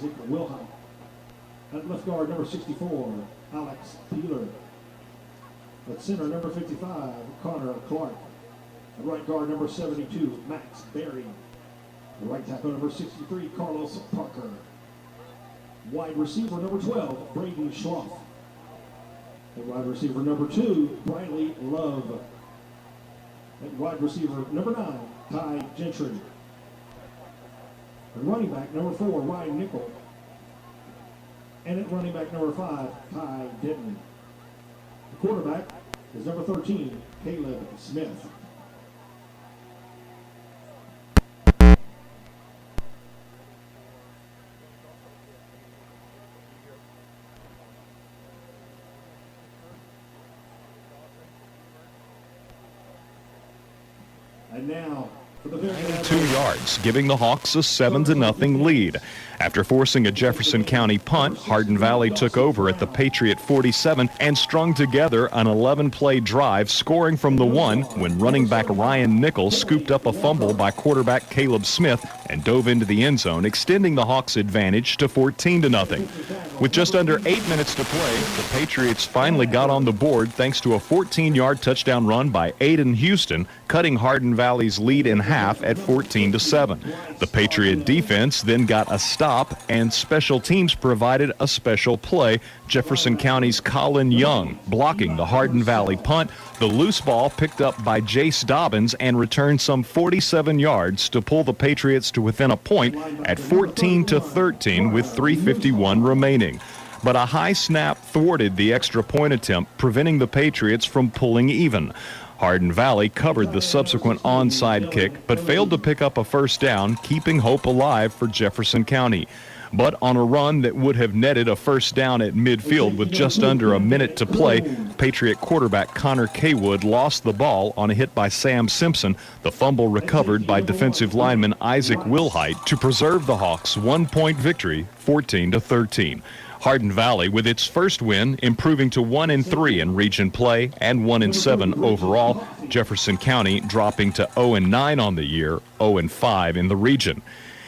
Isaac Wilhite. At left guard, number 64, Alex Peeler. At center, number 55, Connor Clark. At right guard, number 72, Max Berry. At right tackle, number 63, Carlos Parker. Wide receiver, number 12, Brady Schroff. At wide receiver, number 2, Briley Love. At wide receiver, number 9, Ty Gentry. At running back, number 4, Ryan Nickel. And at running back, number 5, Ty Denton. The quarterback is number 13, Caleb Smith. And now, for the 2 yards, giving the Hawks a 7-0 lead. After forcing a Jefferson County punt, Hardin Valley took over at the Patriot 47 and strung together an 11-play drive, scoring from the 1 when running back Ryan Nichols scooped up a fumble by quarterback Caleb Smith and dove into the end zone, extending the Hawks' advantage to 14-0. With just under 8 minutes to play, the Patriots finally got on the board thanks to a 14-yard touchdown run by Aiden Houston, cutting Hardin Valley's lead in half at 14-7. The Patriot defense then got a stop, and special teams provided a special play. Jefferson County's Colin Young blocking the Hardin Valley punt. The loose ball picked up by Jace Dobbins and returned some 47 yards to pull the Patriots to within a point at 14-13 with 3:51 remaining. But a high snap thwarted the extra point attempt, preventing the Patriots from pulling even. Hardin Valley covered the subsequent onside kick, but failed to pick up a first down, keeping hope alive for Jefferson County. But on a run that would have netted a first down at midfield with just under a minute to play, Patriot quarterback Connor Kaywood lost the ball on a hit by Sam Simpson. The fumble recovered by defensive lineman Isaac Wilhite to preserve the Hawks' 1-point victory, 14-13. Hardin Valley, with its first win, improving to 1-3 in region play and 1-7 overall. Jefferson County dropping to 0-9 on the year, 0-5 in the region.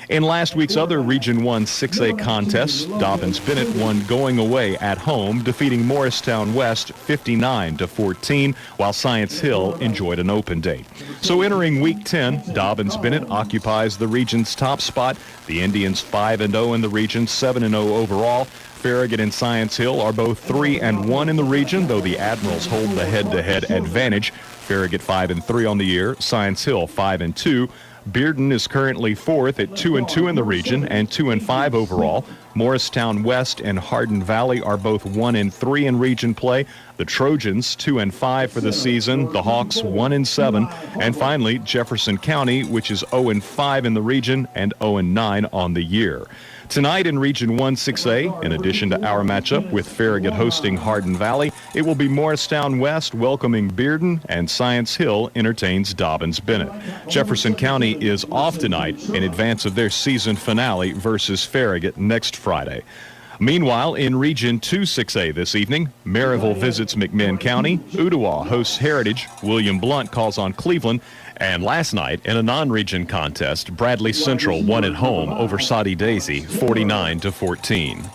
In last week's other Region 1 6A contests, Dobbins-Bennett won going away at home, defeating Morristown West 59-14, while Science Hill enjoyed an open date. So entering Week 10, Dobbins-Bennett occupies the region's top spot. The Indians 5-0 in the region, 7-0 overall. Farragut and Science Hill are both 3-1 in the region, though the Admirals hold the head-to-head advantage. Farragut 5-3 on the year, Science Hill 5-2. Bearden is currently 4th at 2-2 in the region and 2-5 overall. Morristown West and Hardin Valley are both 1-3 in region play. The Trojans 2-5 for the season. The Hawks 1-7. And finally, Jefferson County, which is 0-5 in the region and 0-9 on the year. Tonight in Region 1 6A, in addition to our matchup with Farragut hosting Hardin Valley, it will be Morristown West welcoming Bearden, and Science Hill entertains Dobbins-Bennett. Jefferson County is off tonight in advance of their season finale versus Farragut next Friday. Meanwhile, in Region 2 6A this evening, Maryville visits McMinn County, Ottawa hosts Heritage, William Blount calls on Cleveland, and last night, in a non-region contest, Bradley Central won at home over Soddy Daisy, 49-14.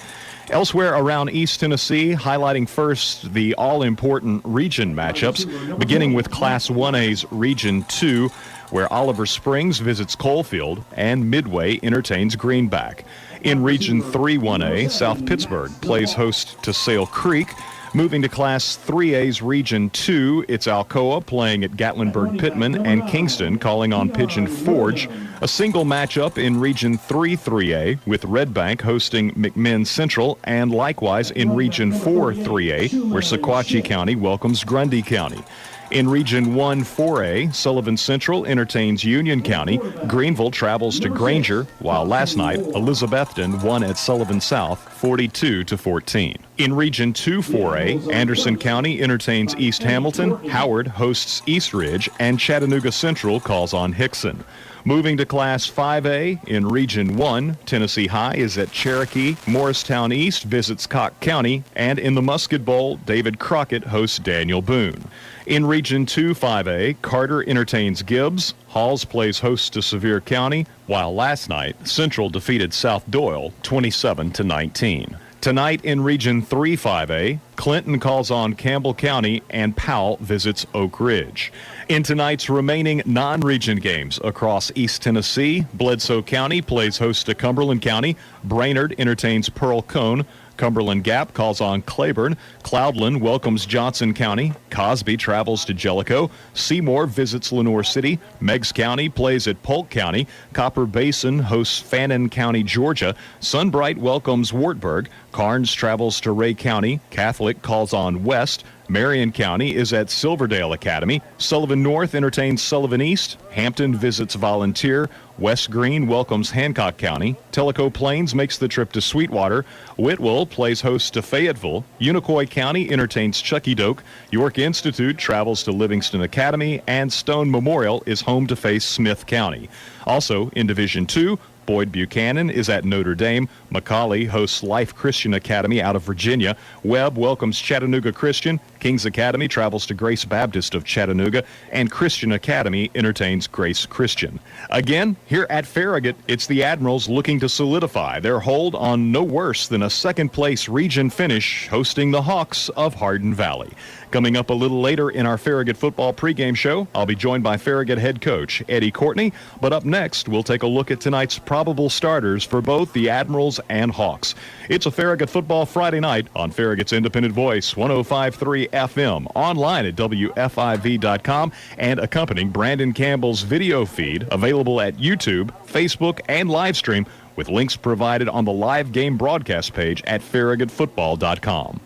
Elsewhere around East Tennessee, highlighting first the all-important region matchups, beginning with Class 1A's Region 2, where Oliver Springs visits Coalfield and Midway entertains Greenback. In Region 3 1A, South Pittsburgh plays host to Sale Creek. Moving to Class 3A's Region 2, it's Alcoa playing at Gatlinburg-Pittman and Kingston calling on Pigeon Forge. A single matchup in Region 3 3A with Red Bank hosting McMinn Central, and likewise in Region 4 3A where Sequatchie County welcomes Grundy County. In Region 1 4A, Sullivan Central entertains Union County. Greenville travels to Granger, while last night Elizabethton won at Sullivan South 42-14. In Region 2 4A, Anderson County entertains East Hamilton, Howard hosts East Ridge, and Chattanooga Central calls on Hickson. Moving to Class 5A, in Region 1, Tennessee High is at Cherokee, Morristown East visits Cocke County, and in the Musket Bowl, David Crockett hosts Daniel Boone. In Region 2 5A, Carter entertains Gibbs, Halls plays host to Sevier County, while last night, Central defeated South Doyle 27-19. Tonight in Region 3 5A, Clinton calls on Campbell County and Powell visits Oak Ridge. In tonight's remaining non-region games across East Tennessee, Bledsoe County plays host to Cumberland County, Brainerd entertains Pearl Cone, Cumberland Gap calls on Claiborne, Cloudland welcomes Johnson County, Cosby travels to Jellicoe, Seymour visits Lenoir City, Meigs County plays at Polk County, Copper Basin hosts Fannin County, Georgia, Sunbright welcomes Wartburg, Carnes travels to Ray County, Catholic calls on West, Marion County is at Silverdale Academy, Sullivan North entertains Sullivan East, Hampton visits Volunteer, West Green welcomes Hancock County, Tellico Plains makes the trip to Sweetwater, Whitwell plays host to Fayetteville, Unicoi County entertains Chucky Doak, York Institute travels to Livingston Academy, and Stone Memorial is home to face Smith County. Also in Division 2, Boyd Buchanan is at Notre Dame. McCallie hosts Life Christian Academy out of Virginia. Webb welcomes Chattanooga Christian. Kings Academy travels to Grace Baptist of Chattanooga. And Christian Academy entertains Grace Christian. Again, here at Farragut, it's the Admirals looking to solidify their hold on no worse than a second-place region finish hosting the Hawks of Hardin Valley. Coming up a little later in our Farragut football pregame show, I'll be joined by Farragut head coach Eddie Courtney. But up next, we'll take a look at tonight's probable starters for both the Admirals and Hawks. It's a Farragut Football Friday night on Farragut's Independent Voice, 105.3 FM, online at WFIV.com, and accompanying Brandon Campbell's video feed available at YouTube, Facebook, and Livestream, with links provided on the live game broadcast page at FarragutFootball.com.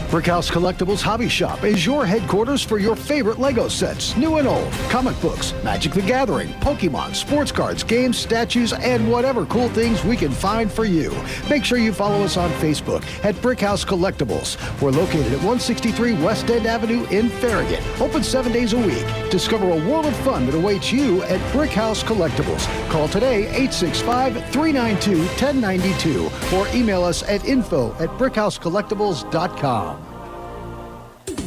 Brickhouse Collectibles Hobby Shop is your headquarters for your favorite Lego sets, new and old, comic books, Magic the Gathering, Pokemon, sports cards, games, statues, and whatever cool things we can find for you. Make sure you follow us on Facebook at Brickhouse Collectibles. We're located at 163 West End Avenue in Farragut, open 7 days a week. Discover a world of fun that awaits you at Brickhouse Collectibles. Call today 865-392-1092 or email us at info@brickhousecollectibles.com.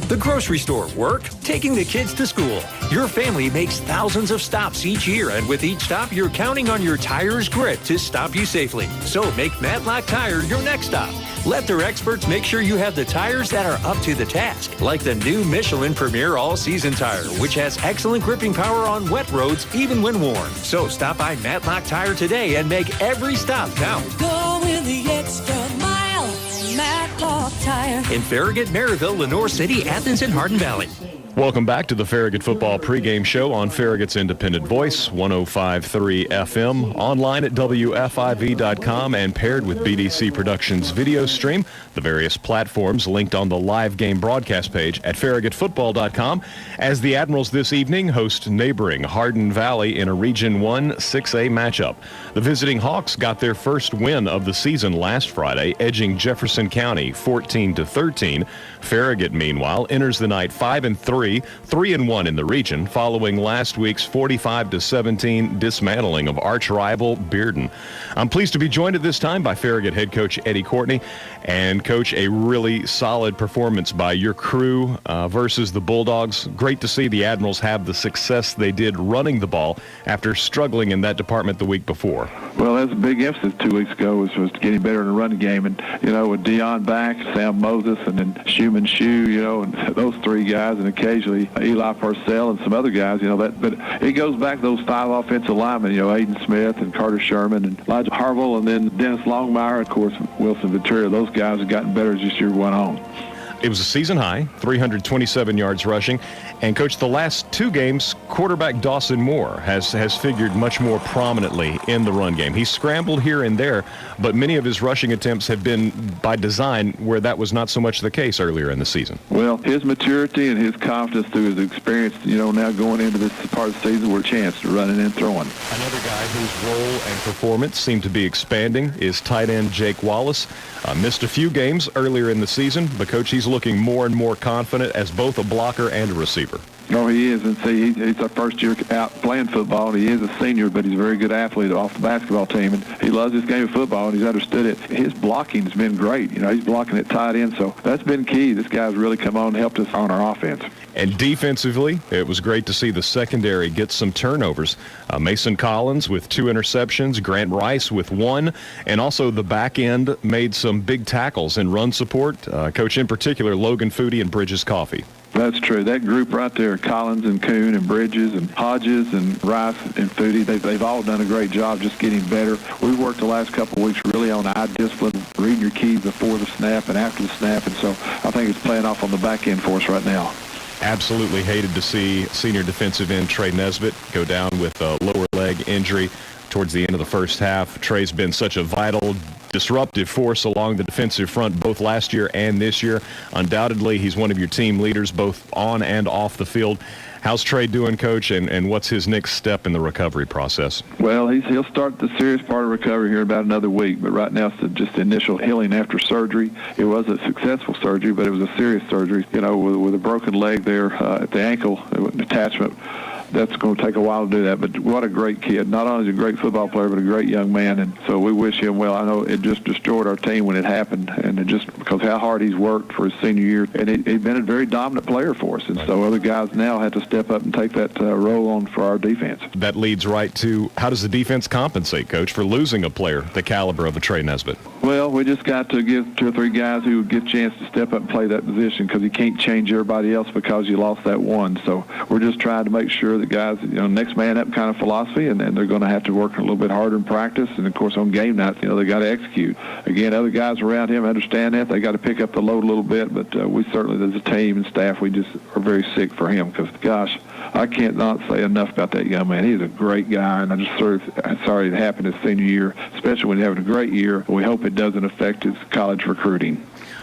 The grocery store, work, taking the kids to school. Your family makes thousands of stops each year, and with each stop, you're counting on your tire's grit to stop you safely. So make Matlock Tire your next stop. Let their experts make sure you have the tires that are up to the task, like the new Michelin Premier All-Season Tire, which has excellent gripping power on wet roads, even when worn. So stop by Matlock Tire today and make every stop count. Go with the extra mile, Matlock Tire. In Farragut, Maryville, Lenoir City, Athens, and Hardin Valley. Welcome back to the Farragut Football Pregame Show on Farragut's Independent Voice, 105.3 FM, online at WFIV.com, and paired with BDC Productions video stream. The various platforms linked on the live game broadcast page at FarragutFootball.com, as the Admirals this evening host neighboring Hardin Valley in a Region 1 6A matchup. The visiting Hawks got their first win of the season last Friday, edging Jefferson County 14-13. Farragut, meanwhile, enters the night 5-3, 3-1 in the region, following last week's 45-17 dismantling of arch rival Bearden. I'm pleased to be joined at this time by Farragut head coach Eddie Courtney. And, Coach, a really solid performance by your crew versus the Bulldogs. Great to see the Admirals have the success they did running the ball after struggling in that department the week before. Well, that's a big emphasis 2 weeks ago was getting better in the running game. And, with Dion back, Sam Moses, and then Schumann Shue, and those three guys, and occasionally Eli Parcell and some other guys, but it goes back to those 5 offensive linemen, Aiden Smith and Carter Sherman and Elijah Harville, and then Dennis Longmire, of course, Wilson Ventura. Those guys have gotten better as this year went on. It was a season high, 327 yards rushing. And, Coach, the last 2 games, quarterback Dawson Moore has figured much more prominently in the run game. He's scrambled here and there, but many of his rushing attempts have been by design where that was not so much the case earlier in the season. Well, his maturity and his confidence through his experience, now going into this part of the season, we're a chance to running and throwing. Another guy whose role and performance seem to be expanding is tight end Jake Wallace. Missed a few games earlier in the season, but, Coach, he's looking more and more confident as both a blocker and a receiver. Oh, he is, and see, he's our first year out playing football. He is a senior, but he's a very good athlete off the basketball team, and he loves this game of football, and he's understood it. His blocking's been great. He's blocking it tight end, so that's been key. This guy's really come on and helped us on our offense. And defensively, it was great to see the secondary get some turnovers. Mason Collins with 2 interceptions, Grant Rice with 1, and also the back end made some big tackles and run support. Coach, in particular, Logan Foodie and Bridges Coffee. That's true. That group right there, Collins and Kuhn and Bridges and Hodges and Rice and Foodie, they've all done a great job just getting better. We've worked the last couple of weeks really on eye discipline, reading your keys before the snap and after the snap, and so I think it's playing off on the back end for us right now. Absolutely hated to see senior defensive end Trey Nesbitt go down with a lower leg injury towards the end of the first half. Trey's been such a vital, disruptive force along the defensive front both last year and this year. Undoubtedly, he's one of your team leaders both on and off the field. How's Trey doing, Coach, and what's his next step in the recovery process? Well, he'll start the serious part of recovery here in about another week, but right now it's just initial healing after surgery. It was a successful surgery, but it was a serious surgery, with a broken leg there at the ankle, an attachment. That's going to take a while to do that, but what a great kid. Not only is he a great football player, but a great young man, and so we wish him well. I know it just destroyed our team when it happened, and it just because how hard he's worked for his senior year, and he's been a very dominant player for us, and so other guys now have to step up and take that role on for our defense. That leads right to, how does the defense compensate, Coach, for losing a player the caliber of a Trey Nesbitt? Well, we just got to give 2 or 3 guys who get a chance to step up and play that position because you can't change everybody else because you lost that one. So we're just trying to make sure that guys, next man up kind of philosophy, and then they're going to have to work a little bit harder in practice. And, of course, on game nights, they got to execute. Again, other guys around him understand that. They got to pick up the load a little bit, but we certainly, as a team and staff, we just are very sick for him because, gosh, I can't not say enough about that young man. He's a great guy, and I'm sorry it happened his senior year, especially when he's having a great year. We hope it doesn't affect his college recruiting.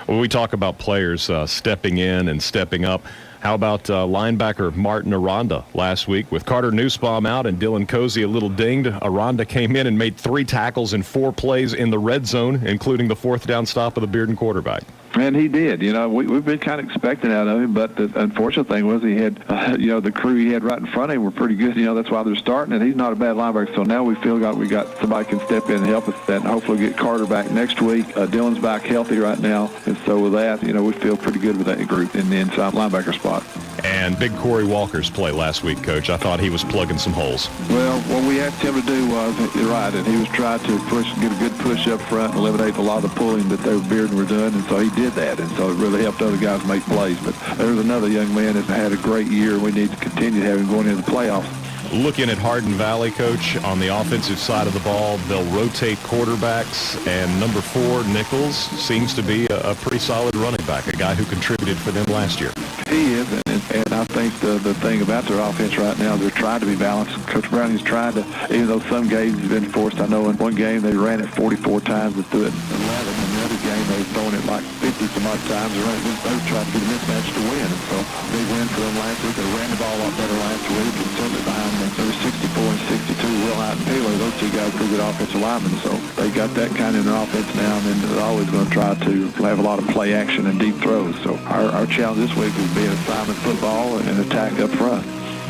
When we talk about players stepping in and stepping up, how about linebacker Martin Aranda last week? With Carter Nussbaum out and Dylan Cozy a little dinged, Aranda came in and made 3 tackles in 4 plays in the red zone, including the 4th down stop of the Bearden quarterback. And he did. We've been kind of expecting out of him, but the unfortunate thing was he had, the crew he had right in front of him were pretty good. That's why they're starting, and he's not a bad linebacker. So now we feel like we got somebody can step in and help us with that, and hopefully get Carter back next week. Dylan's back healthy right now, and so with that, we feel pretty good with that group in the inside linebacker spot. And big Corey Walker's play last week, Coach. I thought he was plugging some holes. Well, what we asked him to do was, right, and he was trying to get a good push up front and eliminate a lot of the pulling that they Bearden were doing, and so he did that, and so it really helped other guys make plays. But there's another young man that's had a great year. We need to continue to have him going into the playoffs. Looking at Hardin Valley, Coach, on the offensive side of the ball, they'll rotate quarterbacks, and number 4, Nichols, seems to be a pretty solid running back, a guy who contributed for them last year. He is, and I think the thing about their offense right now, they're trying to be balanced. Coach Browning's trying to, even though some games have been forced. I know in one game they ran it 44 times and threw it 11. In the other game they were throwing it like 50 some odd times. They were trying to get a mismatch to win, and so big win for them last week. They ran the ball a lot better last week, and certainly behind them. They were 64 and 62. Will Houghton and Taylor, those 2 guys are pretty good offensive linemen, so they got that kind of in their offense now, and then they're always going to try to have a lot of play action and deep throws. So our challenge this week is being assignment football and attack up front.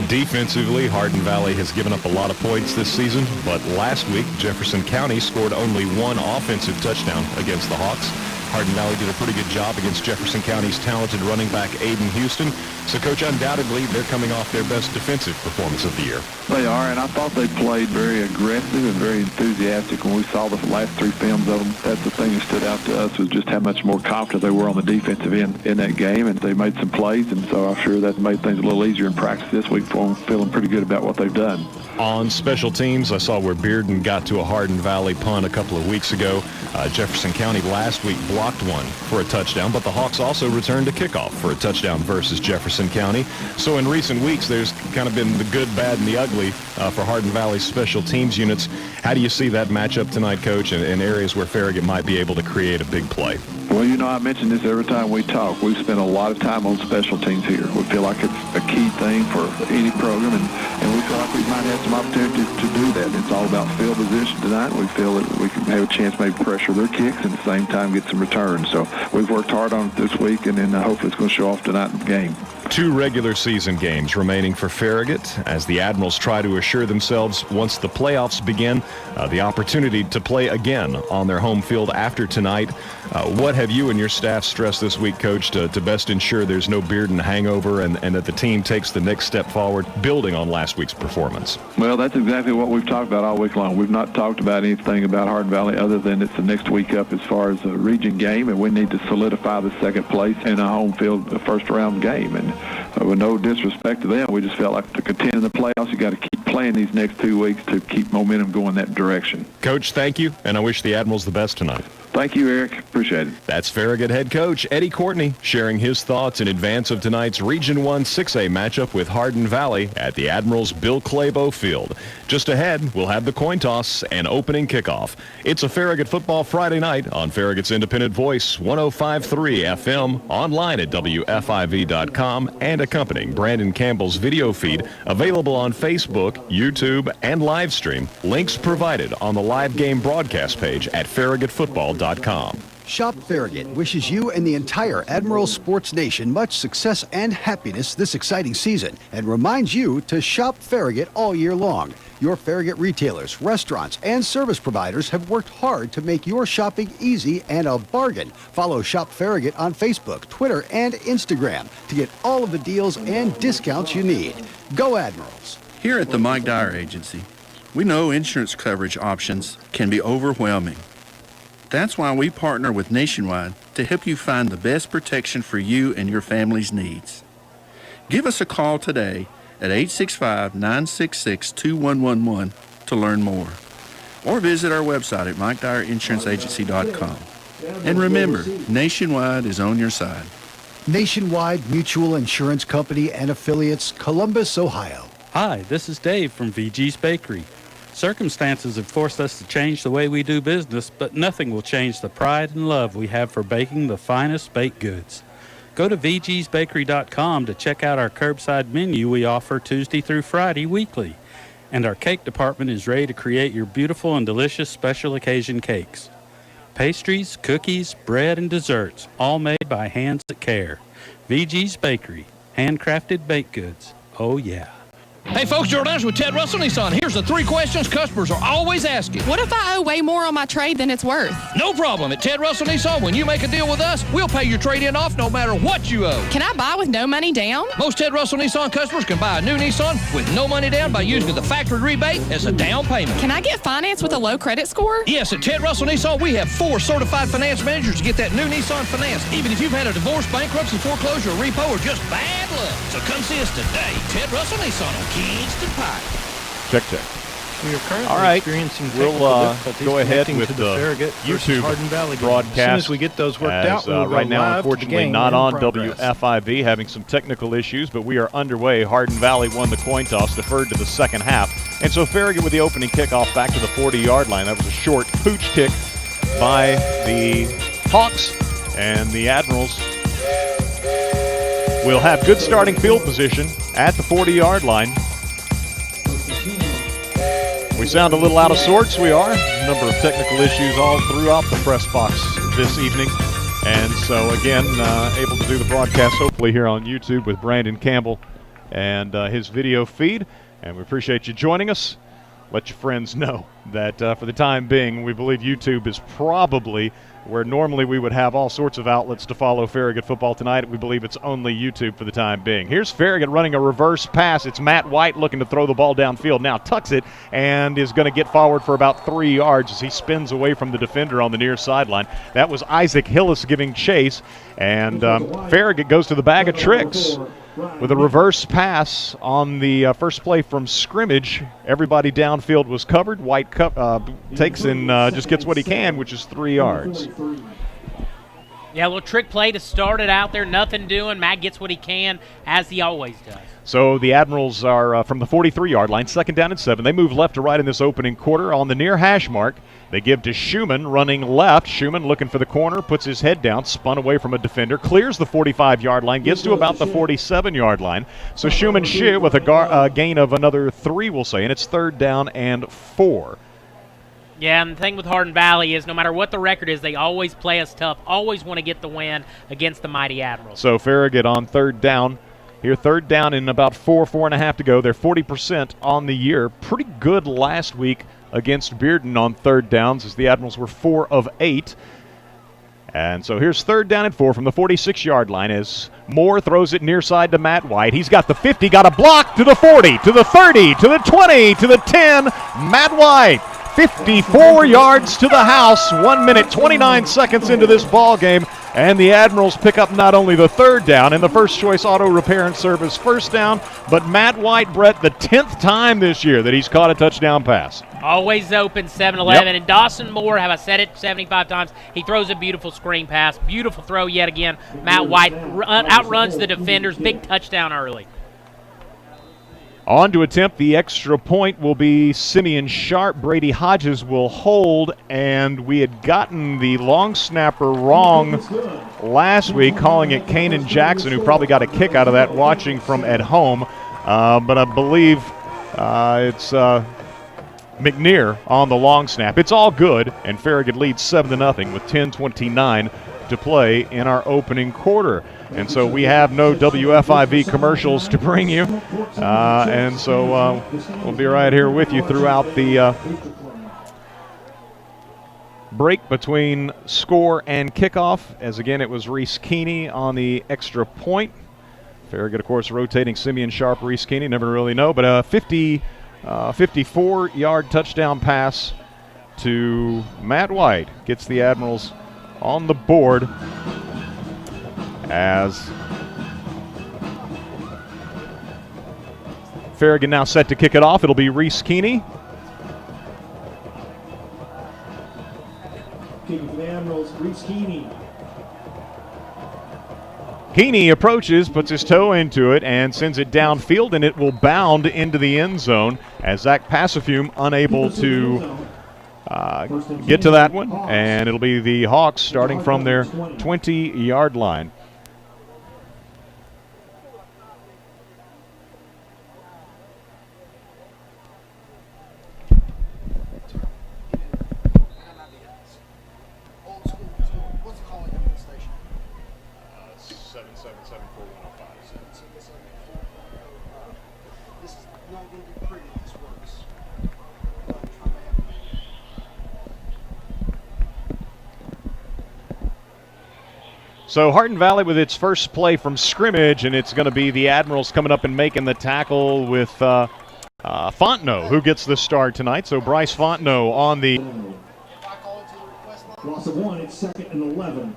Defensively, Hardin Valley has given up a lot of points this season, but last week Jefferson County scored only 1 offensive touchdown against the Hawks. Hardin Valley did a pretty good job against Jefferson County's talented running back Aiden Houston. So, Coach, undoubtedly they're coming off their best defensive performance of the year. They are, and I thought they played very aggressive and very enthusiastic when we saw the last 3 films of them. That's the thing that stood out to us, was just how much more confident they were on the defensive end in that game, and they made some plays, and so I'm sure that made things a little easier in practice this week for them, feeling pretty good about what they've done. On special teams, I saw where Bearden got to a Hardin Valley punt a couple of weeks ago. Jefferson County last week blocked one for a touchdown, but the Hawks also returned a kickoff for a touchdown versus Jefferson County. So in recent weeks, there's kind of been the good, bad, and the ugly for Hardin Valley's special teams units. How do you see that matchup tonight, Coach, in areas where Farragut might be able to create a big play? Well, I mention this every time we talk. We've spent a lot of time on special teams here. We feel like it's a key thing for any program, and we feel like we might have some opportunity to do that. It's all about field position tonight. We feel that we can have a chance to maybe pressure their kicks and at the same time get some returns. So we've worked hard on it this week, and then hopefully it's going to show off tonight in the game. 2 regular season games remaining for Farragut as the Admirals try to assure themselves once the playoffs begin the opportunity to play again on their home field after tonight. What have you and your staff stressed this week, Coach, to best ensure there's no Bearden hangover and that the team takes the next step forward building on last week's performance? Well, that's exactly what we've talked about all week long. We've not talked about anything about Hardin Valley other than it's the next week up as far as a region game, and we need to solidify the second place in a home field first-round game. And with no disrespect to them, we just felt like to contend in the playoffs, you got to keep playing these next 2 weeks to keep momentum going that direction. Coach, thank you, and I wish the Admirals the best tonight. Thank you, Eric. Appreciate it. That's Farragut head coach Eddie Courtney sharing his thoughts in advance of tonight's Region 1 6A matchup with Hardin Valley at the Admirals' Bill Clabo Field. Just ahead, we'll have the coin toss and opening kickoff. It's a Farragut Football Friday night on Farragut's Independent Voice, 105.3 FM, online at WFIV.com, and accompanying Brandon Campbell's video feed available on Facebook, YouTube, and live stream. Links provided on the live game broadcast page at farragutfootball.com. Shop Farragut wishes you and the entire Admiral Sports Nation much success and happiness this exciting season and reminds you to shop Farragut all year long. Your Farragut retailers, restaurants, and service providers have worked hard to make your shopping easy and a bargain. Follow Shop Farragut on Facebook, Twitter, and Instagram to get all of the deals and discounts you need. Go Admirals. Here at the Mike Dyer Agency, we know insurance coverage options can be overwhelming. That's why we partner with Nationwide to help you find the best protection for you and your family's needs. Give us a call today at 865-966-2111 to learn more. Or visit our website at MikeDyerInsuranceAgency.com. And remember, Nationwide is on your side. Nationwide Mutual Insurance Company and Affiliates, Columbus, Ohio. Hi, this is Dave from VG's Bakery. Circumstances have forced us to change the way we do business, but nothing will change the pride and love we have for baking the finest baked goods. Go to vgsbakery.com to check out our curbside menu we offer Tuesday through Friday weekly. And our cake department is ready to create your beautiful and delicious special occasion cakes. Pastries, cookies, bread, and desserts, all made by hands that care. VG's Bakery, handcrafted baked goods. Oh yeah. Hey folks, Jordan's with Ted Russell Nissan. Here's the 3 questions customers are always asking. What if I owe way more on my trade than it's worth? No problem. At Ted Russell Nissan, when you make a deal with us, we'll pay your trade-in off no matter what you owe. Can I buy with no money down? Most Ted Russell Nissan customers can buy a new Nissan with no money down by using the factory rebate as a down payment. Can I get finance with a low credit score? Yes, at Ted Russell Nissan, we have 4 certified finance managers to get that new Nissan financed, even if you've had a divorce, bankruptcy, foreclosure, or repo, or just bad luck. So come see us today. Ted Russell Nissan on Kingston Pike. Check. We are currently All right, experiencing we'll difficulties go ahead connecting with to the Farragut YouTube Hardin Valley game. broadcast. As soon as we get those worked out, we'll go right now, live to the unfortunately, game not in on progress. WFIV, having some technical issues, but we are underway. Hardin Valley won the coin toss, deferred to the second half. And so Farragut with the opening kickoff back to the 40-yard line. That was a short pooch kick by the Hawks, and the Admirals will have good starting field position at the 40-yard line. We sound a little out of sorts. We are. A number of technical issues all throughout the press box this evening. And so, again, able to do the broadcast hopefully here on YouTube with Brandon Campbell and his video feed. And we appreciate you joining us. Let your friends know that for the time being, we believe YouTube is probably where normally we would have all sorts of outlets to follow Farragut football tonight. We believe it's only YouTube for the time being. Here's Farragut running a reverse pass. It's Matt White looking to throw the ball downfield. Now tucks it and is going to get forward for about 3 yards as he spins away from the defender on the near sideline. That was Isaac Hillis giving chase, and Farragut goes to the bag of tricks with a reverse pass on the first play from scrimmage. Everybody downfield was covered. White takes and just gets what he can, which is 3 yards. Yeah, a little trick play to start it out there. Nothing doing. Matt gets what he can, as he always does. So the Admirals are from the 43-yard line, 2nd down and 7. They move left to right in this opening quarter on the near hash mark. They give to Schumann running left. Schumann looking for the corner, puts his head down, spun away from a defender, clears the 45-yard line, gets to about the 47-yard line. So Schumann with a gain of another 3, we'll say, and it's 3rd down and 4. Yeah, and the thing with Hardin Valley is no matter what the record is, they always play us tough, always want to get the win against the mighty Admirals. So Farragut on 3rd down Here, third down in about 4.5 to go. They're 40% on the year. Pretty good last week against Bearden on third downs, as the Admirals were 4 of 8. And so here's third down and 4 from the 46-yard line as Moore throws it near side to Matt White. He's got the 50, got a block to the 40, to the 30, to the 20, to the 10. Matt White, 54 yards to the house, 1 minute, 29 seconds into this ball game. And the Admirals pick up not only the third down and the first choice auto repair and service first down, but Matt White, Brett, the 10th time this year that he's caught a touchdown pass. Always open, 7-11. Yep. And Dawson Moore, have I said it 75 times? He throws a beautiful screen pass. Beautiful throw yet again. Matt White outruns the defenders. Big touchdown early. On to attempt the extra point will be Simeon Sharp. Brady Hodges will hold, and we had gotten the long snapper wrong last week, calling it Kanan Jackson, who probably got a kick out of that watching from at home. But I believe it's McNear on the long snap. It's all good, and Farragut leads 7-0 with 10:29 to play in our opening quarter. And so we have no WFIV commercials to bring you. And so we'll be right here with you throughout the break between score and kickoff, as again it was Reese Keeney on the extra point. Farragut, of course, rotating Simeon Sharp, Reese Keeney, never really know, but a 54-yard touchdown pass to Matt White gets the Admirals on the board as Farragut now set to kick it off. It'll be Reese Keeney. Kicking for the Admirals, Reese Keeney. Keeney approaches, puts his toe into it, and sends it downfield, and it will bound into the end zone as Zach Passafume unable to get to that one, and it'll be the Hawks starting from their 20-yard line. So Hardin Valley with its first play from scrimmage, and it's going to be the Admirals coming up and making the tackle with Fontenot, who gets the start tonight. So Bryce Fontenot on the Loss of 1, it's 2nd and 11.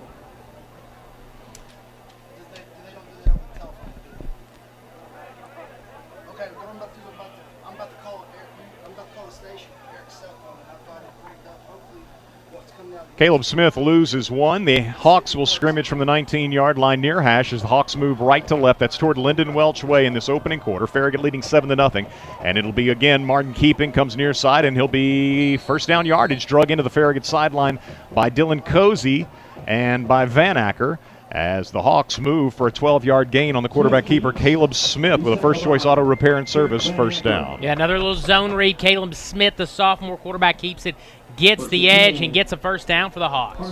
Caleb Smith loses one. The Hawks will scrimmage from the 19-yard line near hash as the Hawks move right to left. That's toward Lyndon Welch Way in this opening quarter. Farragut leading 7-0. And it'll be again Martin Keeping comes near side, and he'll be first down yardage drug into the Farragut sideline by Dylan Cozy and by Van Acker as the Hawks move for a 12-yard gain on the quarterback keeper Caleb Smith with a first choice auto repair and service first down. Yeah, another little zone read. Caleb Smith, the sophomore quarterback, keeps it, gets the edge, and gets a first down for the Hawks.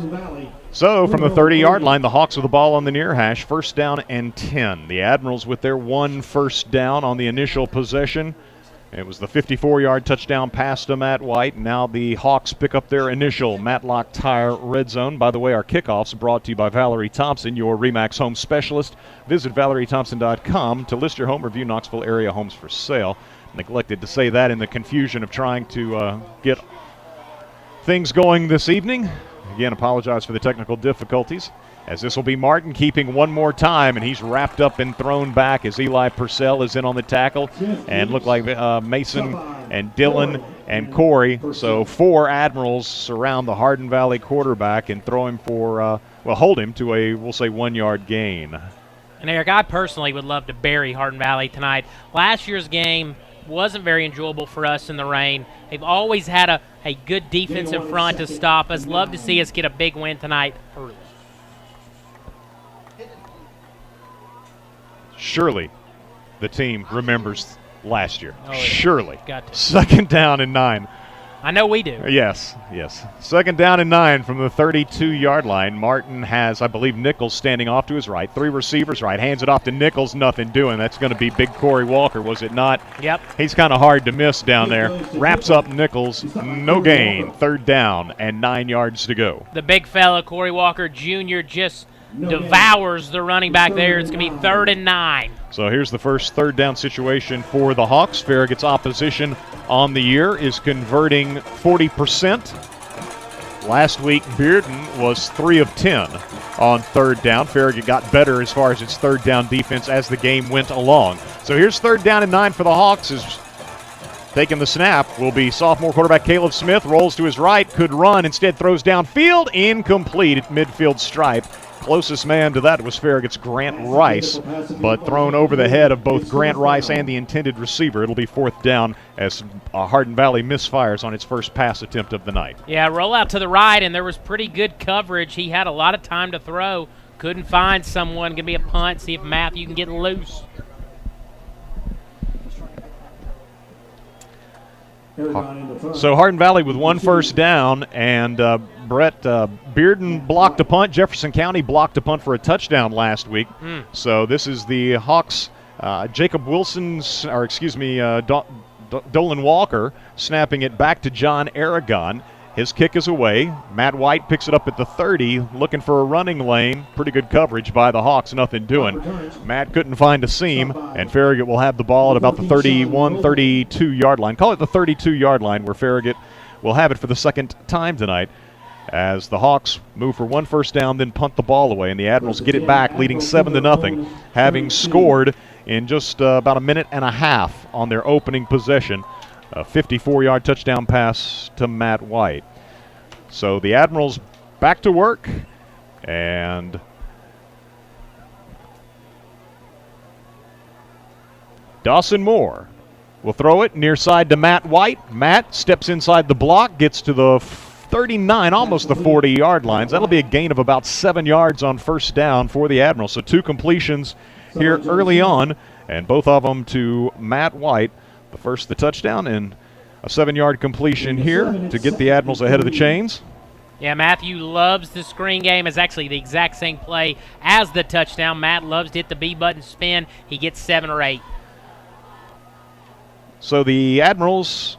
So from the 30-yard line, the Hawks with the ball on the near hash, first down and 10. The Admirals with their one first down on the initial possession. It was the 54-yard touchdown pass to Matt White. Now the Hawks pick up their initial Matlock Tire red zone. By the way, our kickoffs brought to you by Valerie Thompson, your RE/MAX home specialist. Visit ValerieThompson.com to list your home or view Knoxville area homes for sale. Neglected to say that in the confusion of trying to get things going this evening. Again, apologize for the technical difficulties, as this will be Martin Keeping one more time, and he's wrapped up and thrown back as Eli Purcell is in on the tackle, and look like Mason and Dylan and Corey. So 4 Admirals surround the Hardin Valley quarterback and throw him for, hold him to a, we'll say, 1-yard gain. And Eric, I personally would love to bury Hardin Valley tonight. Last year's game wasn't very enjoyable for us in the rain. They've always had a good defensive front to stop us. Love to see us get a big win tonight early. Surely the team remembers last year. Oh, yeah. Surely. Got to. Second down and 9 I know we do. Yes. Second down and 9 from the 32-yard line. Martin has, I believe, Nichols standing off to his right. 3 receivers right. Hands it off to Nichols. Nothing doing. That's going to be big Corey Walker, was it not? Yep. He's kind of hard to miss down there. Wraps up Nichols. No gain. Third down and 9 yards to go. The big fella, Corey Walker Jr., just devours the running back there. It's going to be 3rd and 9. So here's the first third down situation for the Hawks. Farragut's opposition on the year is converting 40%. Last week, Bearden was 3 of 10 on third down. Farragut got better as far as its third down defense as the game went along. So here's 3rd down and 9 for the Hawks. Is taking the snap will be sophomore quarterback Caleb Smith. Rolls to his right, could run, instead throws downfield, incomplete at midfield stripe. Closest man to that was Farragut's Grant Rice, but thrown over the head of both Grant Rice and the intended receiver. It'll be 4th down as Hardin Valley misfires on its first pass attempt of the night. Yeah, roll out to the right, and there was pretty good coverage. He had a lot of time to throw. Couldn't find someone. Going to be a punt. See if Matthew can get loose. So Hardin Valley with 1 first down, and Brett Bearden blocked a punt. Jefferson County blocked a punt for a touchdown last week. So this is the Hawks, Jacob Wilson's, or excuse me, Dolan Walker snapping it back to John Aragon. His kick is away. Matt White picks it up at the 30, looking for a running lane. Pretty good coverage by the Hawks, nothing doing. Matt couldn't find a seam, and Farragut will have the ball at about the 31, 32-yard line. Call it the 32-yard line, where Farragut will have it for the second time tonight, as the Hawks move for 1 first down, then punt the ball away, and the Admirals get it back, leading 7-0, having scored in just about a minute and a half on their opening possession. A 54-yard touchdown pass to Matt White. So the Admirals back to work, and Dawson Moore will throw it near side to Matt White. Matt steps inside the block, gets to the 39, almost the 40-yard lines. That'll be a gain of about 7 yards on first down for the Admirals. So 2 completions here early on, and both of them to Matt White. The first, the touchdown, and a 7-yard completion here to get the Admirals ahead of the chains. Yeah, Matthew loves the screen game. It's actually the exact same play as the touchdown. Matt loves to hit the B button spin. He gets 7 or 8. So the Admirals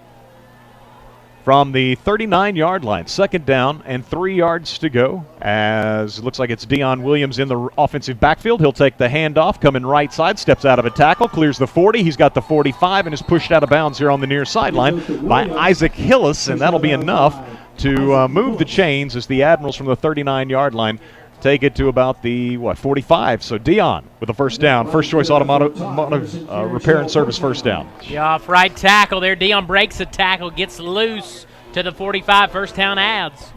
from the 39-yard line, 2nd down and 3 yards to go, as it looks like it's Deion Williams in the offensive backfield. He'll take the handoff, coming right side, steps out of a tackle, clears the 40. He's got the 45 and is pushed out of bounds here on the near sideline by Isaac Hillis, and that'll be enough to move the chains as the Admirals from the 39-yard line take it to about the, 45. So Deion with a first down. First choice automotive repair and service first down. Yeah, off right tackle there. Deion breaks the tackle, gets loose to the 45. First down adds.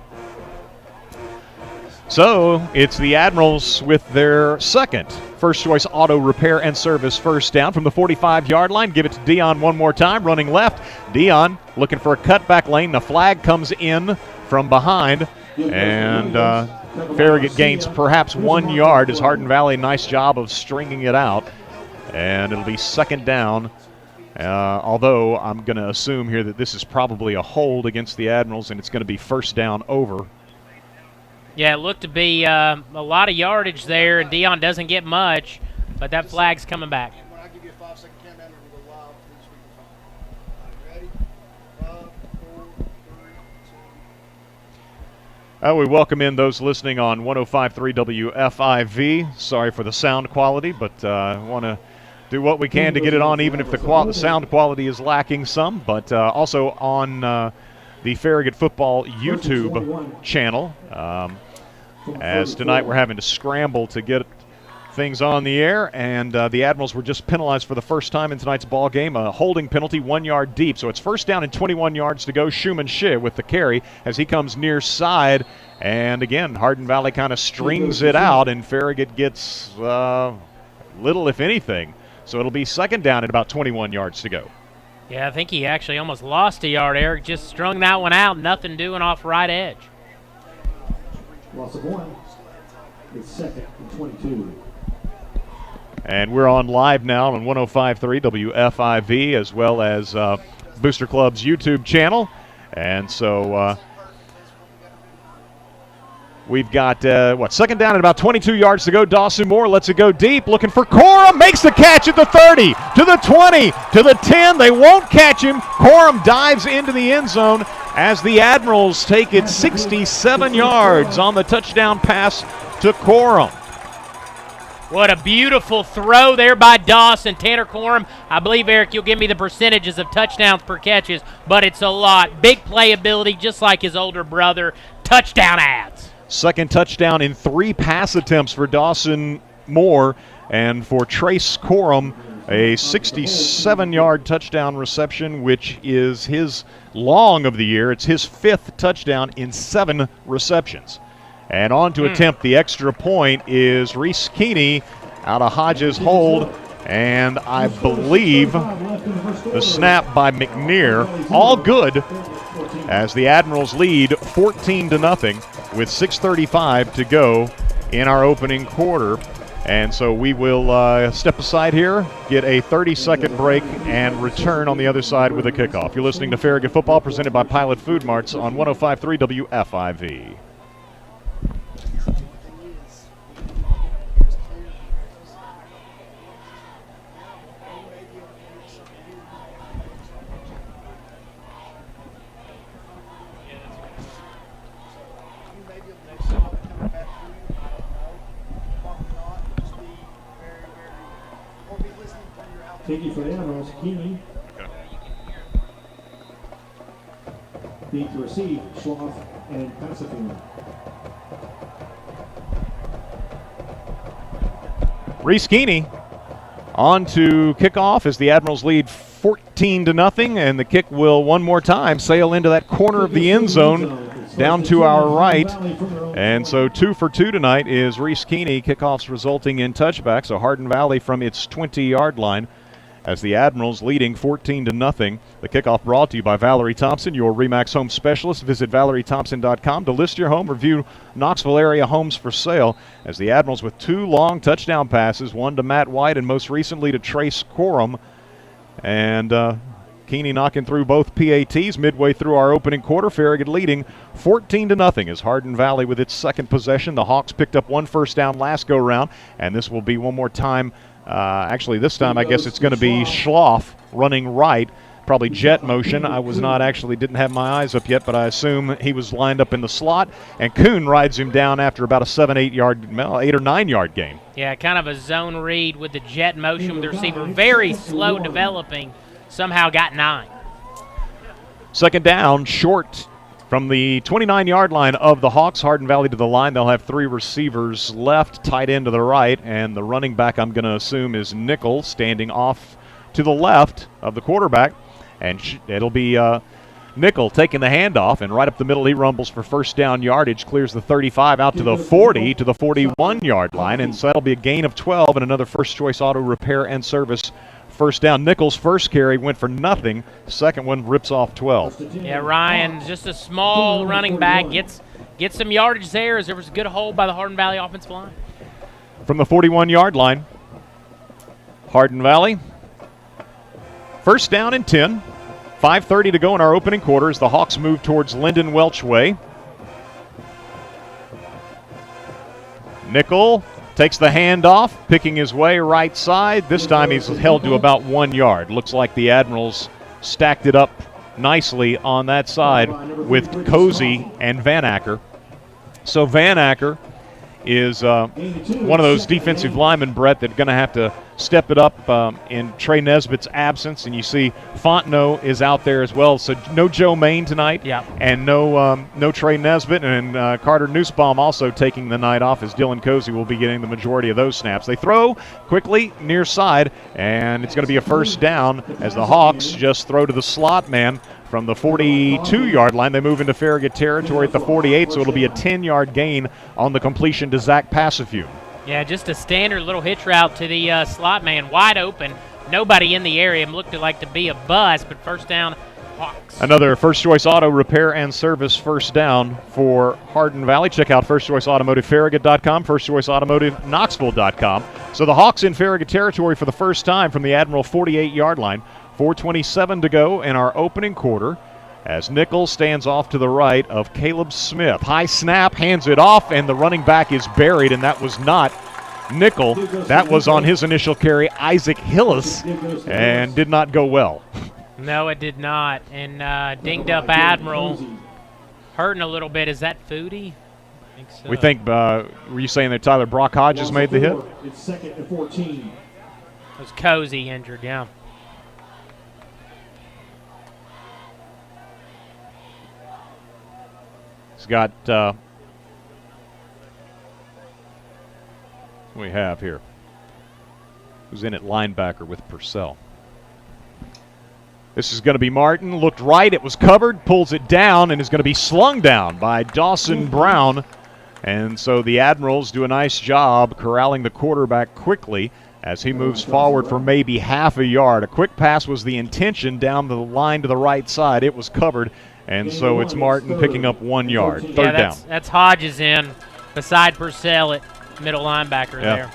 So it's the Admirals with their second first choice auto repair and service first down from the 45-yard line. Give it to Deion one more time, running left. Deion looking for a cutback lane. The flag comes in from behind, and Farragut gains perhaps 1 yard as Hardin Valley, nice job of stringing it out. And it'll be 2nd down, although I'm going to assume here that this is probably a hold against the Admirals, and it's going to be first down over. Yeah, it looked to be a lot of yardage there, and Deion doesn't get much, but that flag's coming back. When I give you a 5-second countdown, it'll go live. Please ready? 5, 4, 3, 2. We welcome in those listening on 105.3 WFIV. Sorry for the sound quality, but I want to do what we can to get it on, even if the sound quality is lacking some. But also on the Farragut Football YouTube channel. As tonight we're having to scramble to get things on the air, and the Admirals were just penalized for the first time in tonight's ball game, a holding penalty 1 yard deep. So it's first down and 21 yards to go. Schumann Shih with the carry as he comes near side, and again Hardin Valley kind of strings it out, and Farragut gets little if anything. So it'll be 2nd down at about 21 yards to go. Yeah, I think he actually almost lost a yard. Eric just strung that one out, nothing doing off right edge. Loss of 1. It's 2nd and 22. And we're on live now on 105.3 WFIV, as well as Booster Club's YouTube channel, And so we've got, second down and about 22 yards to go. Dawson Moore lets it go deep, looking for Corum, makes the catch at the 30, to the 20, to the 10. They won't catch him. Corum dives into the end zone as the Admirals take it 67 yards on the touchdown pass to Corum. What a beautiful throw there by Dawson. Tanner Corum, I believe, Eric, you'll give me the percentages of touchdowns per catches, but it's a lot. Big playability, just like his older brother. Touchdown ads. Second touchdown in 3 pass attempts for Dawson Moore, and for Trace Corum, a 67-yard touchdown reception, which is his long of the year. It's his 5th touchdown in 7 receptions. And on to attempt the extra point is Reese Keeney out of Hodges' hold, and I believe the snap by McNear. All good as the Admirals lead 14-0 with 6:35 to go in our opening quarter. And so we will step aside here, get a 30-second break, and return on the other side with a kickoff. You're listening to Farragut Football, presented by Pilot Food Marts on 105.3 WFIV. Thank you for the Admirals. Keeney. Beat to receive, Schloff and Pacifier. Reese Keeney on to kickoff as the Admirals lead 14-0, and the kick will one more time sail into that corner of the end zone down to our right. And so 2 for 2 tonight is Reese Keeney. Kickoffs resulting in touchbacks. So Hardin Valley from its 20-yard line as the Admirals leading 14-0. The kickoff brought to you by Valerie Thompson, your RE/MAX home specialist. Visit ValerieThompson.com to list your home or view Knoxville area homes for sale, as the Admirals with 2 long touchdown passes, one to Matt White and most recently to Trace Corum. And Keeney knocking through both PATs midway through our opening quarter. Farragut leading 14-0 as Hardin Valley with its second possession. The Hawks picked up 1 first down last go-round, and this will be one more time. Actually, this time I guess it's going to be Schloff running right, probably jet motion. I was not actually, didn't have my eyes up yet, but I assume he was lined up in the slot, and Kuhn rides him down after about a 8 or 9 yard gain. Yeah, kind of a zone read with the jet motion with the receiver. Very slow developing. Somehow got 9. Second down, short from the 29-yard line of the Hawks. Hardin Valley to the line. They'll have 3 receivers left, tight end to the right, and the running back I'm going to assume is Nickel, standing off to the left of the quarterback. And it'll be Nickel taking the handoff, and right up the middle he rumbles for first down yardage, clears the 35 out to the 40 to the 41-yard line, and so that'll be a gain of 12 and another First Choice Auto Repair and Service first down. Nickel's first carry went for nothing. Second one rips off 12. Yeah, Ryan, just a small running back, gets some yardage there as there was a good hold by the Hardin Valley offensive line. From the 41-yard line, Hardin Valley, first down and 10. 5:30 to go in our opening quarter as the Hawks move towards Lyndon Welch Way. Nickel takes the handoff, picking his way right side. This time he's held to about 1 yard. Looks like the Admirals stacked it up nicely on that side with Cozy and Van Acker. So Van Acker is one of those defensive linemen, Brett, that are going to have to step it up in Trey Nesbitt's absence. And you see Fontenot is out there as well. So no Joe Main tonight, and no Trey Nesbitt. And Carter Nussbaum also taking the night off, as Dylan Cozy will be getting the majority of those snaps. They throw quickly near side, and it's going to be a first down as the Hawks just throw to the slot man from the 42-yard line. They move into Farragut territory at the 48, so it'll be a 10-yard gain on the completion to Zach Passafieu. Yeah, just a standard little hitch route to the slot man, wide open. Nobody in the area. Looked like to be a bust, but first down, Hawks. Another First Choice Auto Repair and Service first down for Hardin Valley. Check out First Choice Automotive Farragut.com, First Choice Automotive Knoxville.com. So the Hawks in Farragut territory for the first time from the Admiral 48-yard line. 4:27 to go in our opening quarter. as Nichols stands off to the right of Caleb Smith. High snap, hands it off, and the running back is buried, and that was not Nickel. That was on his initial carry, Isaac Hillis, and did not go well. No, it did not. And dinged up Admiral. Hurting a little bit. Is that Foodie? I think so. We think, were you saying that Tyler Brock Hodges made the hit? It's 2nd and 14. It was Cozy injured, yeah. He's got, we have here, who's in at linebacker with Purcell. This is going to be Martin. Looked right. It was covered. Pulls it down and is going to be slung down by Dawson Brown. And so the Admirals do a nice job corralling the quarterback quickly as he moves forward for maybe half a yard. A quick pass was the intention down the line to the right side. It was covered. And so it's Martin picking up 1 yard. Third down. That's Hodges in beside Purcell at middle linebacker there.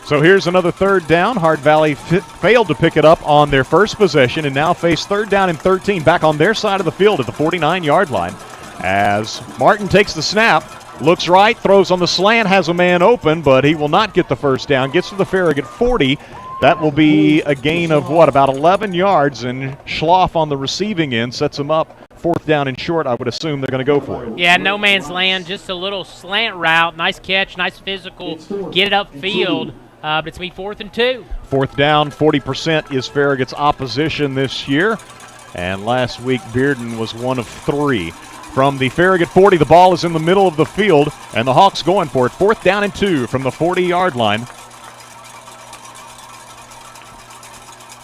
So here's another third down. Hard Valley failed to pick it up on their first possession and now face 3rd down and 13 back on their side of the field at the 49-yard line. As Martin takes the snap, looks right, throws on the slant, has a man open, but he will not get the first down. Gets to the Farragut 40. That will be a gain of, about 11 yards, and Schloff on the receiving end sets him up. 4th down and short, I would assume they're going to go for it. Yeah, no man's land, just a little slant route. Nice catch, nice physical, get it upfield. But it's going to be 4th and 2. 4th down, 40% is Farragut's opposition this year. And last week, Bearden was 1 of 3. From the Farragut 40, the ball is in the middle of the field, and the Hawks going for it. 4th down and 2 from the 40-yard line.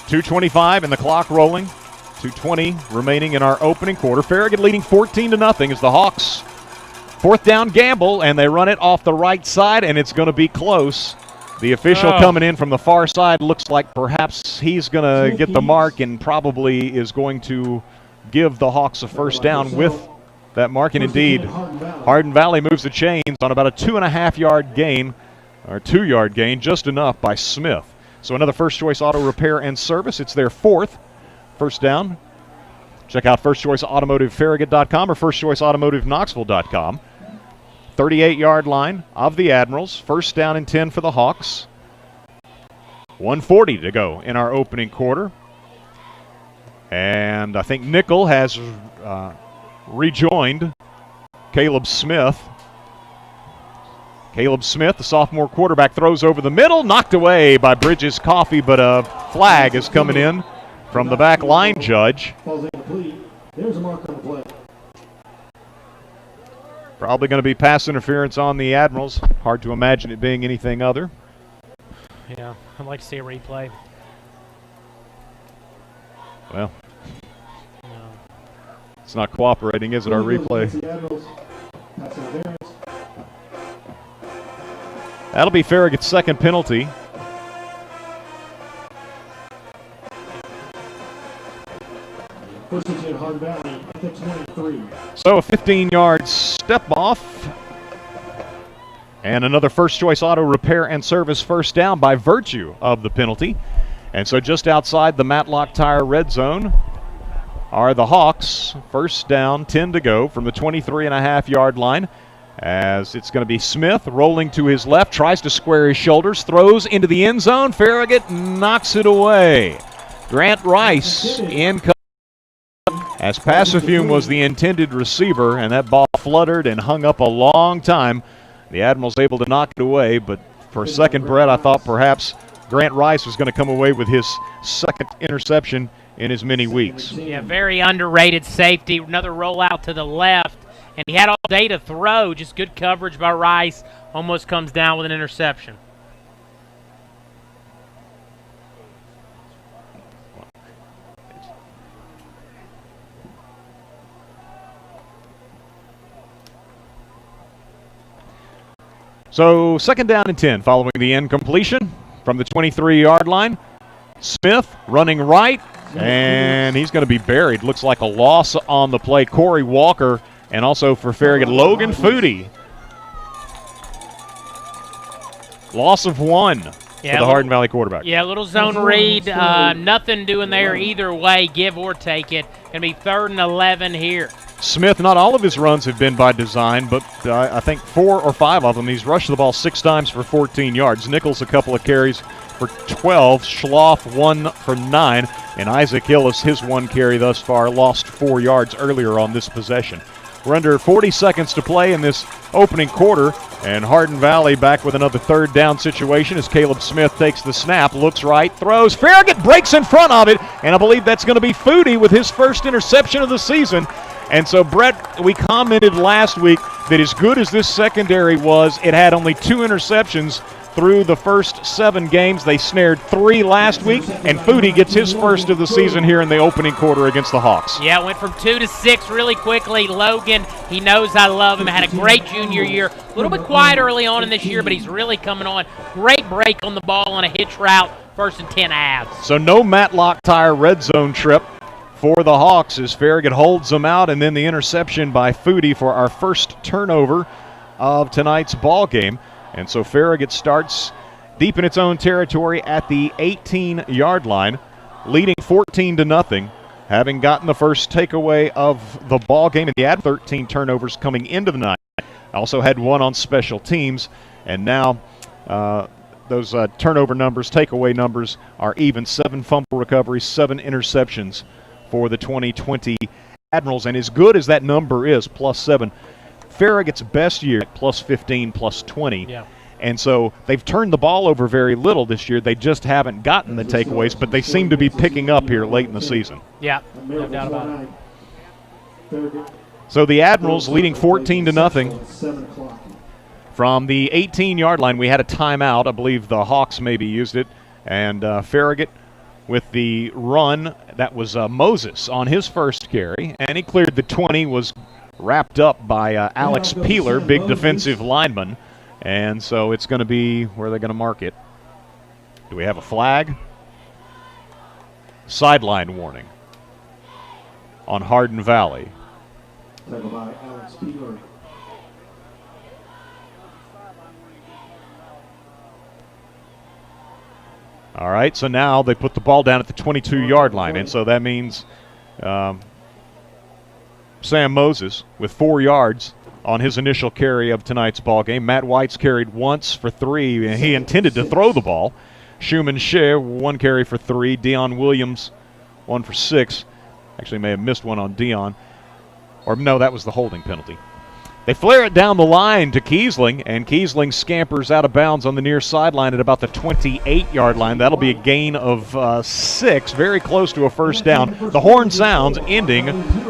2:25 and the clock rolling. 2:20 remaining in our opening quarter. Farragut leading 14-0 as the Hawks 4th down gamble, and they run it off the right side, and it's going to be close. The official coming in from the far side looks like perhaps he's going to get the mark and probably is going to give the Hawks a first down with that mark. And indeed, Hardin Valley moves the chains on about a 2.5-yard gain, or 2-yard gain, just enough by Smith. So another First Choice Auto Repair and Service. It's their 4th first down. Check out firstchoiceautomotivefarragut.com or firstchoiceautomotiveknoxville.com. 38-yard line of the Admirals. 1st down and 10 for the Hawks. 1:40 to go in our opening quarter. And I think Nickel has rejoined Caleb Smith. Caleb Smith, the sophomore quarterback, throws over the middle, knocked away by Bridges Coffee, but a flag is coming in from the back line judge. There's a mark on the play. Probably going to be pass interference on the Admirals. Hard to imagine it being anything other. Yeah, I'd like to see a replay. Well, it's not cooperating, is it, our replay? That'll be Farragut's second penalty. First and 10, Hardin Valley at the 23. So a 15-yard step off. And another First Choice Auto Repair and Service first down by virtue of the penalty. And so just outside the Matlock Tire red zone are the Hawks. First down, 10 to go from the 23.5-yard line. As it's going to be Smith rolling to his left, tries to square his shoulders, throws into the end zone. Farragut knocks it away. Grant Rice in as Passafume was the intended receiver, and that ball fluttered and hung up a long time. The Admirals able to knock it away, but for a second, Brett, I thought perhaps Grant Rice was going to come away with his second interception in as many weeks. Yeah, very underrated safety. Another rollout to the left, and he had all day to throw. Just good coverage by Rice. Almost comes down with an interception. So second down and 10 following the incompletion from the 23-yard line. Smith running right, and he's going to be buried. Looks like a loss on the play. Corey Walker, and also for Farragut, Logan Foodie. Loss of 1 for the Hardin Valley quarterback. Yeah, a little zone read. Nothing doing there either way, give or take it. Going to be 3rd and 11 here. Smith, not all of his runs have been by design, but I think 4 or 5 of them. He's rushed the ball 6 times for 14 yards. Nichols a couple of carries for 12. Schloff 1 for 9. And Isaac Hillis, his 1 carry thus far, lost 4 yards earlier on this possession. We're under 40 seconds to play in this opening quarter, and Hardin Valley back with another 3rd down situation as Caleb Smith takes the snap, looks right, throws. Farragut breaks in front of it, and I believe that's going to be Foodie with his first interception of the season. And so, Brett, we commented last week that as good as this secondary was, it had only 2 interceptions through the first 7 games. They snared 3 last week, and Foodie gets his first of the season here in the opening quarter against the Hawks. Yeah, it went from 2 to 6 really quickly. Logan, he knows I love him, had a great junior year. A little bit quiet early on in this year, but he's really coming on. Great break on the ball on a hitch route, 1st and 10 halves. So no Matlock Tire red zone trip for the Hawks as Farragut holds them out, and then the interception by Foodie for our first turnover of tonight's ball game. And so Farragut starts deep in its own territory at the 18-yard line, leading 14-0, having gotten the first takeaway of the ball game. And they had 13 turnovers coming into the night. Also had 1 on special teams, and now those turnover numbers, takeaway numbers, are even. 7 fumble recoveries, 7 interceptions for the 2020 Admirals. And as good as that number is, +7, Farragut's best year, +15, +20. Yeah. And so they've turned the ball over very little this year. They just haven't gotten the takeaways, but they seem to be picking up here late in the season. Yeah, no doubt about it. So the Admirals leading 14-0 from the 18-yard line. We had a timeout. I believe the Hawks maybe used it. And Farragut with the run. That was Moses on his first carry, and he cleared the 20, was wrapped up by Alex Peeler, big defensive lineman. And so it's going to be, where are they going to mark it? Do we have a flag? Sideline warning on Hardin Valley. Tackled by Alex Peeler. All right, so now they put the ball down at the 22-yard line, and so that means Sam Moses with 4 yards on his initial carry of tonight's ball game. Matt White's carried once for 3, and he intended to throw the ball. Schumann Shea, 1 carry for 3. Dion Williams, 1 for 6. Actually may have missed one on Dion. Or no, that was the holding penalty. They flare it down the line to Kiesling, and Kiesling scampers out of bounds on the near sideline at about the 28-yard line. That'll be a gain of 6, very close to a first down. The horn sounds, ending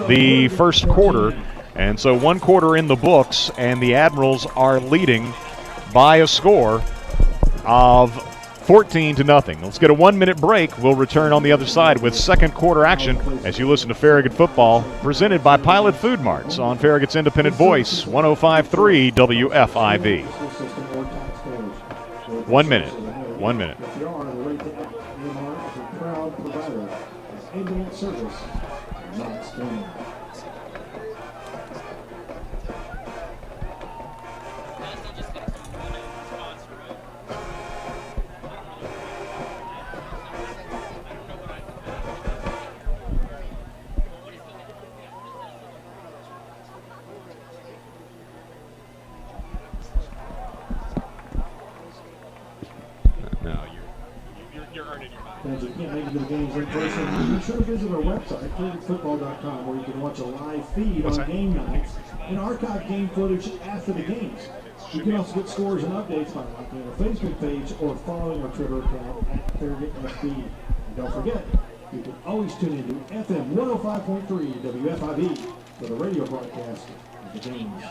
the first quarter. And so 1 quarter in the books, and the Admirals are leading by a score of 14-0. Let's get a 1-minute break. We'll return on the other side with second quarter action as you listen to Farragut Football, presented by Pilot Food Marts on Farragut's Independent Voice, 105.3 WFIV. 1 minute. 1 minute. Fans who can't make it to the games in person, be sure to visit our website, FarragutFootball.com, where you can watch a live feed on game nights and archive game footage after the games. You can also get scores and updates by liking our Facebook page or following our Twitter account at FarragutFB. And don't forget, you can always tune into FM 105.3 WFIV for the radio broadcast of the games.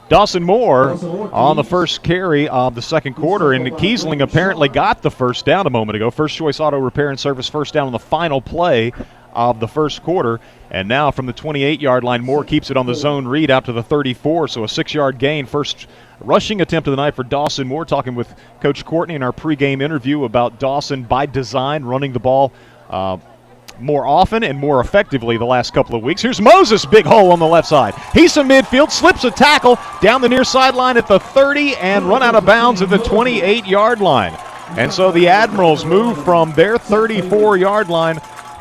Dawson Moore on the first carry of the second quarter, and Kiesling apparently got the first down a moment ago. First Choice Auto Repair and Service first down on the final play of the first quarter. And now from the 28-yard line, Moore keeps it on the zone read out to the 34, so a 6-yard gain. First rushing attempt of the night for Dawson Moore, talking with Coach Courtney in our pregame interview about Dawson by design running the ball more often and more effectively the last couple of weeks. Here's Moses, big hole on the left side. He's in midfield, slips a tackle down the near sideline at the 30 and run out of bounds at the 28-yard line. And so the Admirals move from their 34-yard line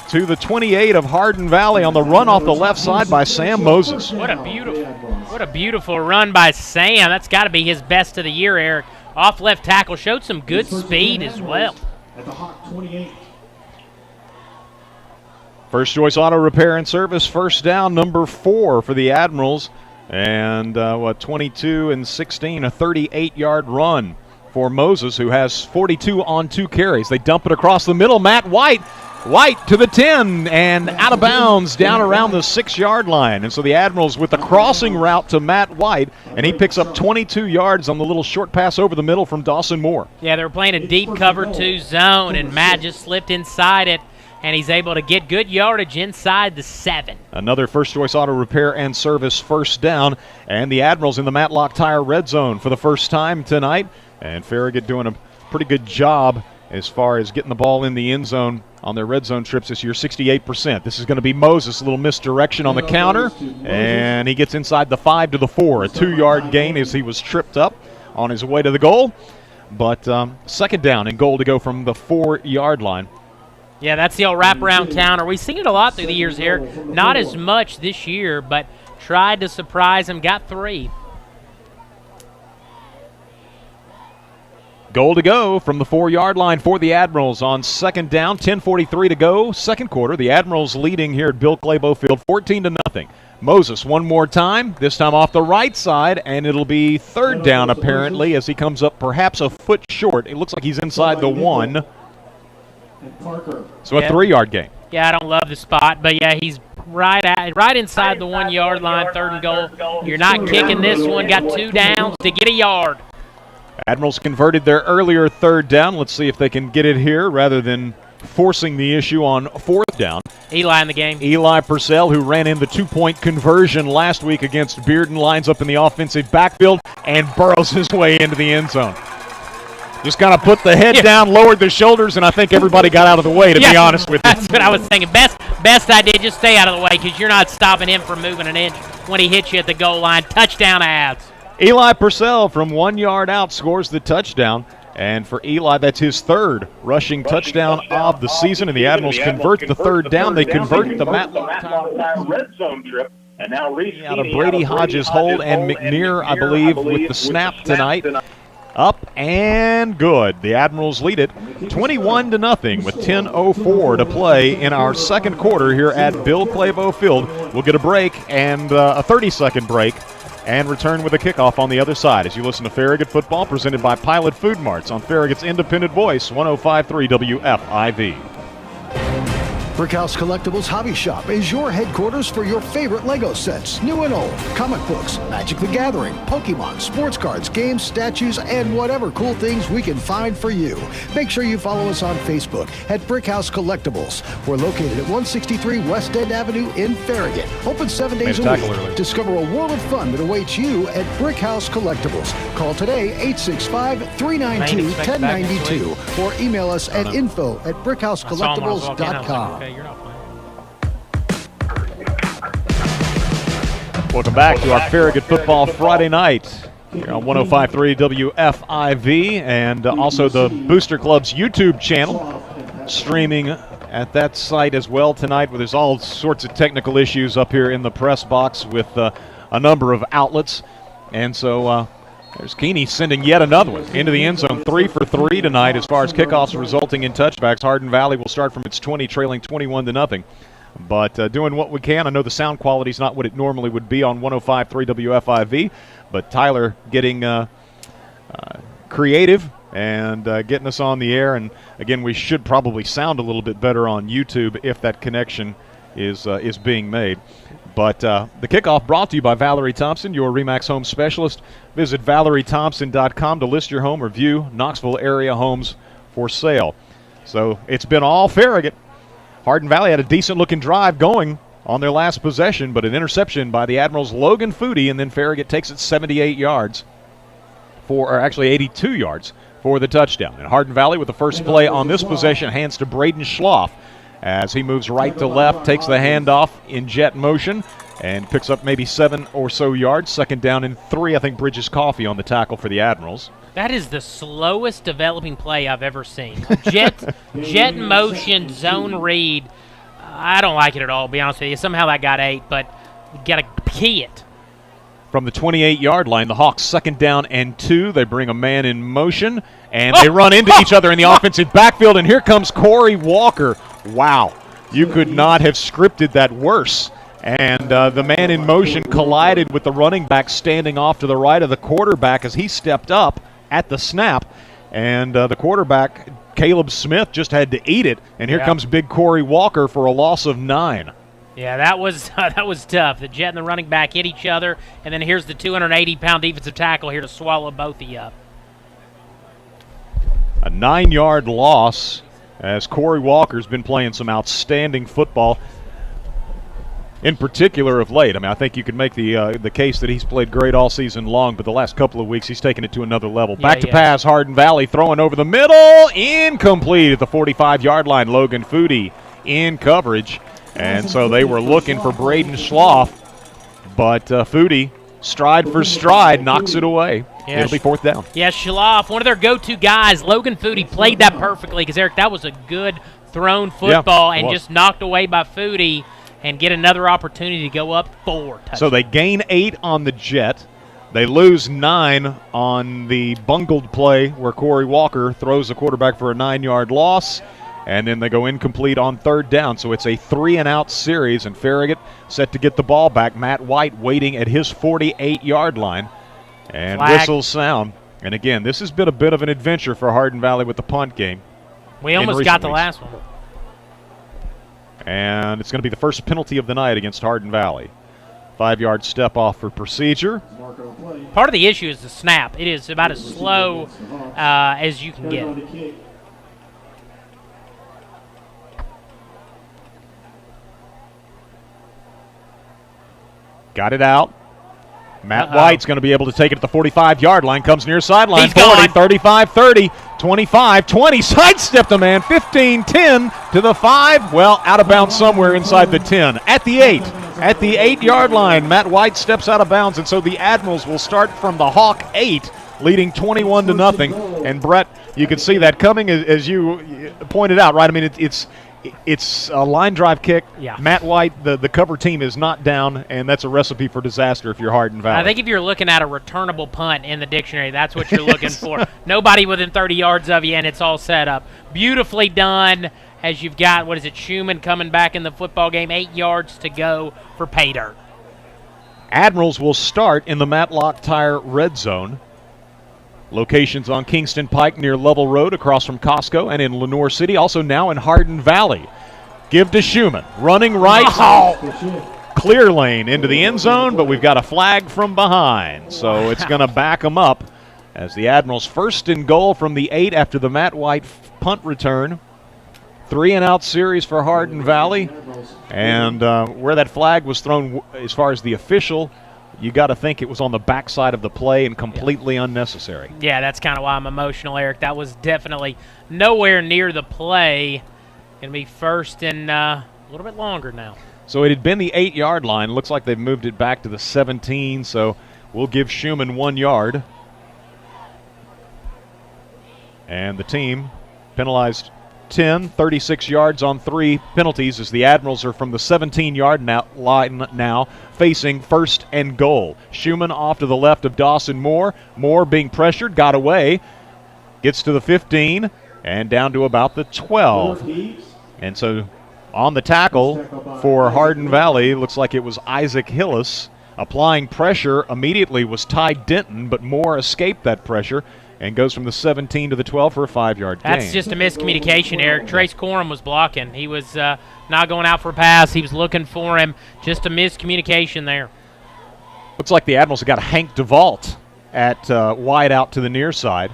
to the 28 of Hardin Valley on the run off the left side by Sam Moses. What a beautiful run by Sam. That's got to be his best of the year, Eric. Off left tackle, showed some good speed as well. At the Hawk 28. First Choice Auto Repair and Service, first down, number 4 for the Admirals. And 22 and 16, a 38-yard run for Moses, who has 42 on 2 carries. They dump it across the middle. Matt White to the 10 and out of bounds down around the 6-yard line. And so the Admirals with the crossing route to Matt White, and he picks up 22 yards on the little short pass over the middle from Dawson Moore. Yeah, they were playing a deep cover 2 zone, and Matt just slipped inside it, and he's able to get good yardage inside the 7. Another First Choice Auto Repair and Service first down, and the Admirals in the Matlock Tire red zone for the first time tonight. And Farragut doing a pretty good job as far as getting the ball in the end zone on their red zone trips this year, 68%. This is going to be Moses, a little misdirection on the counter, and he gets inside the 5 to the 4, a 2-yard gain as he was tripped up on his way to the goal. But second down and goal to go from the 4-yard line. Yeah, that's the old wraparound counter. We've seen it a lot through the years here. Not as much this year, but tried to surprise him, got 3. Goal to go from the 4-yard line for the Admirals on second down, 10:43 to go, second quarter. The Admirals leading here at Bill Clabo Field, 14-0. Moses one more time, this time off the right side, and it'll be third down apparently as he comes up perhaps a foot short. It looks like he's inside the 1. So a 3-yard gain. Yeah, I don't love the spot, but yeah, he's right inside the 1-yard line, third and goal. You're not kicking this one, got 2 downs to get a yard. Admirals converted their earlier third down. Let's see if they can get it here rather than forcing the issue on fourth down. Eli in the game. Eli Purcell, who ran in the 2-point conversion last week against Bearden, lines up in the offensive backfield and burrows his way into the end zone. Just kind of put the head down, lowered the shoulders, and I think everybody got out of the way, to be honest with you. That's what I was thinking. Best idea, just stay out of the way because you're not stopping him from moving an inch when he hits you at the goal line. Touchdown ads. Eli Purcell from 1 yard out scores the touchdown. And for Eli, that's his third rushing touchdown of the season. And the Admirals convert the third down. They convert the Matlock red zone trip. And now Reese out of Brady Hodges' hold and McNear, I believe, with the snap tonight. Up and good. The Admirals lead it 21-0 with 10:04 to play in our second quarter here at Bill Clabo Field. We'll get a break and a 30-second break and return with a kickoff on the other side as you listen to Farragut Football presented by Pilot Food Marts on Farragut's independent voice, 105.3 WFIV. Brickhouse Collectibles Hobby Shop is your headquarters for your favorite Lego sets, new and old, comic books, Magic the Gathering, Pokemon, sports cards, games, statues, and whatever cool things we can find for you. Make sure you follow us on Facebook at Brickhouse Collectibles. We're located at 163 West End Avenue in Farragut. Open 7 days a week. Discover a world of fun that awaits you at Brickhouse Collectibles. Call today 865-392-1092 or email us at info@brickhousecollectibles.com. Okay, you're not playing. Welcome back to our Farragut Football Friday night here on 105.3 WFIV and also the Booster Club's YouTube channel, streaming at that site as well tonight, where there's all sorts of technical issues up here in the press box with a number of outlets. And so there's Keeney sending yet another one into the end zone. 3 for 3 tonight as far as kickoffs resulting in touchbacks. Hardin Valley will start from its 20, trailing 21-0. But doing what we can. I know the sound quality is not what it normally would be on 105.3 WFIV, but Tyler getting creative and getting us on the air. And again, we should probably sound a little bit better on YouTube if that connection is being made. But the kickoff brought to you by Valerie Thompson, your RE/MAX home specialist. Visit ValerieThompson.com to list your home or view Knoxville area homes for sale. So it's been all Farragut. Hardin Valley had a decent-looking drive going on their last possession, but an interception by the Admirals' Logan Foodie, and then Farragut takes it 78 yards or actually 82 yards for the touchdown. And Hardin Valley with the first play on this possession hands to Braden Schloff. as he moves right to left, takes the handoff in jet motion, and picks up maybe 7 or so yards. Second down and 3. I think Bridges Coffee on the tackle for the Admirals. That is the slowest developing play I've ever seen. Jet motion zone read. I don't like it at all, to be honest with you. Somehow that got 8, but you got to key it. From the 28-yard line, the Hawks second down and 2. They bring a man in motion, and they run into each other in the offensive backfield, and here comes Corey Walker. Wow, you could not have scripted that worse. And the man in motion collided with the running back standing off to the right of the quarterback as he stepped up at the snap. And the quarterback, Caleb Smith, just had to eat it. And here comes big Corey Walker for a loss of 9. Yeah, that was tough. The Jet and the running back hit each other, and then here's the 280-pound defensive tackle here to swallow both of you up. A 9-yard loss as Corey Walker's been playing some outstanding football, in particular of late. I mean, I think you could make the case that he's played great all season long, but the last couple of weeks he's taken it to another level. Back to pass, Hardin Valley throwing over the middle, incomplete at the 45-yard line. Logan Foodie in coverage. And so they were looking for Braden Schloff, but Foodie, stride for stride, knocks it away. Yeah, it'll be fourth down. Yeah, Schloff, one of their go-to guys. Logan Foodie played that perfectly because, Eric, that was a good thrown football and just knocked away by Foodie and get another opportunity to go up 4 touchdowns. So they gain 8 on the Jet. They lose 9 on the bungled play where Corey Walker throws the quarterback for a 9-yard loss. And then they go incomplete on third down. So it's a 3-and-out series, and Farragut set to get the ball back. Matt White waiting at his 48-yard line. And whistles sound. And again, this has been a bit of an adventure for Hardin Valley with the punt game. We almost got the last one. And it's going to be the first penalty of the night against Hardin Valley. 5-yard step off for procedure. Part of the issue is the snap. It is about as slow as you can get. Got it out. Matt White's going to be able to take it at the 45-yard line. Comes near sideline. He's 40, gone. 35, 30, 25, 20. Sidestepped the man. 15, 10 to the 5. Well, out of bounds somewhere inside the 10. At the 8. At the 8-yard line, Matt White steps out of bounds, and so the Admirals will start from the Hawk 8, leading 21-0. And, Brett, you can see that coming as you pointed out, right? I mean, it's a line drive kick. Yeah. Matt White, the cover team is not down, and that's a recipe for disaster if you're Hardin Valley. I think if you're looking at a returnable punt in the dictionary, that's what you're looking for. Nobody within 30 yards of you, and it's all set up. Beautifully done as you've got, Schumann coming back in the football game. 8 yards to go for pay dirt. Admirals will start in the Matlock Tire red zone. Locations on Kingston Pike near Level Road across from Costco and in Lenoir City, also now in Hardin Valley. Give to Schumann, running right, clear lane into the end zone, but we've got a flag from behind, so it's going to back them up as the Admirals first and goal from the 8 after the Matt White punt return. 3-and-out series for Hardin Valley, and where that flag was thrown as far as the official, you got to think it was on the backside of the play and completely unnecessary. Yeah, that's kind of why I'm emotional, Eric. That was definitely nowhere near the play. Going to be first and a little bit longer now. So it had been the 8-yard line. Looks like they've moved it back to the 17, so we'll give Schumann 1 yard. And the team penalized 10, 36 yards on 3 penalties as the Admirals are from the 17-yard line now, facing first and goal. Schumann off to the left of Dawson Moore. Moore being pressured, got away, gets to the 15, and down to about the 12. And so on the tackle for Hardin Valley, looks like it was Isaac Hillis. Applying pressure immediately was Ty Denton, but Moore escaped that pressure and goes from the 17 to the 12 for a 5-yard gain. That's just a miscommunication, Eric. Trace Corum was blocking. He was not going out for a pass. He was looking for him. Just a miscommunication there. Looks like the Admirals have got Hank DeVault at wide out to the near side.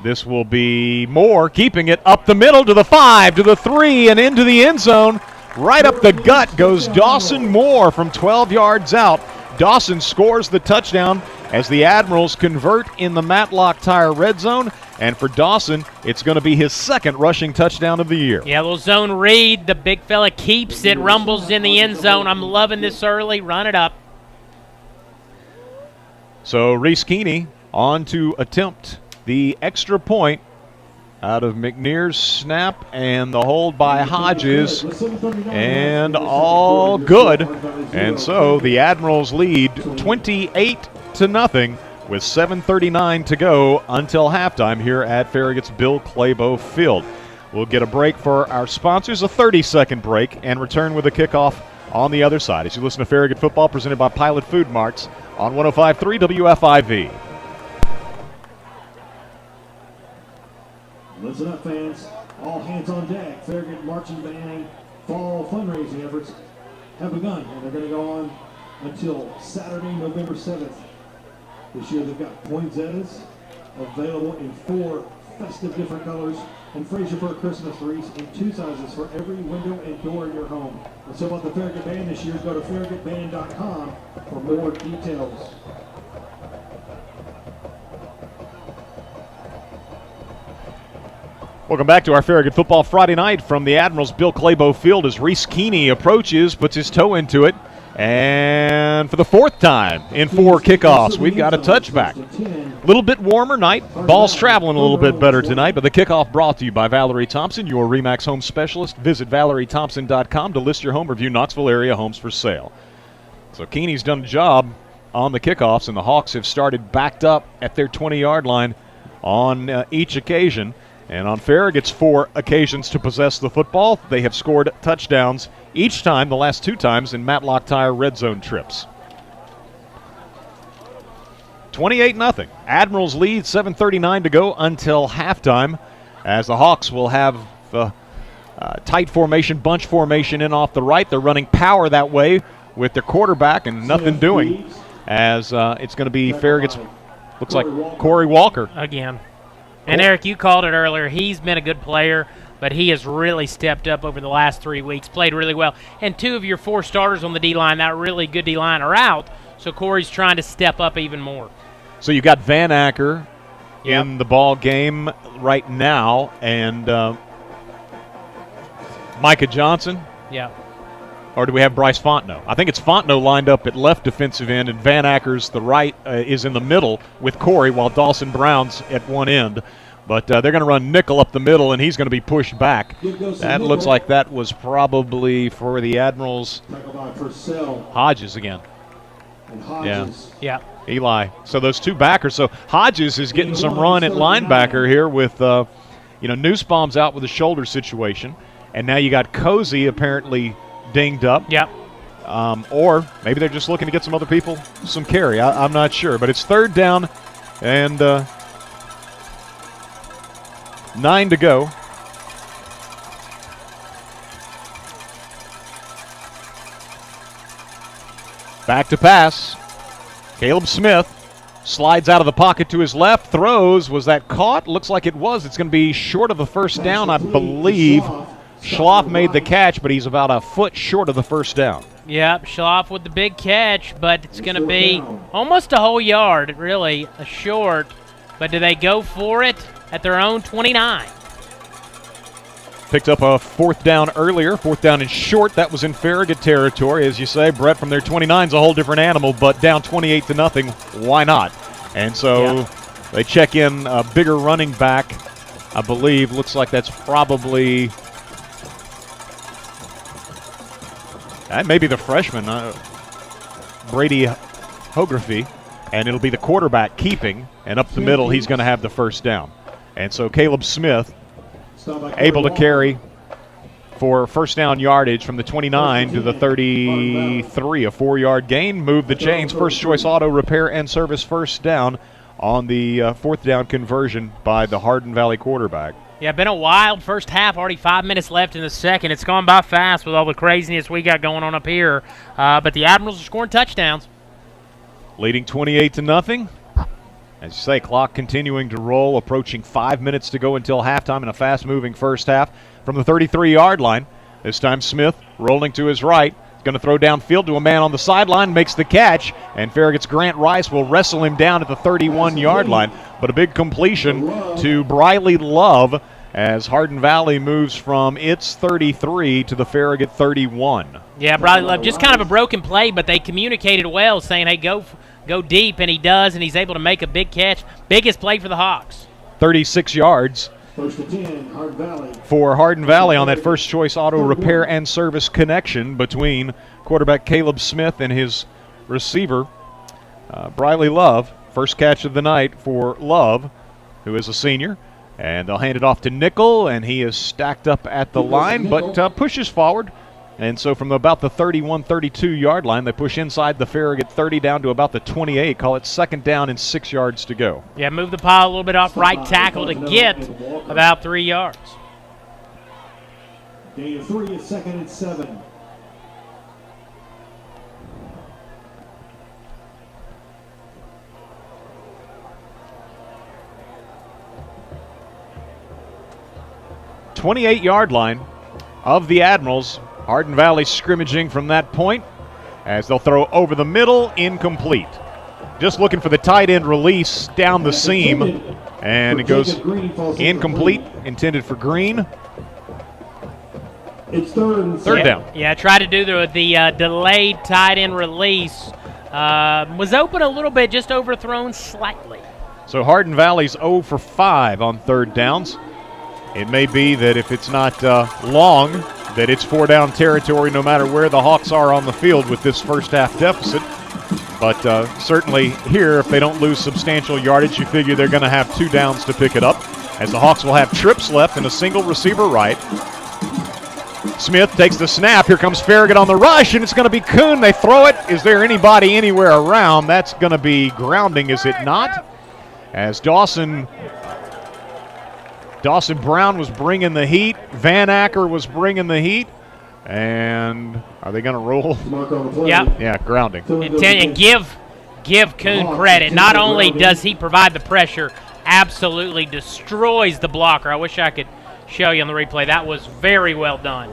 This will be Moore keeping it up the middle to the 5, to the 3, and into the end zone. Right up the gut goes Dawson Moore from 12 yards out. Dawson scores the touchdown as the Admirals convert in the Matlock Tire red zone, And for Dawson, it's going to be his second rushing touchdown of the year. Yeah, little zone read. The big fella keeps it, rumbles in the end zone. I'm loving this early. Run it up. So Reese Keeney on to attempt the extra point out of McNear's snap, and the hold by Hodges, and all good. And so the Admirals lead 28-0 with 7:39 to go until halftime here at Farragut's Bill Clabo Field. We'll get a break for our sponsors, a 30-second break, and return with a kickoff on the other side as you listen to Farragut Football presented by Pilot Food Marts on 105.3 WFIV. Listen up, fans. All hands on deck. Farragut Marching Band fall fundraising efforts have begun, and they're going to go on until Saturday, November 7th. This year they've got poinsettias available in 4 festive different colors, and Fraser Fir Christmas wreaths in 2 sizes for every window and door in your home. And so about the Farragut Band this year, go to farragutband.com for more details. Welcome back to our Farragut Football Friday night from the Admirals Bill Clabo Field as Reese Keeney approaches, puts his toe into it, and for the 4th time in 4 kickoffs, we've got a touchback. A little bit warmer night. Ball's traveling a little bit better tonight, but the kickoff brought to you by Valerie Thompson, your RE/MAX home specialist. Visit ValerieThompson.com to list your home or view Knoxville area homes for sale. So Keeney's done a job on the kickoffs, and the Hawks have started backed up at their 20-yard line on each occasion. And on Farragut's 4 occasions to possess the football, they have scored touchdowns each time, the last 2 times, in Matlock Tire red zone trips. 28-0. Admirals lead, 7:39 to go until halftime, as the Hawks will have the tight formation, bunch formation in off the right. They're running power that way with their quarterback and nothing doing, as it's going to be Farragut's, looks like Corey Walker. Again. And, Eric, you called it earlier. He's been a good player, but he has really stepped up over the last 3 weeks, played really well. And 2 of your 4 starters on the D-line, that really good D-line, are out, so Corey's trying to step up even more. So you got Van Acker in the ball game right now, and Micah Johnson. Yeah. Or do we have Bryce Fontenot? I think it's Fontenot lined up at left defensive end, and Van Acker's the right is in the middle with Corey, while Dawson Brown's at one end. But they're going to run nickel up the middle, and he's going to be pushed back. That looks like that was probably for the Admirals. Hodges again. Yeah. Eli. So those 2 backers. So Hodges is getting some run at linebacker here with, Nussbaum's out with a shoulder situation, and now you got Cozy apparently dinged up. Yep. Or maybe they're just looking to get some other people some carry. I'm not sure. But it's 3rd down and 9 to go. Back to pass. Caleb Smith slides out of the pocket to his left. Throws. Was that caught? Looks like it was. It's going to be short of the first down, I believe. Schloff made the catch, but he's about a foot short of the first down. Yep, Schloff with the big catch, but it's going to be almost a whole yard, really, a short. But do they go for it at their own 29? Picked up a 4th down earlier, 4th down and short. That was in Farragut territory. As you say, Brett, from their 29 is a whole different animal, but down 28-0, why not? And so they check in a bigger running back, I believe. Looks like that's probably... That may be the freshman, Brady Hography, and it'll be the quarterback keeping, and up the middle he's going to have the first down. And so Caleb Smith able to carry for first down yardage from the 29 to the 33, a 4-yard gain. Move the chains, first choice auto repair and service first down on the 4th down conversion by the Hardin Valley quarterback. Yeah, been a wild first half, already 5 minutes left in the second. It's gone by fast with all the craziness we got going on up here. But the Admirals are scoring touchdowns. Leading 28-0. As you say, clock continuing to roll, approaching 5 minutes to go until halftime in a fast-moving first half. From the 33-yard line, this time Smith rolling to his right, Going to throw downfield to a man on the sideline, makes the catch, and Farragut's Grant Rice will wrestle him down at the 31-yard line. But a big completion to Briley Love as Hardin Valley moves from its 33 to the Farragut 31. Yeah, Briley Love, just kind of a broken play, but they communicated well, saying, hey, go deep, and he does, and he's able to make a big catch. Biggest play for the Hawks. 36 yards. First and 10, Hardin Valley. For Hardin Valley on that first choice auto repair and service connection between quarterback Caleb Smith and his receiver, Briley Love. First catch of the night for Love, who is a senior. And they'll hand it off to Nickel, and he is stacked up at the line, but pushes forward. And so from about the 31, 32-yard line, they push inside the Farragut 30 down to about the 28. Call it second down and 6 yards to go. Yeah, move the pile a little bit off right tackle to get about 3 yards. Gain of 3 is second and 7. .28-yard line of the Admirals. Hardin Valley scrimmaging from that point as they'll throw over the middle, incomplete. Just looking for the tight end release down the seam, and it goes incomplete, intended for Green. It's third down. Yeah, try to do the delayed tight end release. Was open a little bit, just overthrown slightly. So Hardin Valley's 0 for 5 on third downs. It may be that if it's not long, that it's 4 down territory no matter where the Hawks are on the field with this first half deficit. But certainly here, if they don't lose substantial yardage, you figure they're going to have 2 downs to pick it up, as the Hawks will have trips left and a single receiver right. Smith takes the snap. Here comes Farragut on the rush, and it's going to be Kuhn. They throw it. Is there anybody anywhere around? That's going to be grounding, is it not? As Dawson Brown was bringing the heat. Van Acker was bringing the heat. And are they going to roll? Yep. Yeah, grounding. And give Kuhn credit. Not only does he provide the pressure, absolutely destroys the blocker. I wish I could show you on the replay. That was very well done.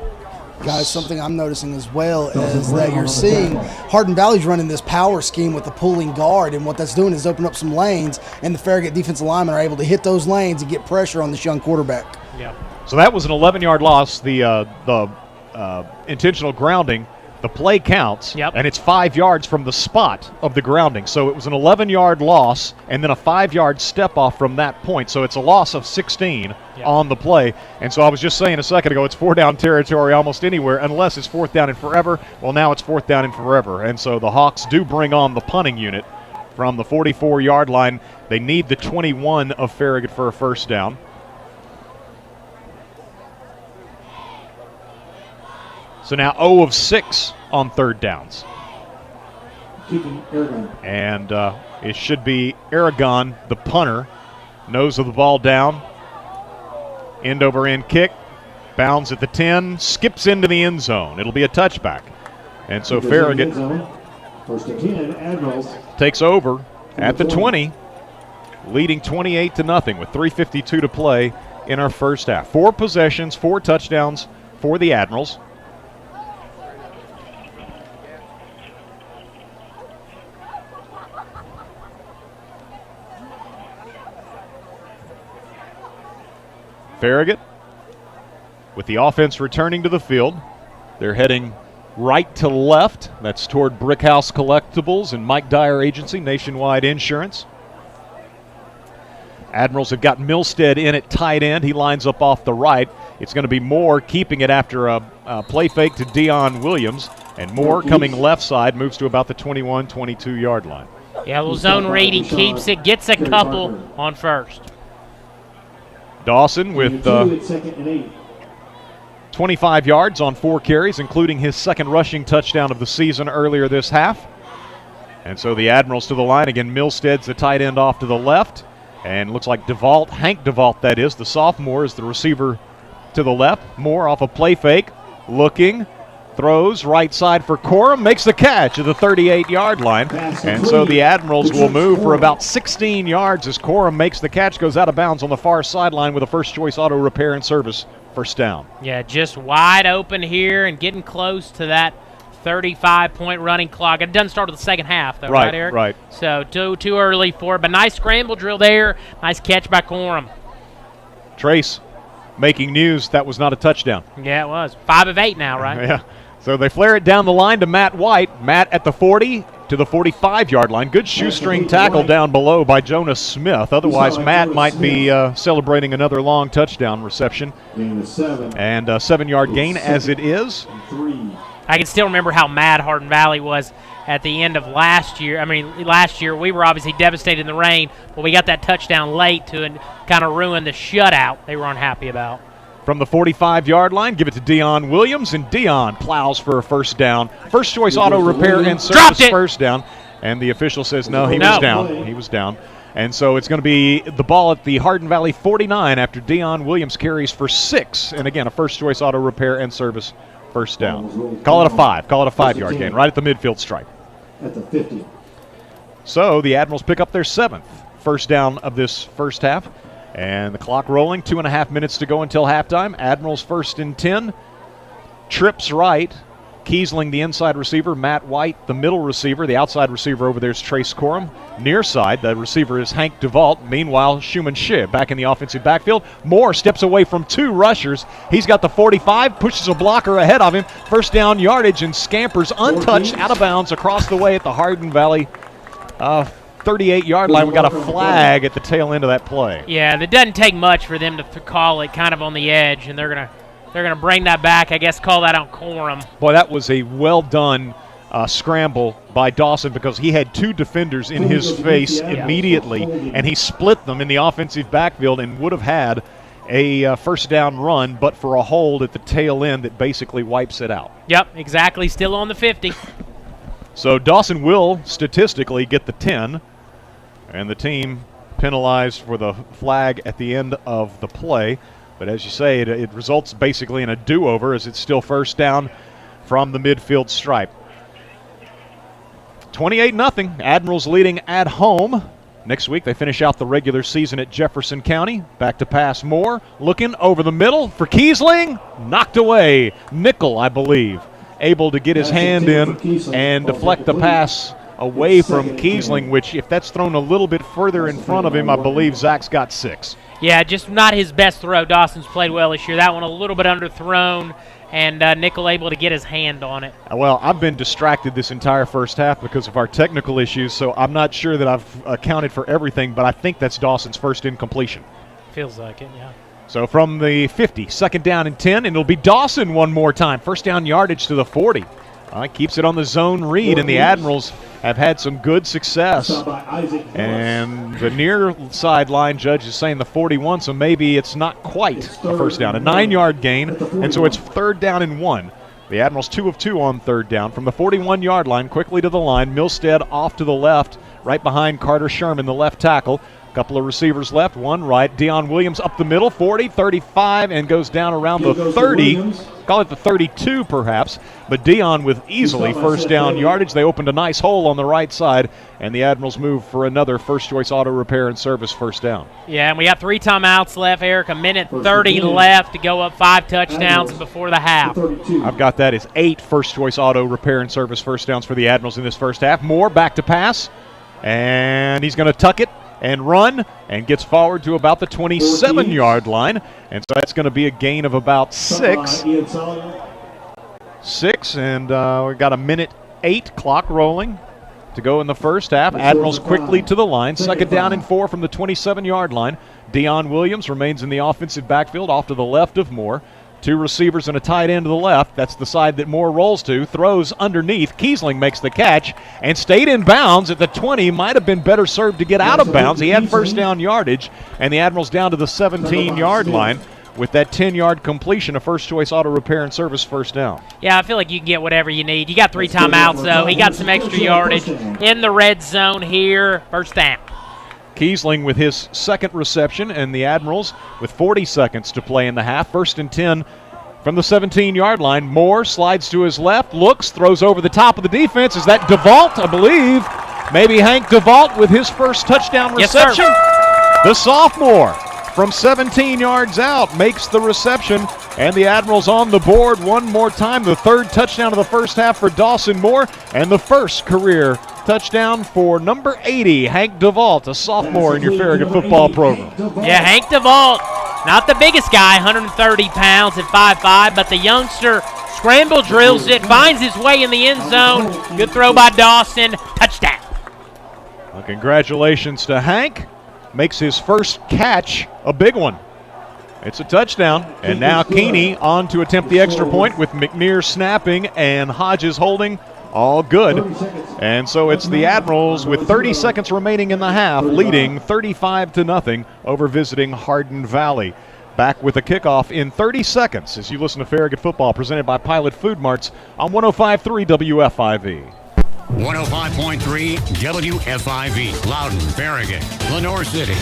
Guys, something I'm noticing as well is that you're seeing Hardin Valley's running this power scheme with the pulling guard, and what that's doing is open up some lanes, and the Farragut defensive linemen are able to hit those lanes and get pressure on this young quarterback. Yeah. So that was an 11-yard loss. The intentional grounding. The play counts, and it's 5 yards from the spot of the grounding. So it was an 11-yard loss and then a 5-yard step off from that point. So it's a loss of 16 on the play. And so I was just saying a second ago, it's 4 down territory almost anywhere unless it's 4th down and forever. Well, now it's 4th down and forever. And so the Hawks do bring on the punting unit from the 44-yard line. They need the 21 of Farragut for a first down. So now 0 of 6 on third downs. And it should be Aragon, the punter. Nose of the ball down. End over end kick. Bounds at the 10. Skips into the end zone. It'll be a touchback. And so Farragut First and 10, Admirals takes over at the 20, leading 28-0 with 3:52 to play in our first half. 4 possessions, 4 touchdowns for the Admirals. Farragut with the offense returning to the field. They're heading right to left. That's toward Brickhouse Collectibles and Mike Dyer Agency, Nationwide Insurance. Admirals have got Milstead in at tight end. He lines up off the right. It's going to be Moore keeping it after a play fake to Dion Williams. And Moore coming left side, moves to about the 21, 22-yard line. Yeah, little zone read. He keeps it, gets a couple on first. Dawson with 25 yards on 4 carries, including his second rushing touchdown of the season earlier this half. And so the Admirals to the line. Again, Milstead's the tight end off to the left. And looks like DeVault, Hank DeVault that is, the sophomore, is the receiver to the left. Moore off a play fake, looking, throws right side for Corum, makes the catch at the 38-yard line. And so the Admirals will move for about 16 yards as Corum makes the catch, goes out of bounds on the far sideline with a first choice auto repair and service first down. Yeah, just wide open here and getting close to that 35-point running clock. It doesn't start until the second half, though, right, Eric? Right. So too early for it, but nice scramble drill there. Nice catch by Corum. Trace making news. That was not a touchdown. Yeah, it was. 5 of 8 now, right? Yeah. So they flare it down the line to Matt White. Matt at the 40 to the 45-yard line. Good shoestring tackle down below by Jonas Smith. Otherwise, Matt might be celebrating another long touchdown reception. And a 7-yard gain as it is. I can still remember how mad Hardin Valley was at the end of last year. I mean, last year we were obviously devastated in the rain, but we got that touchdown late to kind of ruin the shutout they were unhappy about. From the 45-yard line, give it to Dion Williams, and Dion plows for a first down. First choice auto repair and service first down. And the official says no, he was down. He was down. And so it's going to be the ball at the Hardin Valley 49 after Dion Williams carries for 6. And again, a first choice auto repair and service first down. Call it a 5. Call it a 5-yard gain right at the midfield stripe. At the 50. So the Admirals pick up their 7th first down of this first half. And the clock rolling, 2.5 minutes to go until halftime. Admirals 1st and 10. Trips right. Kiesling, the inside receiver. Matt White, the middle receiver. The outside receiver over there is Trace Corum. Near side, the receiver is Hank DeVault. Meanwhile, Schumann Shib back in the offensive backfield. Moore steps away from 2 rushers. He's got the 45, pushes a blocker ahead of him. First down yardage and scampers untouched out of bounds across the way at the Hardin Valley 38-yard line. We got a flag at the tail end of that play. Yeah, it doesn't take much for them to call it kind of on the edge, and they're gonna bring that back. I guess call that on Corum. Boy, that was a well done scramble by Dawson because he had 2 defenders in his face immediately, and he split them in the offensive backfield and would have had a first down run, but for a hold at the tail end that basically wipes it out. Yep, exactly. Still on the 50. So Dawson will statistically get the 10. And the team penalized for the flag at the end of the play. But as you say, it results basically in a do-over as it's still first down from the midfield stripe. 28-0. Admirals leading at home. Next week they finish out the regular season at Jefferson County. Back to pass Moore. Looking over the middle for Kiesling. Knocked away. Nickel, I believe, able to get his hand in and deflect the pass away from Kiesling, which if that's thrown a little bit further in front of him, I believe Zach's got 6. Yeah, just not his best throw. Dawson's played well this year. That one a little bit underthrown, and Nickel able to get his hand on it. Well, I've been distracted this entire first half because of our technical issues, so I'm not sure that I've accounted for everything, but I think that's Dawson's first incompletion. Feels like it, yeah. So from the 50, 2nd down and 10, and it'll be Dawson one more time. First down yardage to the 40. Keeps it on the zone read, and the Admirals have had some good success. And the near sideline judge is saying the 41, so maybe it's not quite a first down. A 9-yard gain, and so it's 3rd down and 1. The Admirals 2 of 2 on 3rd down. From the 41-yard line, quickly to the line. Milstead off to the left, right behind Carter Sherman, the left tackle. Couple of receivers left, one right. Dion Williams up the middle, 40, 35, and goes down around the 30. Call it the 32 perhaps, but Dion with easily first down yardage. They opened a nice hole on the right side, and the Admirals move for another first choice auto repair and service first down. Yeah, and we got 3 timeouts left, Eric. 1:30 left to go up 5 touchdowns before the half. I've got that as 8 first choice auto repair and service first downs for the Admirals in this first half. Moore back to pass, and he's going to tuck it and run, and gets forward to about the 27-yard line. And so that's going to be a gain of about 6. 6, and we've got a 1:08 clock rolling to go in the first half. Admirals quickly to the line. 2nd down and 4 from the 27-yard line. Dion Williams remains in the offensive backfield off to the left of Moore. 2 receivers and a tight end to the left. That's the side that Moore rolls to. Throws underneath. Kiesling makes the catch and stayed in bounds at the 20. Might have been better served to get out of bounds. He had first down yardage, and the Admirals down to the 17-yard line with that 10-yard completion, a first choice auto repair and service first down. Yeah, I feel like you can get whatever you need. You got 3 timeouts, though. He got some extra yardage in the red zone here. First down. Kiesling with his 2nd reception, and the Admirals with 40 seconds to play in the half. 1st and 10 from the 17-yard line. Moore slides to his left, looks, throws over the top of the defense. Is that DeVault, I believe? Maybe Hank DeVault with his first touchdown reception. Yes, sir. The sophomore from 17 yards out makes the reception, and the Admirals on the board one more time. The third touchdown of the first half for Dawson Moore, and the first career touchdown for number 80, Hank DeVault, a sophomore in your Farragut football program. Yeah, Hank DeVault, not the biggest guy, 130 pounds at 5'5", but the youngster scramble drills it, finds his way in the end zone. Good throw by Dawson, touchdown. Well, congratulations to Hank. Makes his first catch a big one. It's a touchdown, and now Keeney on to attempt the extra point with McNear snapping and Hodges holding. All good. And so it's the Admirals with 30 seconds remaining in the half, leading 35-0 over visiting Hardin Valley. Back with a kickoff in 30 seconds as you listen to Farragut Football presented by Pilot Food Marts on 105.3 WFIV. 105.3 WFIV, Loudon, Farragut, Lenore City.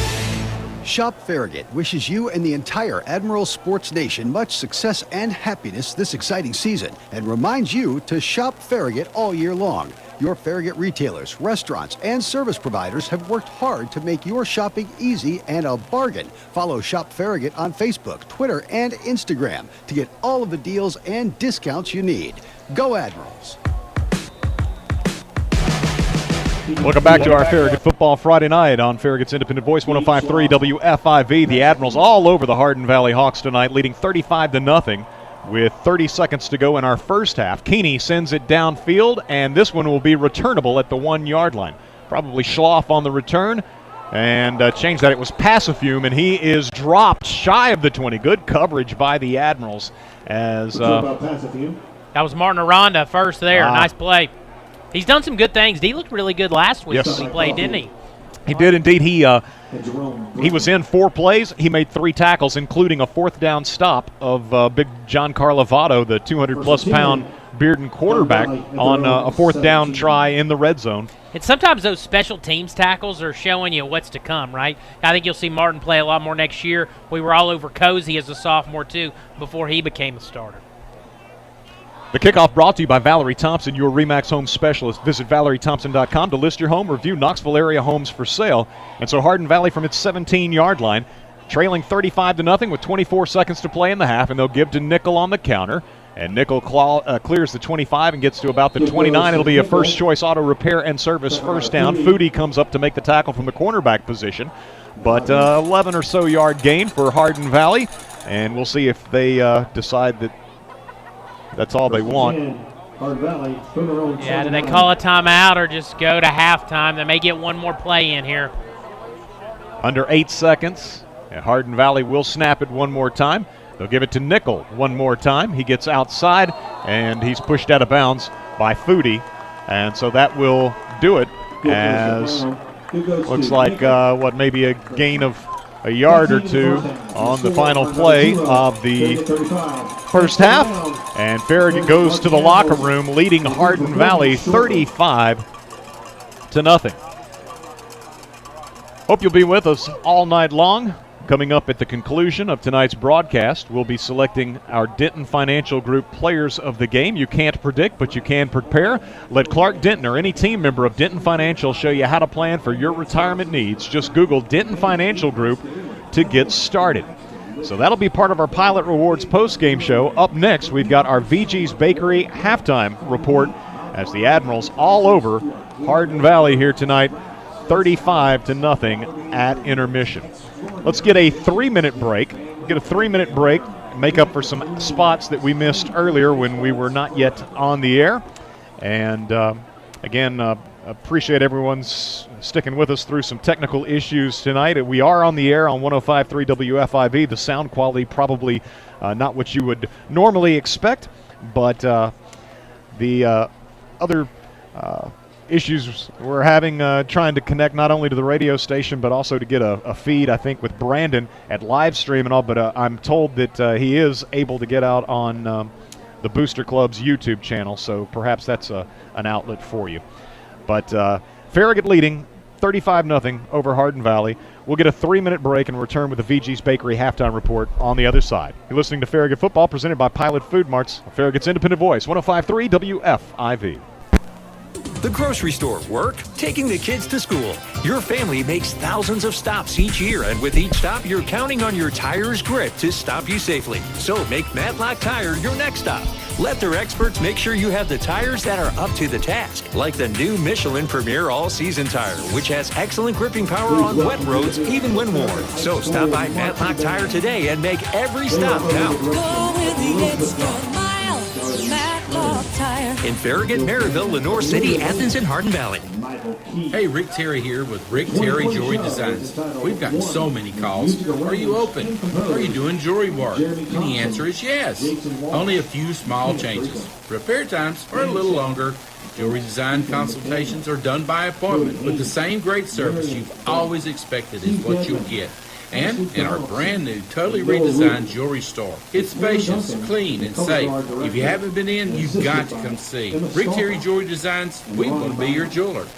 Shop Farragut wishes you and the entire Admiral Sports Nation much success and happiness this exciting season and reminds you to shop Farragut all year long. Your Farragut retailers, restaurants, and service providers have worked hard to make your shopping easy and a bargain. Follow Shop Farragut on Facebook, Twitter, and Instagram to get all of the deals and discounts you need. Go Admirals! Welcome back to our Farragut Football Friday night on Farragut's Independent Voice, 105.3 WFIV. The Admirals all over the Hardin Valley Hawks tonight, leading 35-0 with 30 seconds to go in our first half. Keeney sends it downfield, and this one will be returnable at the 1-yard line. Probably Schloff on the return, and change that. It was Passafume, and he is dropped shy of the 20. Good coverage by the Admirals. As that was Martin Aranda first there. Nice play. He's done some good things. He looked really good last week when he played, didn't he? He did indeed. He was in 4 plays. He made 3 tackles, including a 4th down stop of big John Carlavato, the 200-plus pound Bearden quarterback, on a 4th down try in the red zone. And sometimes those special teams tackles are showing you what's to come, right? I think you'll see Martin play a lot more next year. We were all over Cozy as a sophomore, too, before he became a starter. The kickoff brought to you by Valerie Thompson, your RE/MAX home specialist. Visit ValerieThompson.com to list your home or view Knoxville area homes for sale. And so Hardin Valley from its 17-yard line, trailing 35-0 with 24 seconds to play in the half, and they'll give to Nickel on the counter. And Nickel clears the 25 and gets to about the 29. It'll be a first-choice auto repair and service first down. Foodie comes up to make the tackle from the cornerback position. But 11 or so yard gain for Hardin Valley, and we'll see if they decide that that's all they want. Yeah, do they call a timeout or just go to halftime? They may get one more play in here. Under 8 seconds. And Hardin Valley will snap it one more time. They'll give it to Nickel one more time. He gets outside, and he's pushed out of bounds by Foodie. And so that will do it, as looks like, maybe a gain of a yard or 2 on the final play of the first half. And Farragut goes to the locker room, leading Hardin Valley 35-0. Hope you'll be with us all night long. Coming up at the conclusion of tonight's broadcast, we'll be selecting our Denton Financial Group Players of the Game. You can't predict, but you can prepare. Let Clark Denton or any team member of Denton Financial show you how to plan for your retirement needs. Just Google Denton Financial Group to get started. So that'll be part of our Pilot Rewards post-game show. Up next, we've got our VG's Bakery halftime report as the Admirals all over Hardin Valley here tonight, 35-0 at intermission. Let's get a 3-minute break. Make up for some spots that we missed earlier when we were not yet on the air. And again, appreciate everyone's sticking with us through some technical issues tonight. We are on the air on 105.3 WFIV. The sound quality probably not what you would normally expect, but the other issues we're having trying to connect not only to the radio station but also to get a feed, I think, with Brandon at live stream and all, but I'm told that he is able to get out on the Booster Club's YouTube channel, so perhaps that's an outlet for you. But Farragut leading 35-0 over Hardin Valley. We'll get a 3-minute break and return with the VG's Bakery halftime report on the other side. You're listening to Farragut Football presented by Pilot Food Marts, Farragut's independent voice, 105.3 WFIV. The grocery store work? Taking the kids to school. Your family makes thousands of stops each year, and with each stop, you're counting on your tire's grip to stop you safely. So make Matlock Tire your next stop. Let their experts make sure you have the tires that are up to the task, like the new Michelin Premier All-Season Tire, which has excellent gripping power on wet roads even when warm. So stop by Matlock Tire today and make every stop count. Go with the extra mile. Matlock Tire. In Farragut, Maryville, Lenore City, Athens, and Hardin Valley. Hey, Rick Terry here with Rick Terry Jewelry Designs. We've gotten so many calls. Are you open? Are you doing jewelry work? And the answer is yes. Only a few small changes. Repair times are a little longer. Jewelry design consultations are done by appointment, but the same great service you've always expected is what you'll get. And in our brand new, totally redesigned jewelry store. It's spacious, clean, and safe. If you haven't been in, you've got to come see. Rick Terry Jewelry Designs, we want to be your jeweler.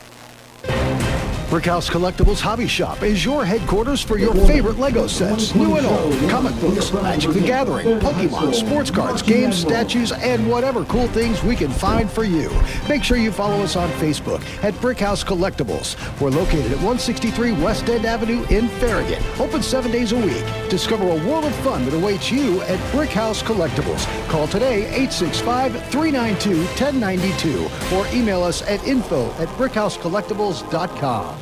Brickhouse Collectibles Hobby Shop is your headquarters for your favorite Lego sets, new and old, comic books, Magic the Gathering, Pokemon, sports cards, games, statues, and whatever cool things we can find for you. Make sure you follow us on Facebook at Brickhouse Collectibles. We're located at 163 West End Avenue in Farragut, open 7 days a week. Discover a world of fun that awaits you at Brickhouse Collectibles. Call today 865-392-1092 or email us at info@brickhousecollectibles.com.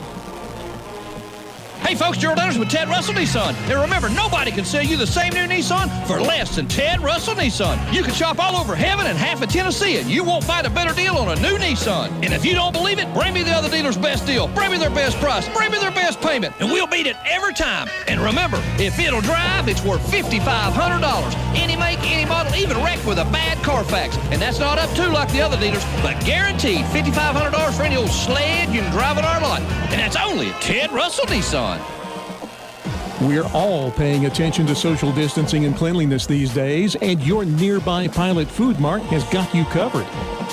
Hey folks, Gerald Anderson with Ted Russell Nissan. Now remember, nobody can sell you the same new Nissan for less than Ted Russell Nissan. You can shop all over heaven and half of Tennessee and you won't find a better deal on a new Nissan. And if you don't believe it, bring me the other dealer's best deal. Bring me their best price. Bring me their best payment. And we'll beat it every time. And remember, if it'll drive, it's worth $5,500. Any make, any model, even wrecked with a bad Carfax. And that's not up to like the other dealers, but guaranteed $5,500 for any old sled you can drive on our lot. And that's only at Ted Russell Nissan. We're all paying attention to social distancing and cleanliness these days, and your nearby Pilot Food Mart has got you covered.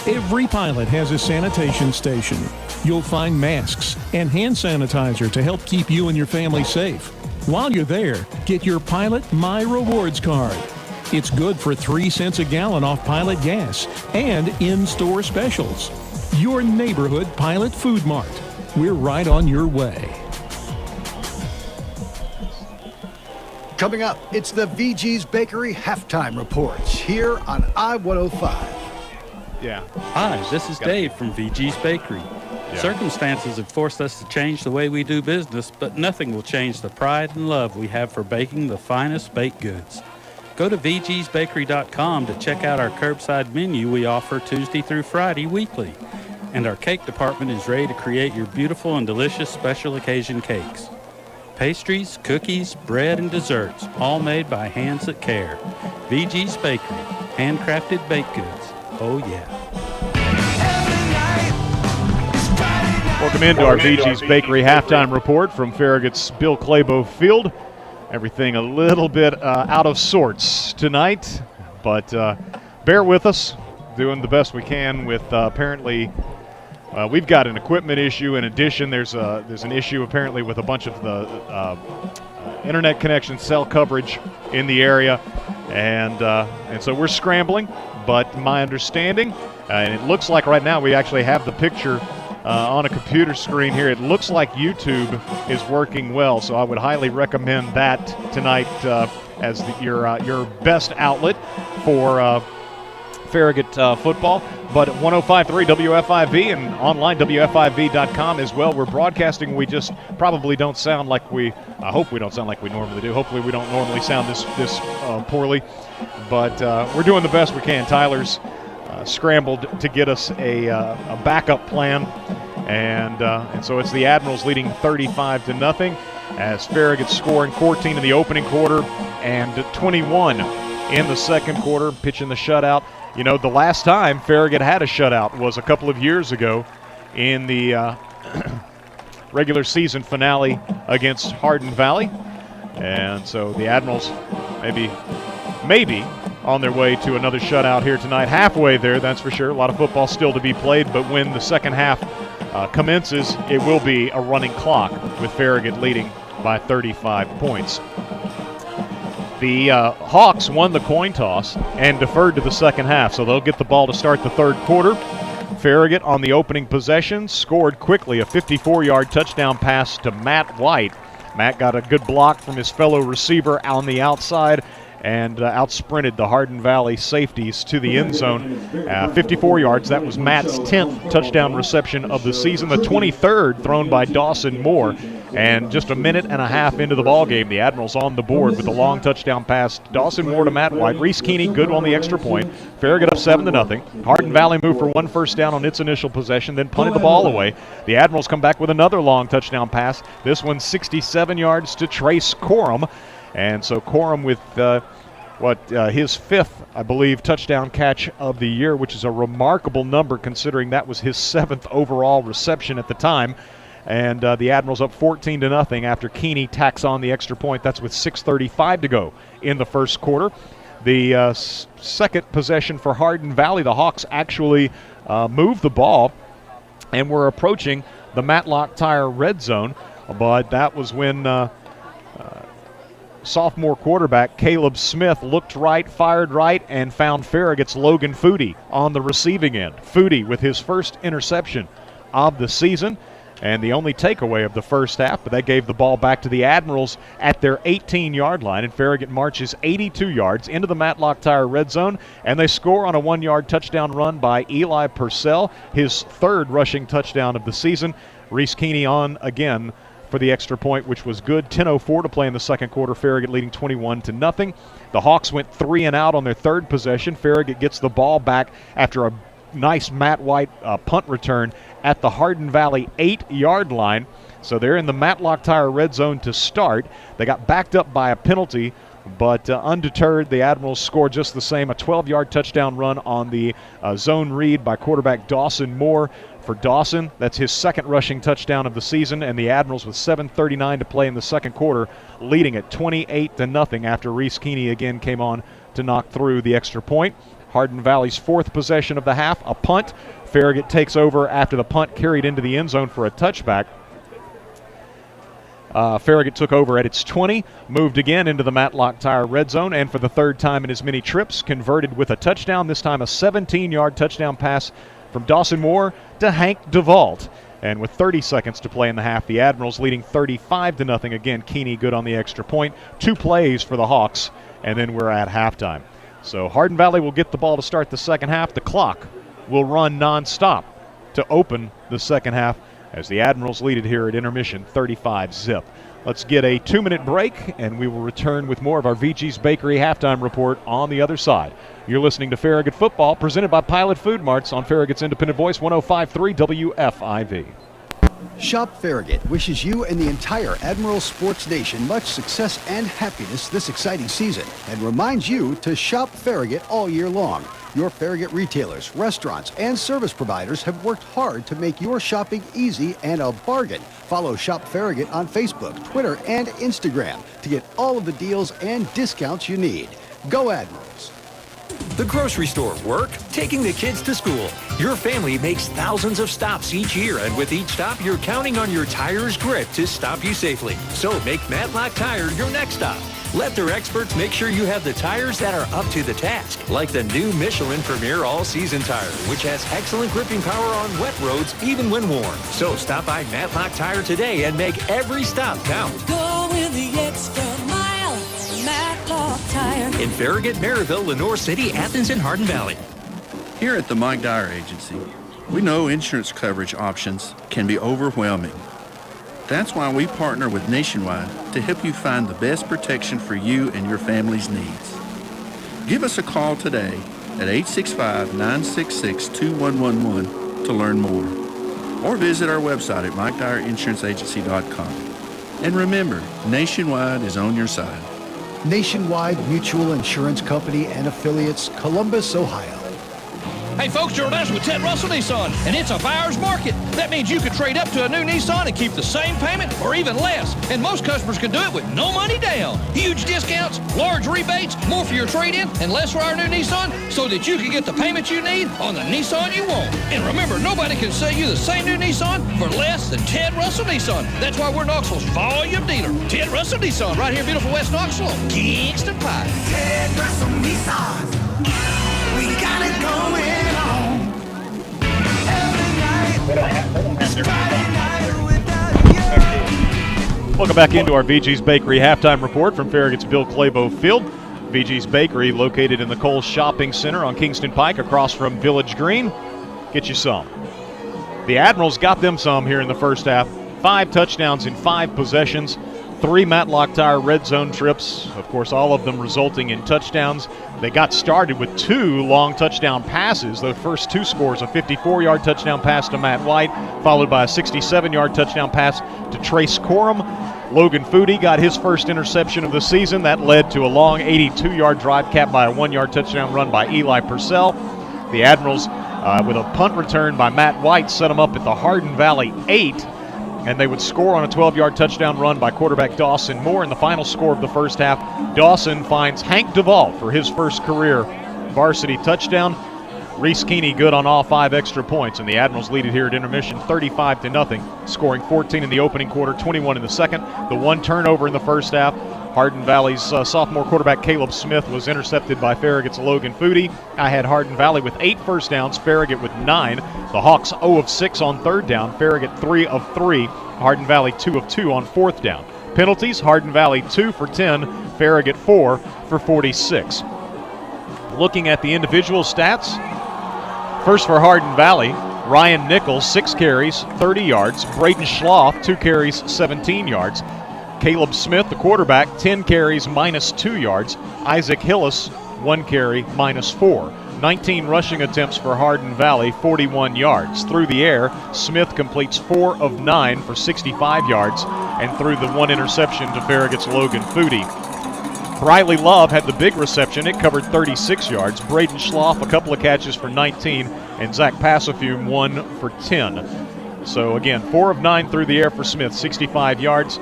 Every Pilot has a sanitation station. You'll find masks and hand sanitizer to help keep you and your family safe. While you're there, get your Pilot My Rewards card. It's good for 3 cents a gallon off Pilot gas and in-store specials. Your neighborhood Pilot Food Mart. We're right on your way. Coming up, it's the VG's Bakery Halftime Reports here on I-105. Yeah. Hi, this is Dave from VG's Bakery. Yeah. Circumstances have forced us to change the way we do business, but nothing will change the pride and love we have for baking the finest baked goods. Go to vgsbakery.com to check out our curbside menu we offer Tuesday through Friday weekly. And our cake department is ready to create your beautiful and delicious special occasion cakes. Pastries, cookies, bread, and desserts, all made by hands that care. VG's Bakery, handcrafted baked goods. Oh, yeah. Welcome into our VG's Bakery halftime report from Farragut's Bill Clabo Field. Everything a little bit out of sorts tonight, but bear with us. Doing the best we can with apparently we've got an equipment issue. In addition, there's an issue apparently with a bunch of the internet connection, cell coverage in the area, and so we're scrambling. But my understanding, and it looks like right now we actually have the picture on a computer screen here. It looks like YouTube is working well, so I would highly recommend that tonight as your best outlet for Farragut football. But at 105.3 WFIV and online WFIV.com as well. We're broadcasting. We just probably don't sound like I hope we don't sound like we normally do. Hopefully we don't normally sound this poorly. But we're doing the best we can. Tyler's scrambled to get us a backup plan. And so it's the Admirals leading 35-0 as Farragut scoring 14 in the opening quarter and 21 in the second quarter, pitching the shutout. You know, the last time Farragut had a shutout was a couple of years ago in the regular season finale against Hardin Valley. And so the Admirals maybe on their way to another shutout here tonight. Halfway there, that's for sure. A lot of football still to be played, but when the second half commences, it will be a running clock with Farragut leading by 35 points. The Hawks won the coin toss and deferred to the second half, so they'll get the ball to start the third quarter. Farragut on the opening possession scored quickly, a 54-yard touchdown pass to Matt White. Matt got a good block from his fellow receiver on the outside and out-sprinted the Hardin Valley safeties to the end zone. 54 yards, that was Matt's 10th touchdown reception of the season, the 23rd thrown by Dawson Moore. And just a minute and a half into the ballgame, the Admirals on the board with a long touchdown pass. Dawson Moore to Matt White. Reese Keeney good on the extra point. Farragut up 7-0. Hardin Valley moved for one first down on its initial possession, then punted the ball away. The Admirals come back with another long touchdown pass. This one 67 yards to Trace Corum. And so Corum with his fifth, I believe, touchdown catch of the year, which is a remarkable number considering that was his 7th overall reception at the time. And the Admirals up 14-0 after Keeney tacks on the extra point. That's with 6:35 to go in the first quarter. The second possession for Hardin Valley, the Hawks actually moved the ball and were approaching the Matlock Tire red zone, but that was when sophomore quarterback Caleb Smith looked right, fired right, and found Farragut's Logan Foodie on the receiving end. Foodie with his first interception of the season and the only takeaway of the first half, but that gave the ball back to the Admirals at their 18-yard line, and Farragut marches 82 yards into the Matlock Tire red zone, and they score on a 1-yard touchdown run by Eli Purcell, his 3rd rushing touchdown of the season. Reese Keeney on again for the extra point, which was good. 10:04 to play in the second quarter. Farragut leading 21-0. The Hawks went 3 and out on their 3rd possession. Farragut gets the ball back after a nice Matt White punt return at the Hardin Valley 8-yard line. So they're in the Matlock Tire red zone to start. They got backed up by a penalty, but undeterred, the Admirals scored just the same. A 12-yard touchdown run on the zone read by quarterback Dawson Moore. For Dawson, that's his 2nd rushing touchdown of the season, and the Admirals with 7:39 to play in the second quarter, leading at 28-0 after Reese Keeney again came on to knock through the extra point. Hardin Valley's 4th possession of the half, a punt. Farragut takes over after the punt carried into the end zone for a touchback. Farragut took over at its 20, moved again into the Matlock Tire red zone, and for the 3rd time in as many trips, converted with a touchdown, this time a 17-yard touchdown pass from Dawson Moore to Hank DeVault. And with 30 seconds to play in the half, the Admirals leading 35-0. Again, Keeney good on the extra point. 2 plays for the Hawks, and then we're at halftime. So Hardin Valley will get the ball to start the second half. The clock will run nonstop to open the second half as the Admirals lead it here at intermission 35-0. Let's get a 2-minute break, and we will return with more of our VG's Bakery halftime report on the other side. You're listening to Farragut Football, presented by Pilot Food Marts on Farragut's Independent Voice, 105.3 WFIV. Shop Farragut wishes you and the entire Admiral Sports Nation much success and happiness this exciting season, and reminds you to shop Farragut all year long. Your Farragut retailers, restaurants, and service providers have worked hard to make your shopping easy and a bargain. Follow Shop Farragut on Facebook, Twitter, and Instagram to get all of the deals and discounts you need. Go Admirals! The grocery store work, taking the kids to school. Your family makes thousands of stops each year, and with each stop, you're counting on your tire's grip to stop you safely. So make Matlock Tire your next stop. Let their experts make sure you have the tires that are up to the task, like the new Michelin Premier All-Season Tire, which has excellent gripping power on wet roads even when warm. So stop by Matlock Tire today and make every stop count. Go with the extra mile, Matlock Tire. In Farragut, Maryville, Lenore City, Athens, and Hardin Valley. Here at the Mike Dyer Agency, we know insurance coverage options can be overwhelming. That's why we partner with Nationwide to help you find the best protection for you and your family's needs. Give us a call today at 865-966-2111 to learn more, or visit our website at MikeDyerInsuranceAgency.com. And remember, Nationwide is on your side. Nationwide Mutual Insurance Company and Affiliates, Columbus, Ohio. Hey folks, Gerald Anderson with Ted Russell Nissan, and it's a buyer's market. That means you could trade up to a new Nissan and keep the same payment or even less. And most customers can do it with no money down. Huge discounts, large rebates, more for your trade-in, and less for our new Nissan so that you can get the payment you need on the Nissan you want. And remember, nobody can sell you the same new Nissan for less than Ted Russell Nissan. That's why we're Knoxville's volume dealer. Ted Russell Nissan, right here in beautiful West Knoxville on Kingston Pike. Ted Russell Nissan. We got it going on. Welcome back into our VG's Bakery halftime report from Farragut's Bill Clabo Field. VG's Bakery located in the Kohl's Shopping Center on Kingston Pike across from Village Green. Get you some. The Admirals got them some here in the first half. 5 touchdowns in 5 possessions. 3 Matlock Tire red zone trips, of course, all of them resulting in touchdowns. They got started with 2 long touchdown passes. The first 2 scores, a 54-yard touchdown pass to Matt White, followed by a 67-yard touchdown pass to Trace Corum. Logan Foodie got his first interception of the season. That led to a long 82-yard drive capped by a 1-yard touchdown run by Eli Purcell. The Admirals, with a punt return by Matt White, set them up at the Hardin Valley 8. And they would score on a 12-yard touchdown run by quarterback Dawson Moore in the final score of the first half. Dawson finds Hank Duvall for his first career varsity touchdown. Reese Keeney good on all 5 extra points, and the Admirals lead it here at intermission 35-0, scoring 14 in the opening quarter, 21 in the second. The 1 turnover in the first half. Hardin Valley's sophomore quarterback Caleb Smith was intercepted by Farragut's Logan Foodie. I had Hardin Valley with 8 first downs, Farragut with 9. The Hawks 0 of 6 on third down, Farragut 3 of 3, Hardin Valley 2 of 2 on fourth down. Penalties, Hardin Valley 2 for 10, Farragut 4 for 46. Looking at the individual stats, first for Hardin Valley, Ryan Nichols, 6 carries, 30 yards. Braden Schloff, 2 carries, 17 yards. Caleb Smith, the quarterback, 10 carries, minus 2 yards. Isaac Hillis, 1 carry, minus 4. 19 rushing attempts for Hardin Valley, 41 yards. Through the air, Smith completes 4 of 9 for 65 yards and threw the 1 interception to Farragut's Logan Foodie. Briley Love had the big reception. It covered 36 yards. Braden Schloff, a couple of catches for 19, and Zach Passafume, 1 for 10. So again, 4 of 9 through the air for Smith, 65 yards.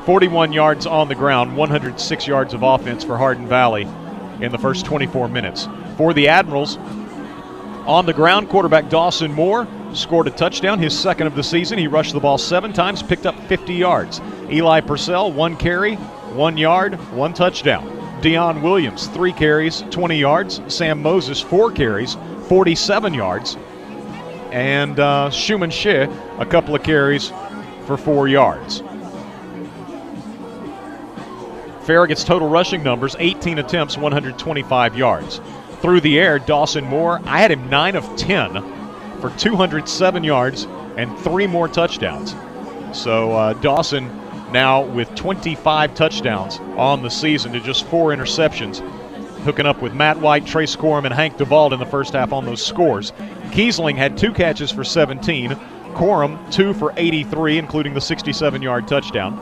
41 yards on the ground, 106 yards of offense for Hardin Valley in the first 24 minutes. For the Admirals, on the ground, quarterback Dawson Moore scored a touchdown, his second of the season. He rushed the ball 7 times, picked up 50 yards. Eli Purcell, 1 carry, 1 yard, 1 touchdown. Deion Williams, 3 carries, 20 yards. Sam Moses, 4 carries, 47 yards. And Schumann Shih, a couple of carries for 4 yards. Farragut's total rushing numbers, 18 attempts, 125 yards. Through the air, Dawson Moore, I had him 9 of 10 for 207 yards and 3 more touchdowns. So Dawson now with 25 touchdowns on the season to just 4 interceptions, hooking up with Matt White, Trace Corum, and Hank Duvall in the first half on those scores. Kiesling had 2 catches for 17. Corum, 2 for 83, including the 67-yard touchdown.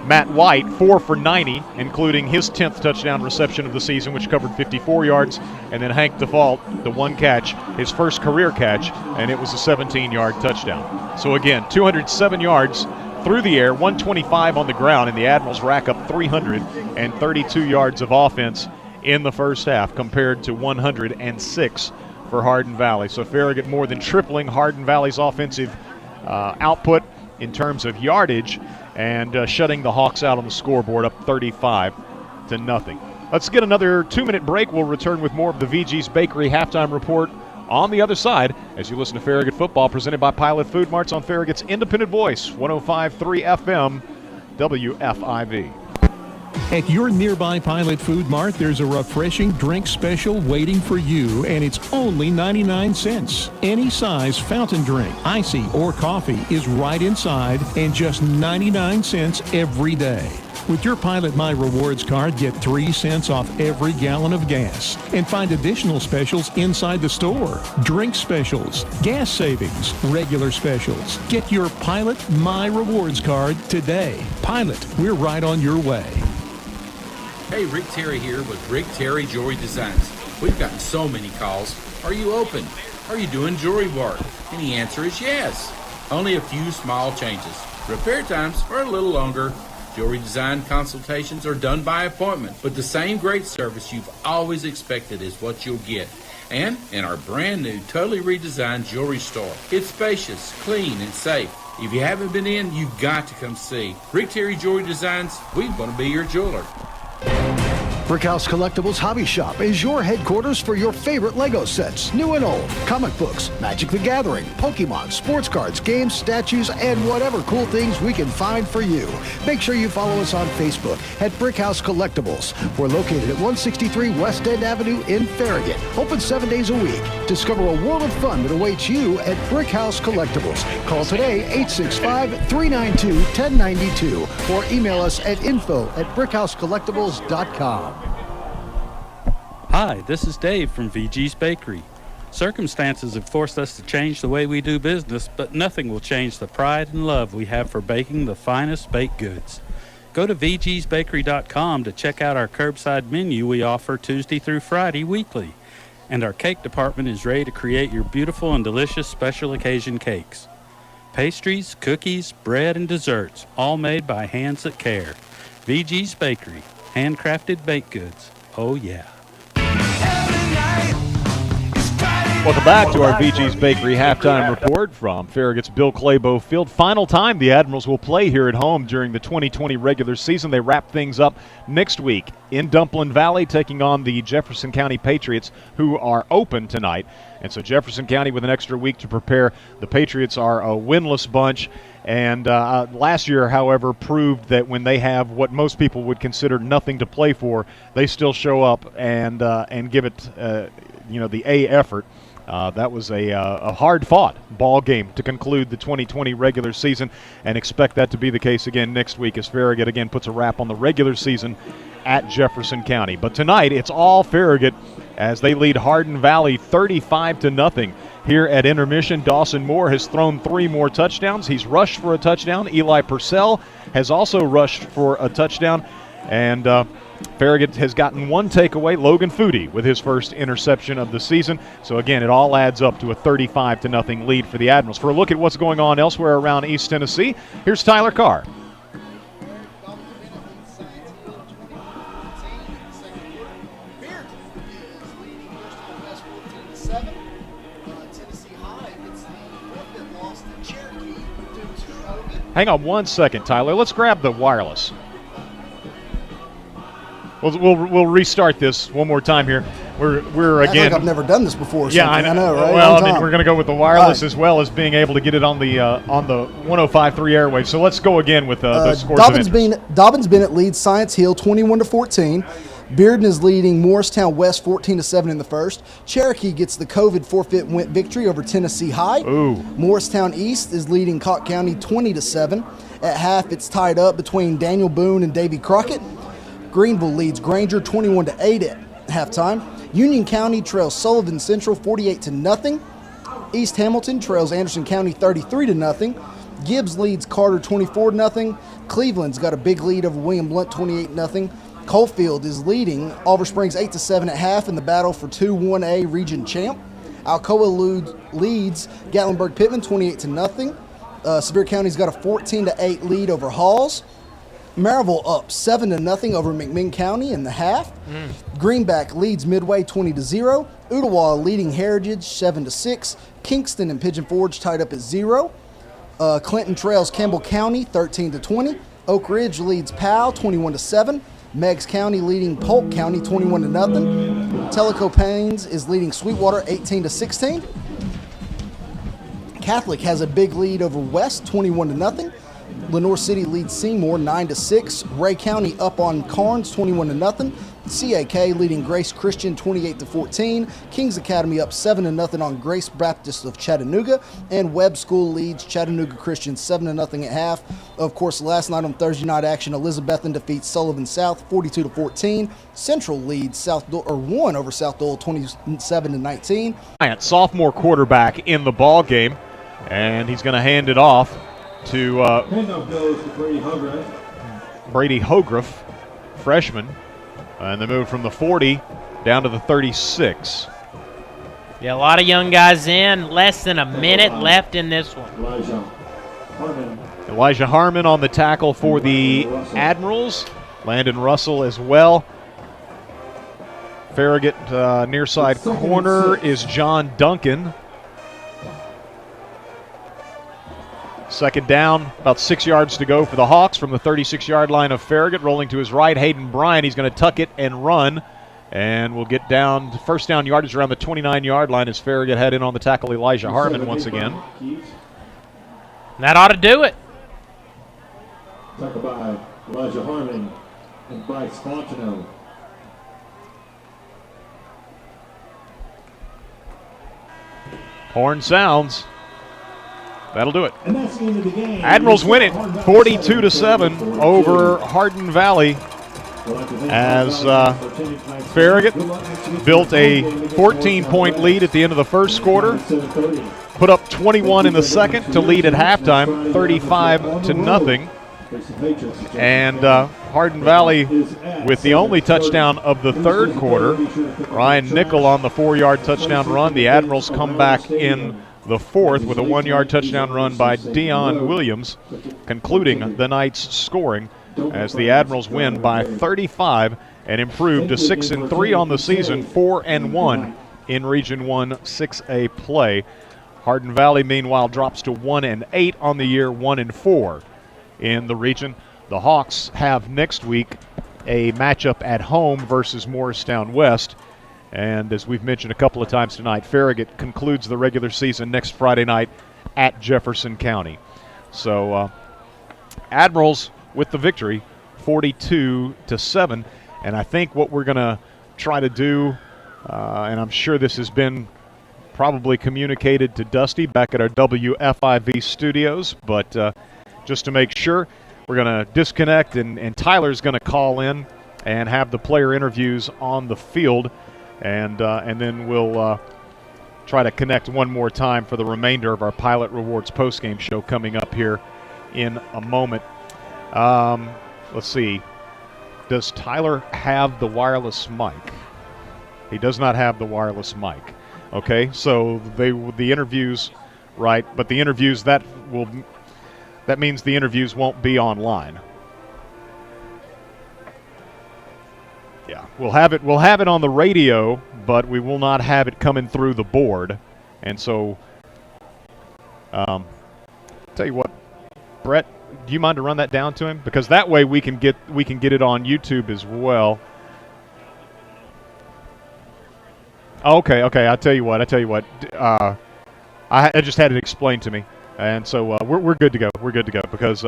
Matt White, 4 for 90, including his 10th touchdown reception of the season, which covered 54 yards. And then Hank Duvall, the 1 catch, his first career catch, and it was a 17-yard touchdown. So again, 207 yards through the air, 125 on the ground, and the Admirals rack up 332 yards of offense in the first half compared to 106 for Hardin Valley. So Farragut more than tripling Hardin Valley's offensive output in terms of yardage, and shutting the Hawks out on the scoreboard, up 35-0. Let's get another 2-minute break. We'll return with more of the VG's Bakery halftime report on the other side as you listen to Farragut football presented by Pilot Food Marts on Farragut's independent voice, 105.3 FM, WFIV. At your nearby Pilot Food Mart, there's a refreshing drink special waiting for you, and it's only 99 cents. Any size fountain drink, icy, or coffee is right inside, and just 99 cents every day. With your Pilot My Rewards card, get 3 cents off every gallon of gas, and find additional specials inside the store. Drink specials, gas savings, regular specials. Get your Pilot My Rewards card today. Pilot, we're right on your way. Hey, Rick Terry here with Rick Terry Jewelry Designs. We've gotten so many calls. Are you open? Are you doing jewelry work? And the answer is yes. Only a few small changes. Repair times are a little longer. Jewelry design consultations are done by appointment, but the same great service you've always expected is what you'll get. And in our brand new, totally redesigned jewelry store. It's spacious, clean, and safe. If you haven't been in, you've got to come see. Rick Terry Jewelry Designs, we want to be your jeweler. Brickhouse Collectibles Hobby Shop is your headquarters for your favorite Lego sets, new and old, comic books, Magic the Gathering, Pokemon, sports cards, games, statues, and whatever cool things we can find for you. Make sure you follow us on Facebook at Brickhouse Collectibles. We're located at 163 West End Avenue in Farragut, open 7 days a week. Discover a world of fun that awaits you at Brickhouse Collectibles. Call today 865-392-1092 or email us at info@brickhousecollectibles.com. Hi, this is Dave from VG's Bakery. Circumstances have forced us to change the way we do business, but nothing will change the pride and love we have for baking the finest baked goods. Go to vgsbakery.com to check out our curbside menu we offer Tuesday through Friday weekly. And our cake department is ready to create your beautiful and delicious special occasion cakes. Pastries, cookies, bread, and desserts, all made by hands that care. VG's Bakery, handcrafted baked goods. Oh yeah. Welcome back to our VG's Bakery halftime report from Farragut's Bill Claybo Field. Final time the Admirals will play here at home during the 2020 regular season. They wrap things up next week in Dumplin Valley, taking on the Jefferson County Patriots, who are open tonight. And so Jefferson County with an extra week to prepare. The Patriots are a winless bunch. And last year, however, proved that when they have what most people would consider nothing to play for, they still show up and give it, the A effort. That was a hard-fought ball game to conclude the 2020 regular season, and expect that to be the case again next week as Farragut again puts a wrap on the regular season at Jefferson County. But tonight, it's all Farragut as they lead Hardin Valley 35-0 here at intermission. Dawson Moore has thrown 3 more touchdowns. He's rushed for a touchdown. Eli Purcell has also rushed for a touchdown, and Farragut has gotten 1 takeaway, Logan Foodie, with his first interception of the season. So again, it all adds up to a 35-0 lead for the Admirals. For a look at what's going on elsewhere around East Tennessee, here's Tyler Carr. Hang on 1 second, Tyler. Let's grab the wireless. We'll restart this one more time here. We're again. I think I've never done this before. Yeah, I know, right? Well, we're going to go with the wireless as well as being able to get it on the 105.3 airwaves. So let's go again with the scores. Dobbins Bennett leads Science Hill 21-14. Bearden is leading Morristown West 14-7 in the first. Cherokee gets the COVID forfeit victory over Tennessee High. Ooh. Morristown East is leading Cott County 20-7. At half, it's tied up between Daniel Boone and Davy Crockett. Greenville leads Granger 21-8 at halftime. Union County trails Sullivan Central 48-0. East Hamilton trails Anderson County 33-0. Gibbs leads Carter 24-0. Cleveland's got a big lead over William Blount 28-0. Coalfield is leading Oliver Springs 8-7 at half in the battle for 2-1A region champ. Alcoa leads Gatlinburg Pittman 28-0. Sevier County's got a 14-8 lead over Halls. Maryville up 7-0 over McMinn County in the half. Greenback leads Midway 20-0. Ooltewah leading Heritage 7-6. Kingston and Pigeon Forge tied up at 0. Clinton trails Campbell County 13-20. Oak Ridge leads Powell 21-7. Meigs County leading Polk County 21-0. Tellico Plains is leading Sweetwater 18-16. Catholic has a big lead over West 21-0. Lenoir City leads Seymour 9-6. Ray County up on Carnes 21-0. CAK leading Grace Christian 28-14. Kings Academy up 7-0 on Grace Baptist of Chattanooga. And Webb School leads Chattanooga Christian 7-0 at half. Of course, last night on Thursday night action, Elizabethton defeats Sullivan South 42-14. Central leads won over South Dole 27-19. Sophomore quarterback in the ball game, and he's going to hand it off to Handoff goes to Brady Hograff, freshman. And they move from the 40 down to the 36. Yeah, a lot of young guys in. Less than a minute left in this one. Elijah Harmon on the tackle for the Admirals. Landon Russell as well. Farragut near side corner is John Duncan. Second down, about 6 yards to go for the Hawks from the 36-yard line of Farragut. Rolling to his right, Hayden Bryant. He's going to tuck it and run. And we'll get down to first down yardage around the 29-yard line as Farragut head in on the tackle Elijah Harmon once again. That ought to do it. Tackled by Elijah Harmon and Bryce Fontenot. Horn sounds. That'll do it. And that's the end of the game. Admirals win it 42-7 over Hardin Valley as Farragut built a 14-point lead at the end of the first quarter, put up 21 in the second to lead at halftime, 35-0. And Hardin Valley with the only touchdown of the third quarter. Ryan Nickel on the 4-yard touchdown run. The Admirals come back in the fourth with a 1-yard touchdown run by Dion Williams, concluding the night's scoring as the Admirals win by 35 and improve to 6-3 on the season, 4-1 in Region 1 6A play. Hardin Valley, meanwhile, drops to 1-8 on the year, 1-4 in the region. The Hawks have next week a matchup at home versus Morristown West. And as we've mentioned a couple of times tonight, Farragut concludes the regular season next Friday night at Jefferson County. So Admirals with the victory, 42-7. And I think what we're going to try to do, and I'm sure this has been probably communicated to Dusty back at our WFIV studios, but just to make sure, we're going to disconnect, and Tyler's going to call in and have the player interviews on the field, and then we'll try to connect one more time for the remainder of our Pilot Rewards postgame show coming up here in a moment. Let's see. Does Tyler have the wireless mic? He does not have the wireless mic. Okay, so the interviews, right? But the interviews that means the interviews won't be online. Yeah, we'll have it on the radio, but we will not have it coming through the board. And so, tell you what, Brett, do you mind to run that down to him? Because that way we can get it on YouTube as well. Okay. I tell you what. I just had it explained to me, and so we're good to go. We're good to go because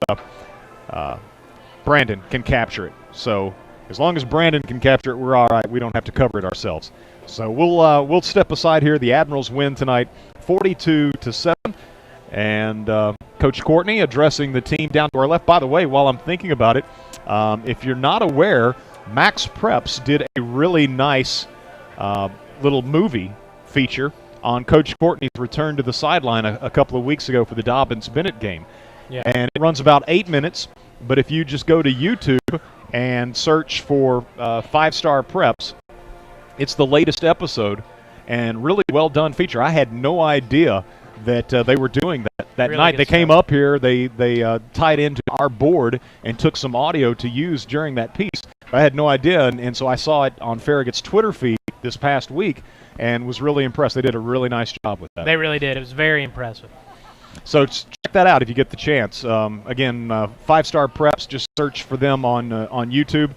Brandon can capture it. So as long as Brandon can capture it, we're all right. We don't have to cover it ourselves. So we'll step aside here. The Admirals win tonight, 42-7, and Coach Courtney addressing the team down to our left. By the way, while I'm thinking about it, if you're not aware, Max Preps did a really nice little movie feature on Coach Courtney's return to the sideline a couple of weeks ago for the Dobbins-Bennett game. Yeah. And it runs about 8 minutes, but if you just go to YouTube and search for 5-Star Preps, it's the latest episode and really well done feature. I had no idea that they were doing that really night. They came up here, they tied into our board and took some audio to use during that piece. I had no idea, and so I saw it on Farragut's Twitter feed this past week and was really impressed. They did a really nice job with that. They really did. It was very impressive. So check that out if you get the chance. Again, 5-Star Preps, just search for them on YouTube,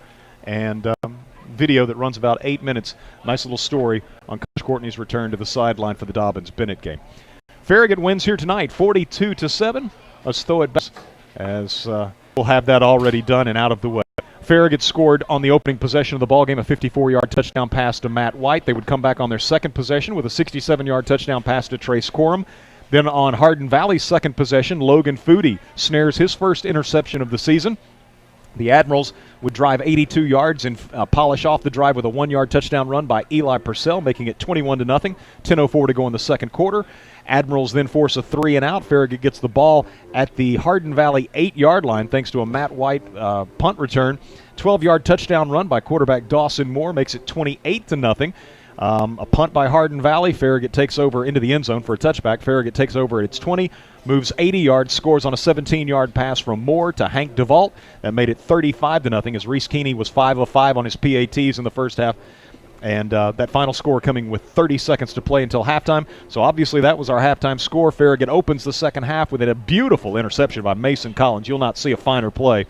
and video that runs about 8 minutes. Nice little story on Coach Courtney's return to the sideline for the Dobbins-Bennett game. Farragut wins here tonight, 42-7. Let's throw it back as we'll have that already done and out of the way. Farragut scored on the opening possession of the ballgame, a 54-yard touchdown pass to Matt White. They would come back on their second possession with a 67-yard touchdown pass to Trace Corum. Then on Hardin Valley's second possession, Logan Foodie snares his first interception of the season. The Admirals would drive 82 yards and polish off the drive with a 1-yard touchdown run by Eli Purcell, making it 21-0. 10:04 to go in the second quarter. Admirals then force a 3-and-out. Farragut gets the ball at the Hardin Valley 8-yard line thanks to a Matt White punt return. 12-yard touchdown run by quarterback Dawson Moore makes it 28-0. A punt by Hardin Valley. Farragut takes over into the end zone for a touchback. Farragut takes over at its 20, moves 80 yards, scores on a 17-yard pass from Moore to Hank DeVault. That made it 35-0 as Reese Keeney was 5 of 5 on his PATs in the first half. And that final score coming with 30 seconds to play until halftime. So obviously that was our halftime score. Farragut opens the second half with a beautiful interception by Mason Collins. You'll not see a finer play.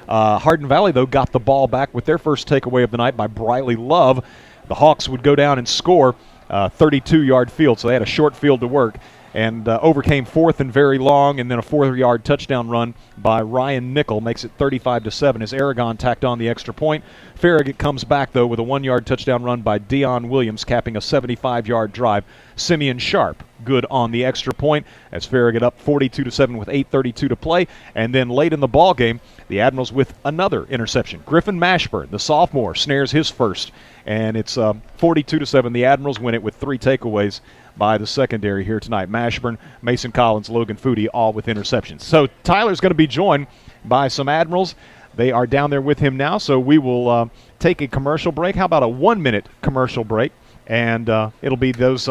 Hardin Valley, though, got the ball back with their first takeaway of the night by Briley Love. The Hawks would go down and score 32-yard field, so they had a short field to work. And overcame fourth and very long, and then a 4-yard touchdown run by Ryan Nickel makes it 35-7 as Aragon tacked on the extra point. Farragut comes back, though, with a 1-yard touchdown run by Dion Williams, capping a 75-yard drive. Simeon Sharp good on the extra point as Farragut up 42-7 with 8:32 to play. And then late in the ball game, the Admirals with another interception. Griffin Mashburn, the sophomore, snares his first, and it's 42-7. The Admirals win it with 3 takeaways by the secondary here tonight. Mashburn, Mason Collins, Logan Foodie, all with interceptions. So Tyler's going to be joined by some Admirals. They are down there with him now, so we will take a commercial break. How about a 1-minute commercial break? And it'll be those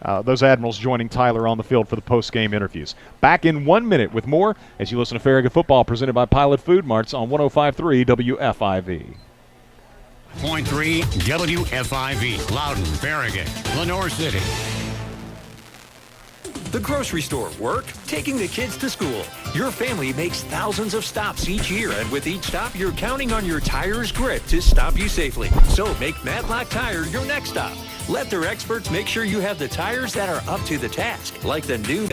Admirals joining Tyler on the field for the post-game interviews. Back in 1 minute with more as you listen to Farragut Football presented by Pilot Food Marts on 105.3 WFIV. .3 WFIV, Loudon, Farragut, Lenore City. The grocery store work, taking the kids to school. Your family makes thousands of stops each year, and with each stop, you're counting on your tire's grip to stop you safely. So make Matlock Tire your next stop. Let their experts make sure you have the tires that are up to the task, like the new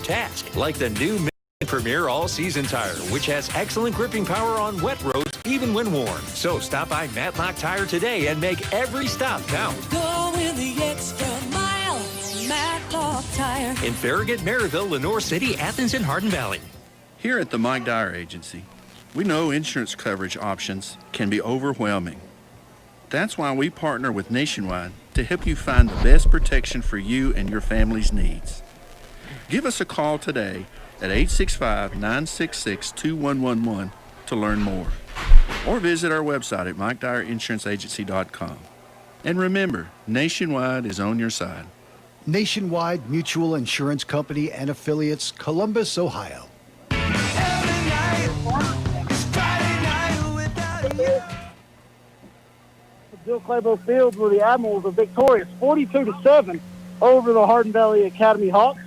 Premier All-Season Tire, which has excellent gripping power on wet roads, even when warm. So stop by Matlock Tire today and make every stop count. Go in the extra mile, Matlock Tire. In Farragut, Maryville, Lenore City, Athens, and Hardin Valley. Here at the Mike Dyer Agency, we know insurance coverage options can be overwhelming. That's why we partner with Nationwide to help you find the best protection for you and your family's needs. Give us a call today at 865-966-2111 to learn more. Or visit our website at MikeDyerInsuranceAgency.com. And remember, Nationwide is on your side. Nationwide Mutual Insurance Company and Affiliates, Columbus, Ohio. Bill Claybo Field, where the Admirals are victorious 42-7 over the Hardin Valley Academy Hawks.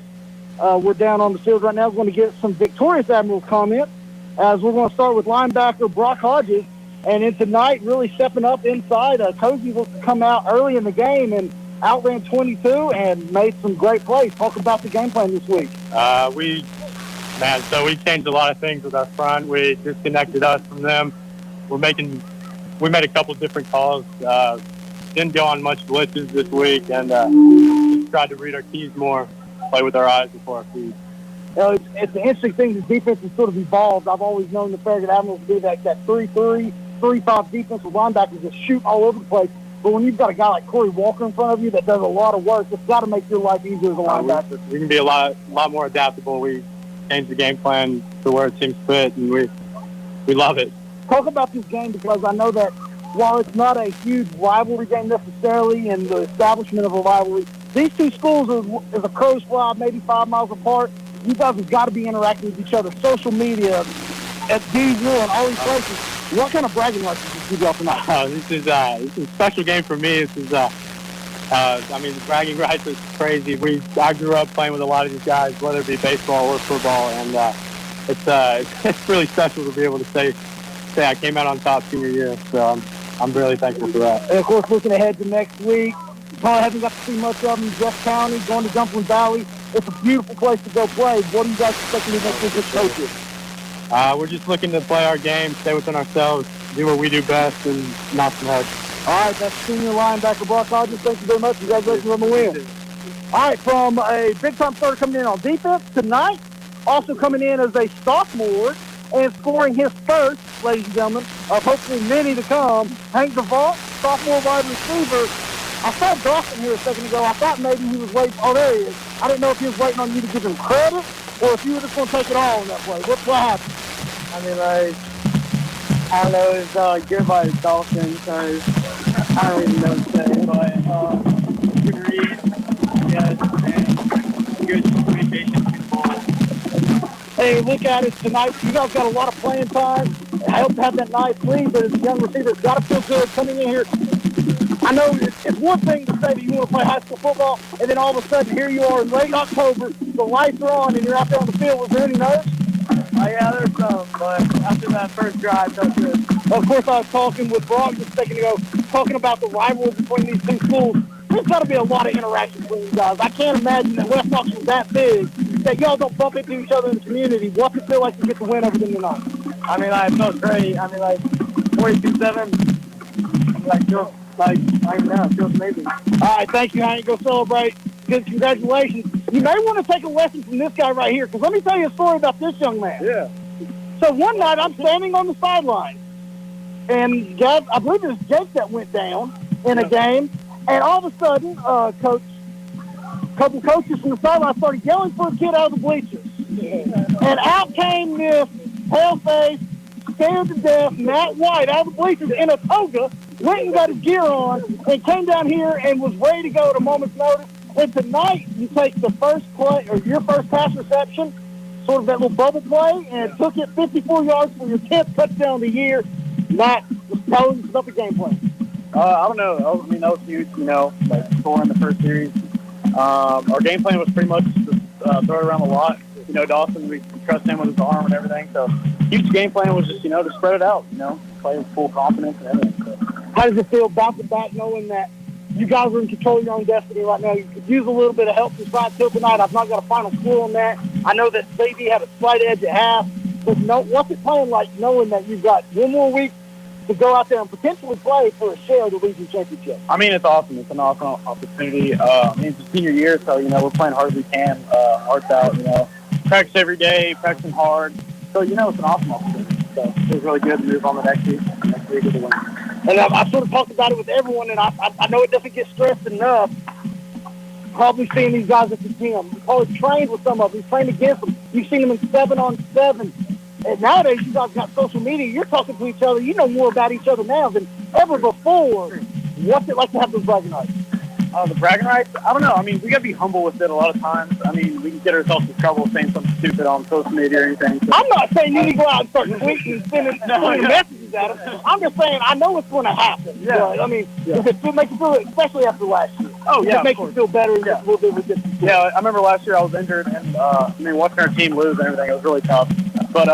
We're down on the field right now. We're going to get some victorious Admirals comment as we're going to start with linebacker Brock Hodges. And in tonight, really stepping up inside. Cozy wants to come out early in the game and outran 22 and made some great plays. Talk about the game plan this week. We changed a lot of things with our front. We disconnected us from them. We made a couple different calls. Didn't go on much blitzes this week, and just tried to read our keys more, play with our eyes before our feet. You know, it's an interesting thing. The defense has sort of evolved. I've always known the Farragut Admirals to be that 3-3, 3-5 defense with linebackers that shoot all over the place. But when you've got a guy like Corey Walker in front of you that does a lot of work, it's got to make your life easier as a linebacker. We can be a lot more adaptable. We changed the game plan to where it seems fit, and we love it. Talk about this game, because I know that while it's not a huge rivalry game necessarily in the establishment of a rivalry, these two schools is a crow's fly, maybe 5 miles apart. You guys have got to be interacting with each other, social media, at DU and all these places. What kind of bragging rights did you give y'all tonight? This is a special game for me. This is, the bragging rights is crazy. I grew up playing with a lot of these guys, whether it be baseball or football, and it's really special to be able to say I came out on top senior year. So I'm really thankful for that. And of course, looking ahead to next week, you probably haven't got to see much of them in Jeff County, going to Dumpling Valley. It's a beautiful place to go play. What are you guys expecting to next week as coaches? We're just looking to play our game, stay within ourselves, do what we do best, and knock some heads. All right, that's senior linebacker Brock Hodges. Thank you very much. Congratulations on the win. All right, from a big-time starter coming in on defense tonight, also coming in as a sophomore and scoring his first, ladies and gentlemen, of hopefully many to come, Hank DeVault, sophomore wide receiver. I saw Dawson here a second ago. I thought maybe he was waiting. Oh, there he is. I didn't know if he was waiting on you to give him credit or if you were just going to take it all on that play. What happened? I don't know, it's good by Dawson, so I don't even know what to say, but good read, yes, and good communication between the ball. Hey, look at it tonight. You guys got a lot of playing time. I hope to have that nice lead, but as a young receiver, it's got to feel good coming in here I know it's one thing to say that you want to play high school football, and then all of a sudden here you are in late October, the lights are on, and you're out there on the field. Was there any nerves? Yeah, there's some, but after that first drive, felt good. Of course, I was talking with Brock just a second ago, talking about the rivalry between these two schools. There's got to be a lot of interaction between you guys. I can't imagine that West Ox was that big that y'all don't bump into each other in the community. What's it feel like to get the win over them tonight? I mean, it felt great. I mean, 42-7, I don't know, it feels amazing. All right, thank you, Hank. Go celebrate. Good, congratulations. You may want to take a lesson from this guy right here, because let me tell you a story about this young man. Yeah. So one night, I'm standing on the sideline, and I believe it was Jake that went down in a game, and all of a sudden, a couple coaches from the sideline started yelling for a kid out of the bleachers. And out came this pale-faced, scared to death Matt White out of the bleachers in a toga, went and got his gear on, and came down here and was ready to go at a moment's notice. And tonight, you take the first play, or your first pass reception, sort of that little bubble play, and took it 54 yards for your 10th touchdown of the year. Matt, just tell us about the game plan. I don't know. I mean, that was huge, like scoring the first series. Our game plan was pretty much just throw it around a lot. Dawson, we trust him with his arm and everything. So, huge game plan was just, to spread it out, play with full confidence and everything. So. How does it feel bouncing back knowing that you guys are in control of your own destiny right now? You could use a little bit of help from side till tonight. I've not got a final score on that. I know that Stevie had a slight edge at half. But what's it playing like knowing that you've got one more week to go out there and potentially play for a share of the region championship? I mean, it's awesome. It's an awesome opportunity. It's a senior year, so, we're playing hard as we can, hearts out, practice every day, practicing hard. So, it's an awesome opportunity. So it feels really good to move on the next week of the win. And I've sort of talked about it with everyone, and I know it doesn't get stressed enough. Probably seeing these guys at the gym. You probably trained with some of them. You've trained against them. You've seen them in 7-on-7. And nowadays, you guys got social media. You're talking to each other. You know more about each other now than ever before. What's it like to have those bragging rights? The bragging rights? I don't know. I mean, we got to be humble with it a lot of times. I mean, we can get ourselves in trouble saying something stupid on social media or anything. So. I'm not saying you need to go out and start tweeting and sending messages at them. I'm just saying I know it's going to happen. Yeah. But, I mean, if it makes you feel, especially after last year. Oh, yeah, it makes you feel better and yeah. a little bit ridiculous. Yeah, I remember last year I was injured, and, watching our team lose and everything, it was really tough. But,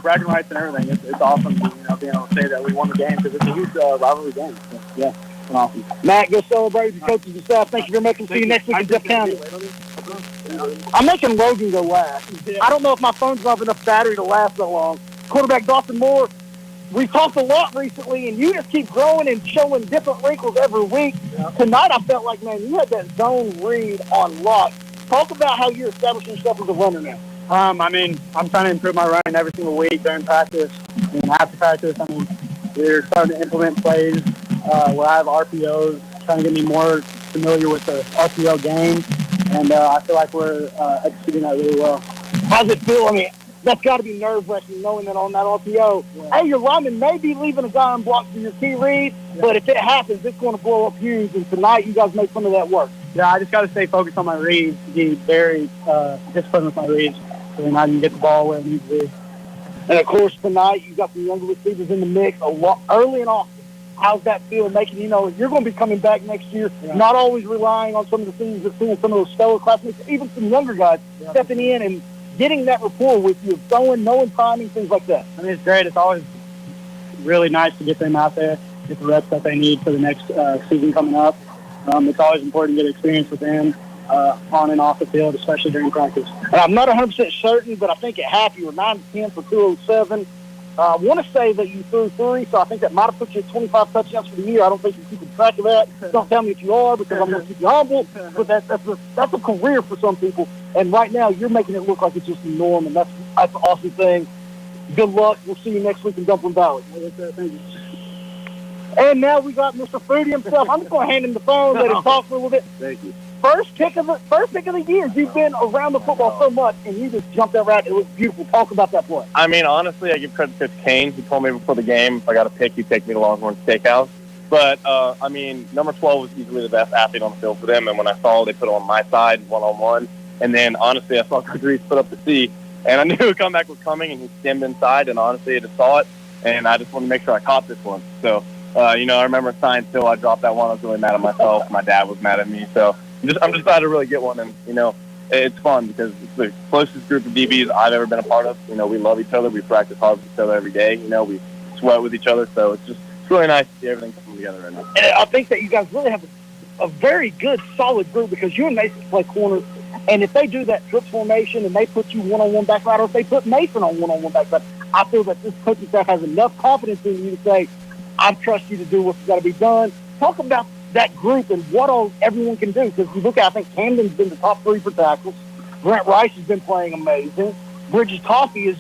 bragging rights and everything, it's awesome, being able to say that we won the game because it's a huge rivalry game. So, yeah. Awesome. Matt, go celebrate with your coaches and staff. Thank you very much. We'll see you next week in Jeff County. I'm making Logan go last. I don't know if my phone's got enough battery to last so long. Quarterback Dawson Moore, we've talked a lot recently, and you just keep growing and showing different wrinkles every week. Yeah. Tonight I felt like, man, you had that zone read on lock. Talk about how you're establishing yourself as a runner now. I'm trying to improve my running every single week during practice and after practice. We're starting to implement plays where I have RPOs, trying to get me more familiar with the RPO game, and I feel like we're executing that really well. How's it feel? I mean, that's got to be nerve-wracking knowing that on that RPO, hey, your lineman may be leaving a guy unblocked for your key read, but if it happens, it's going to blow up huge, and tonight you guys made some of that work. Yeah, I just got to stay focused on my reads, be very disciplined with my reads, so then I can get the ball where it needs to be. And, of course, tonight you got some younger receivers in the mix a lot early and often. How's that feel, making you know you're going to be coming back next year, not always relying on some of the things that seeing some of those stellar classmates, even some younger guys stepping in and getting that rapport with you, throwing, knowing timing, things like that? I mean, it's great. It's always really nice to get them out there, get the reps that they need for the next season coming up. It's always important to get experience with them on and off the field, especially during practice. And I'm not 100% certain, but I think at half you were 9-10 for 207. I want to say that you threw 3, so I think that might have put you at 25 touchdowns for the year. I don't think you're keeping track of that. Don't tell me if you are, because I'm going to keep you humble. But that's a career for some people. And right now, you're making it look like it's just the norm, and that's an awesome thing. Good luck. We'll see you next week in Dumpling Valley. Thank you. And now we got Mr. Fruity himself. I'm just going to hand him the phone, let him talk for a little bit. Thank you. First pick of the year. You've been around the football so much, and you just jumped that route. It was beautiful. Talk about that play. I mean, honestly, I give credit to Kane. He told me before the game if I got a pick, he'd take me to Longhorn Steakhouse. But, number 12 was easily the best athlete on the field for them, and when I saw they put it on my side, one-on-one, and then, honestly, I saw Coach Reese put up the C, and I knew a comeback was coming, and he stemmed inside, and honestly, I just saw it, and I just wanted to make sure I caught this one. So, I remember signs till I dropped that one. I was really mad at myself. My dad was mad at me. So I'm just glad to really get one. And, it's fun because it's the closest group of DBs I've ever been a part of. We love each other. We practice hard with each other every day. We sweat with each other. So it's really nice to see everything come together right now. And I think that you guys really have a very good, solid group because you and Mason play corner. And if they do that trip formation and they put you one-on-one back right, or if they put Mason on one-on-one back right, I feel that this coaching staff has enough confidence in you to say, I trust you to do what's got to be done. Talk about that group and what all everyone can do. Because you look at, I think Camden's been the top 3 for tackles. Brent Rice has been playing amazing. Bridges Coffey is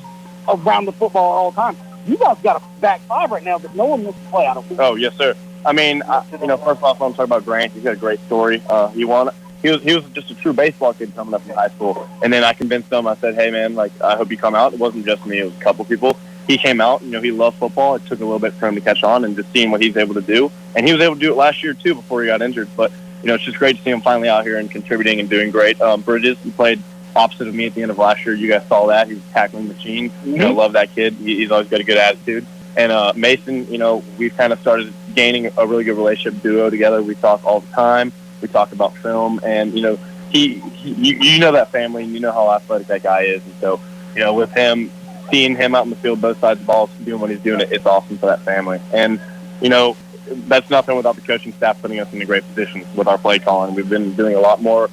around the football all the time. You guys got a back 5 right now that no one wants to play out of. Oh, yes, sir. I mean, first off, I'm talking about Grant. He's got a great story. He was just a true baseball kid coming up in high school. And then I convinced him. I said, hey, man, I hope you come out. It wasn't just me. It was a couple people. He came out. He loved football. It took a little bit for him to catch on and just seeing what he's able to do. And he was able to do it last year, too, before he got injured. But, it's just great to see him finally out here and contributing and doing great. Bridges, he played opposite of me at the end of last year. You guys saw that. He was a tackling machine. Love that kid. He's always got a good attitude. And Mason, we've kind of started gaining a really good relationship duo together. We talk all the time. We talk about film. And, you know that family, and you know how athletic that guy is. And so, with him, seeing him out in the field, both sides of the ball, doing what he's doing, it's awesome for that family. And, that's nothing without the coaching staff putting us in a great position with our play calling. We've been doing a lot more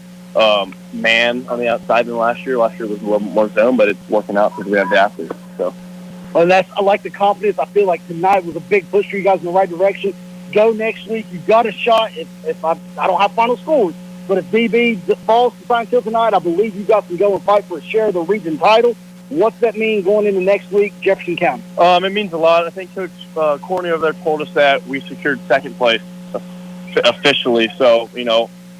man on the outside than last year. Last year was a little more zone, but it's working out because we have the athletes. So, well, I like the confidence. I feel like tonight was a big push for you guys in the right direction. Go next week. You've got a shot. If I don't have final scores, but if DB falls to Pine Hill tonight, I believe you guys can go and fight for a share of the region title. What's that mean going into next week, Jefferson County? It means a lot. I think Coach Corney over there told us that we secured second place officially. So,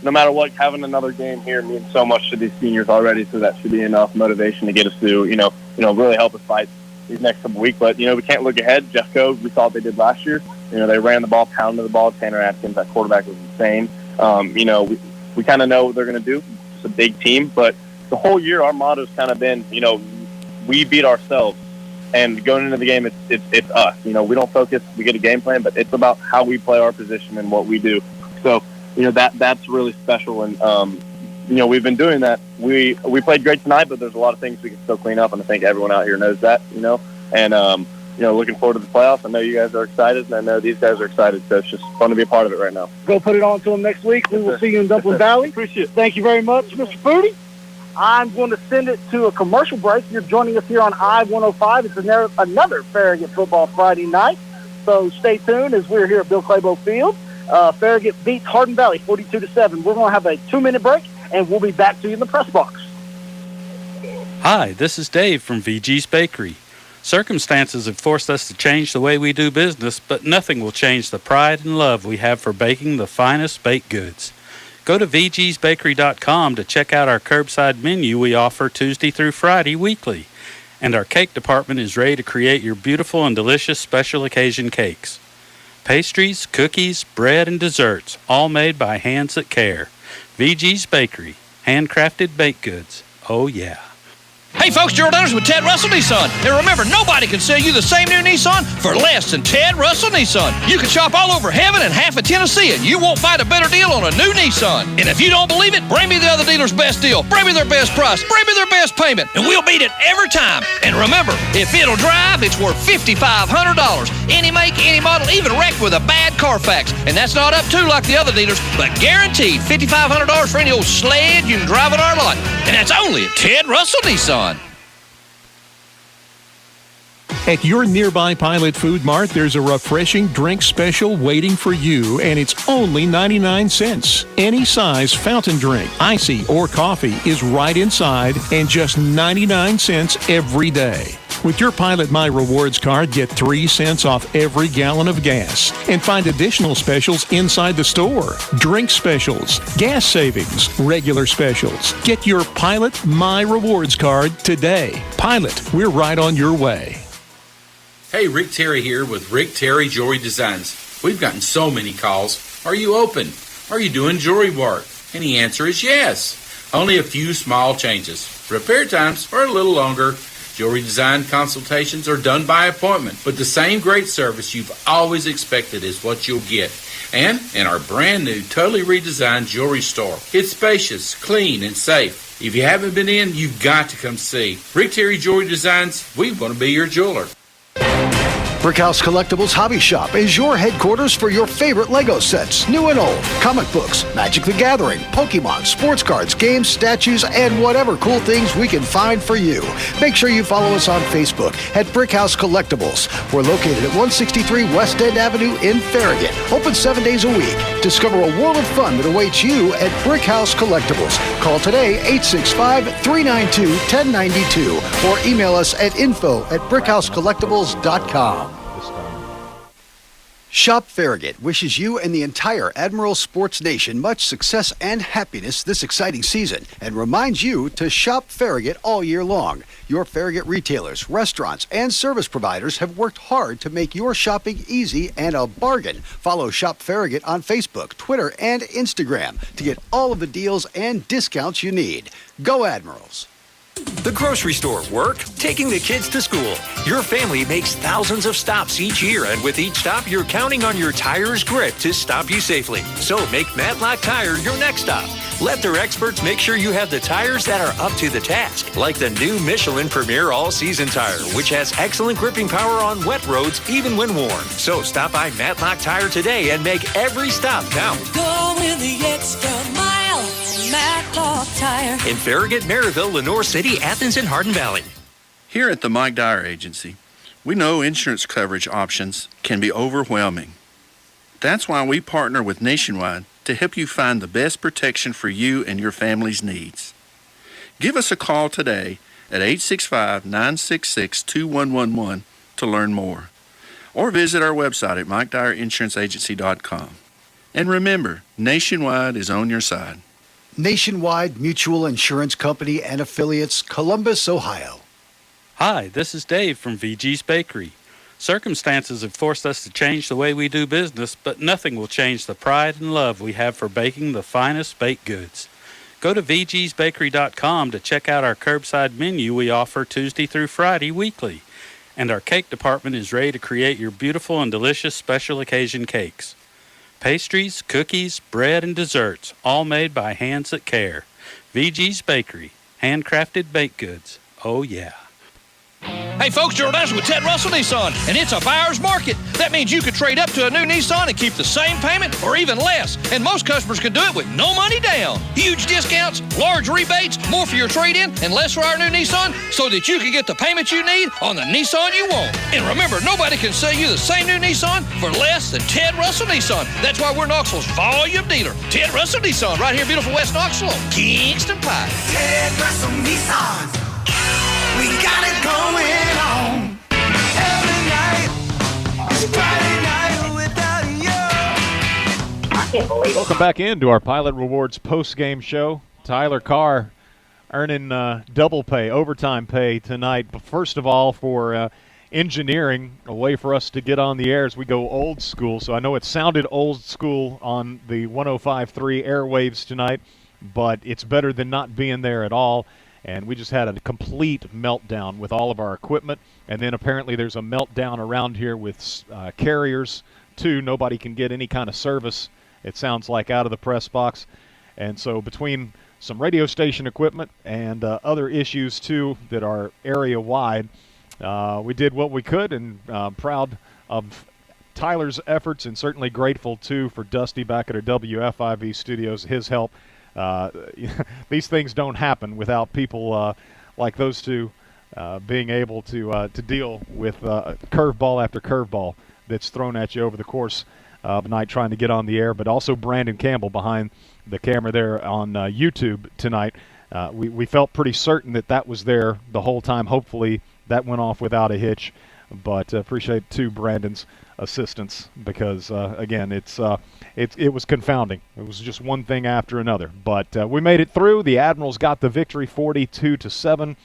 no matter what, having another game here means so much to these seniors already. So that should be enough motivation to get us through, really help us fight these next couple weeks. But, we can't look ahead. Jeffco, we saw what they did last year. They ran the ball, pounded the ball. Tanner Atkins, that quarterback, was insane. We kind of know what they're going to do. It's a big team. But the whole year, our motto's kind of been, we beat ourselves. And going into the game, it's us. We don't focus. We get a game plan, but it's about how we play our position and what we do. So, that's really special. And, we've been doing that. We played great tonight, but there's a lot of things we can still clean up, and I think everyone out here knows that, And, looking forward to the playoffs. I know you guys are excited, and I know these guys are excited, so it's just fun to be a part of it right now. Go put it on to them next week. We will see you in Dumpling Valley. Appreciate it. Thank you very much, Mr. Foodie. I'm going to send it to a commercial break. You're joining us here on I-105. It's another Farragut Football Friday night. So stay tuned as we're here at Bill Claybo Field. Farragut beats Hardin Valley 42-7. We're going to have a 2-minute break, and we'll be back to you in the press box. Hi, this is Dave from VG's Bakery. Circumstances have forced us to change the way we do business, but nothing will change the pride and love we have for baking the finest baked goods. Go to vgsbakery.com to check out our curbside menu we offer Tuesday through Friday weekly. And our cake department is ready to create your beautiful and delicious special occasion cakes. Pastries, cookies, bread, and desserts, all made by hands that care. VG's Bakery, handcrafted baked goods. Oh, yeah. Hey folks, Gerald Anderson with Ted Russell Nissan. And remember, nobody can sell you the same new Nissan for less than Ted Russell Nissan. You can shop all over heaven and half of Tennessee, and you won't find a better deal on a new Nissan. And if you don't believe it, bring me the other dealer's best deal. Bring me their best price. Bring me their best payment, and we'll beat it every time. And remember, if it'll drive, it's worth $5,500. Any make, any model, even wrecked with a bad Carfax. And that's not up to like the other dealers, but guaranteed $5,500 for any old sled you can drive on our lot. And that's only at Ted Russell Nissan. At your nearby Pilot Food Mart, there's a refreshing drink special waiting for you, and it's only 99 cents. Any size fountain drink, icy, or coffee is right inside, and just 99 cents every day. With your Pilot My Rewards card, get 3 cents off every gallon of gas and find additional specials inside the store. Drink specials, gas savings, regular specials. Get your Pilot My Rewards card today. Pilot, we're right on your way. Hey, Rick Terry here with Rick Terry Jewelry Designs. We've gotten so many calls. Are you open? Are you doing jewelry work? And the answer is yes. Only a few small changes. Repair times are a little longer. Jewelry design consultations are done by appointment, but the same great service you've always expected is what you'll get. And in our brand new, totally redesigned jewelry store. It's spacious, clean, and safe. If you haven't been in, you've got to come see. Rick Terry Jewelry Designs, we want to be your jeweler. Brickhouse Collectibles Hobby Shop is your headquarters for your favorite Lego sets, new and old, comic books, Magic the Gathering, Pokemon, sports cards, games, statues, and whatever cool things we can find for you. Make sure you follow us on Facebook at Brickhouse Collectibles. We're located at 163 West End Avenue in Farragut, open 7 days a week. Discover a world of fun that awaits you at Brickhouse Collectibles. Call today 865-392-1092 or email us at info@brickhousecollectibles.com. Shop Farragut wishes you and the entire Admiral Sports Nation much success and happiness this exciting season and reminds you to shop Farragut all year long. Your Farragut retailers, restaurants, and service providers have worked hard to make your shopping easy and a bargain. Follow Shop Farragut on Facebook, Twitter, and Instagram to get all of the deals and discounts you need. Go Admirals! The grocery store work, taking the kids to school. Your family makes thousands of stops each year, and with each stop, you're counting on your tire's grip to stop you safely. So make Matlock Tire your next stop. Let their experts make sure you have the tires that are up to the task, like the new Michelin Premier All-Season Tire, which has excellent gripping power on wet roads, even when worn. So stop by Matlock Tire today and make every stop count. Go with the extra mile, Matlock Tire. In Farragut, Maryville, Lenore City, Athens, and Hardin Valley. Here at the Mike Dyer Agency, we know insurance coverage options can be overwhelming. That's why we partner with Nationwide to help you find the best protection for you and your family's needs. Give us a call today at 865-966-2111 to learn more, or visit our website at MikeDyerInsuranceAgency.com. And remember, Nationwide is on your side. Nationwide Mutual Insurance Company and Affiliates, Columbus, Ohio. Hi, this is Dave from VG's Bakery. Circumstances have forced us to change the way we do business, but nothing will change the pride and love we have for baking the finest baked goods. Go to vgsbakery.com to check out our curbside menu we offer Tuesday through Friday weekly. And our cake department is ready to create your beautiful and delicious special occasion cakes. Pastries, cookies, bread, and desserts, all made by hands that care. VG's Bakery, handcrafted baked goods. Oh, yeah. Hey folks, Gerald Anderson with Ted Russell Nissan, and it's a buyer's market. That means you could trade up to a new Nissan and keep the same payment or even less. And most customers can do it with no money down. Huge discounts, large rebates, more for your trade-in, and less for our new Nissan so that you can get the payment you need on the Nissan you want. And remember, nobody can sell you the same new Nissan for less than Ted Russell Nissan. That's why we're Knoxville's volume dealer. Ted Russell Nissan, right here in beautiful West Knoxville on Kingston Pike. Ted Russell Nissan. We got it going on every night. It's Friday night without you. Welcome back into our Pilot Rewards post-game show. Tyler Carr earning double pay, overtime pay tonight. But first of all, for engineering, a way for us to get on the air as we go old school. So I know it sounded old school on the 105.3 airwaves tonight, but it's better than not being there at all. And we just had a complete meltdown with all of our equipment. And then apparently there's a meltdown around here with carriers, too. Nobody can get any kind of service, it sounds like, out of the press box. And so between some radio station equipment and other issues, too, that are area-wide, we did what we could, and proud of Tyler's efforts, and certainly grateful, too, for Dusty back at our WFIV studios, his help. These things don't happen without people like those two being able to deal with curveball after curveball that's thrown at you over the course of the night trying to get on the air. But also Brandon Campbell behind the camera there on YouTube tonight. We felt pretty certain that was there the whole time. Hopefully that went off without a hitch. But appreciate, too, Brandon's assistance because, again, it was confounding. It was just one thing after another. But we made it through. The Admirals got the victory 42-7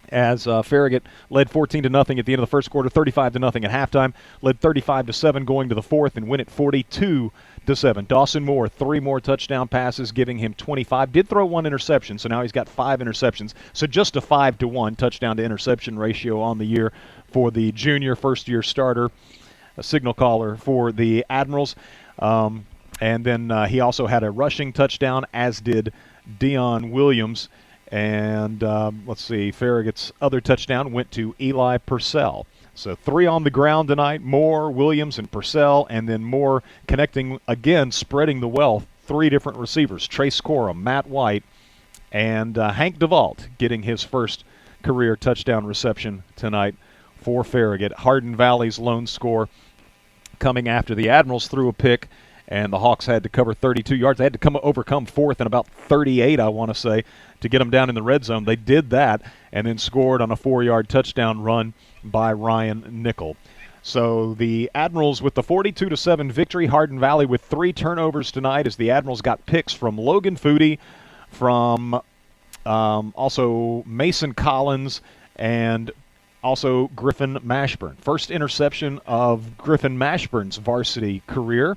as Farragut led 14-0 at the end of the first quarter, 35-0 at halftime, led 35-7 going to the fourth, and win it 42-7 28-7. Dawson Moore, 3 more touchdown passes, giving him 25. Did throw 1 interception, so now he's got 5 interceptions. So just a 5-to-1 touchdown to interception ratio on the year for the junior first-year starter, a signal caller for the Admirals. And then he also had a rushing touchdown, as did Dion Williams. And let's see, Farragut's other touchdown went to Eli Purcell. So 3 on the ground tonight, Moore, Williams, and Purcell, and then Moore connecting again, spreading the wealth. 3 different receivers, Trace Corum, Matt White, and Hank DeVault getting his first career touchdown reception tonight for Farragut. Hardin Valley's lone score coming after the Admirals threw a pick, and the Hawks had to cover 32 yards. They had to overcome 4th and about 38, I want to say, to get them down in the red zone. They did that and then scored on a 4-yard touchdown run by Ryan Nickel. So the Admirals with the 42-7 victory. Hardin Valley with 3 turnovers tonight as the Admirals got picks from Logan Foodie, from also Mason Collins, and also Griffin Mashburn. First interception of Griffin Mashburn's varsity career.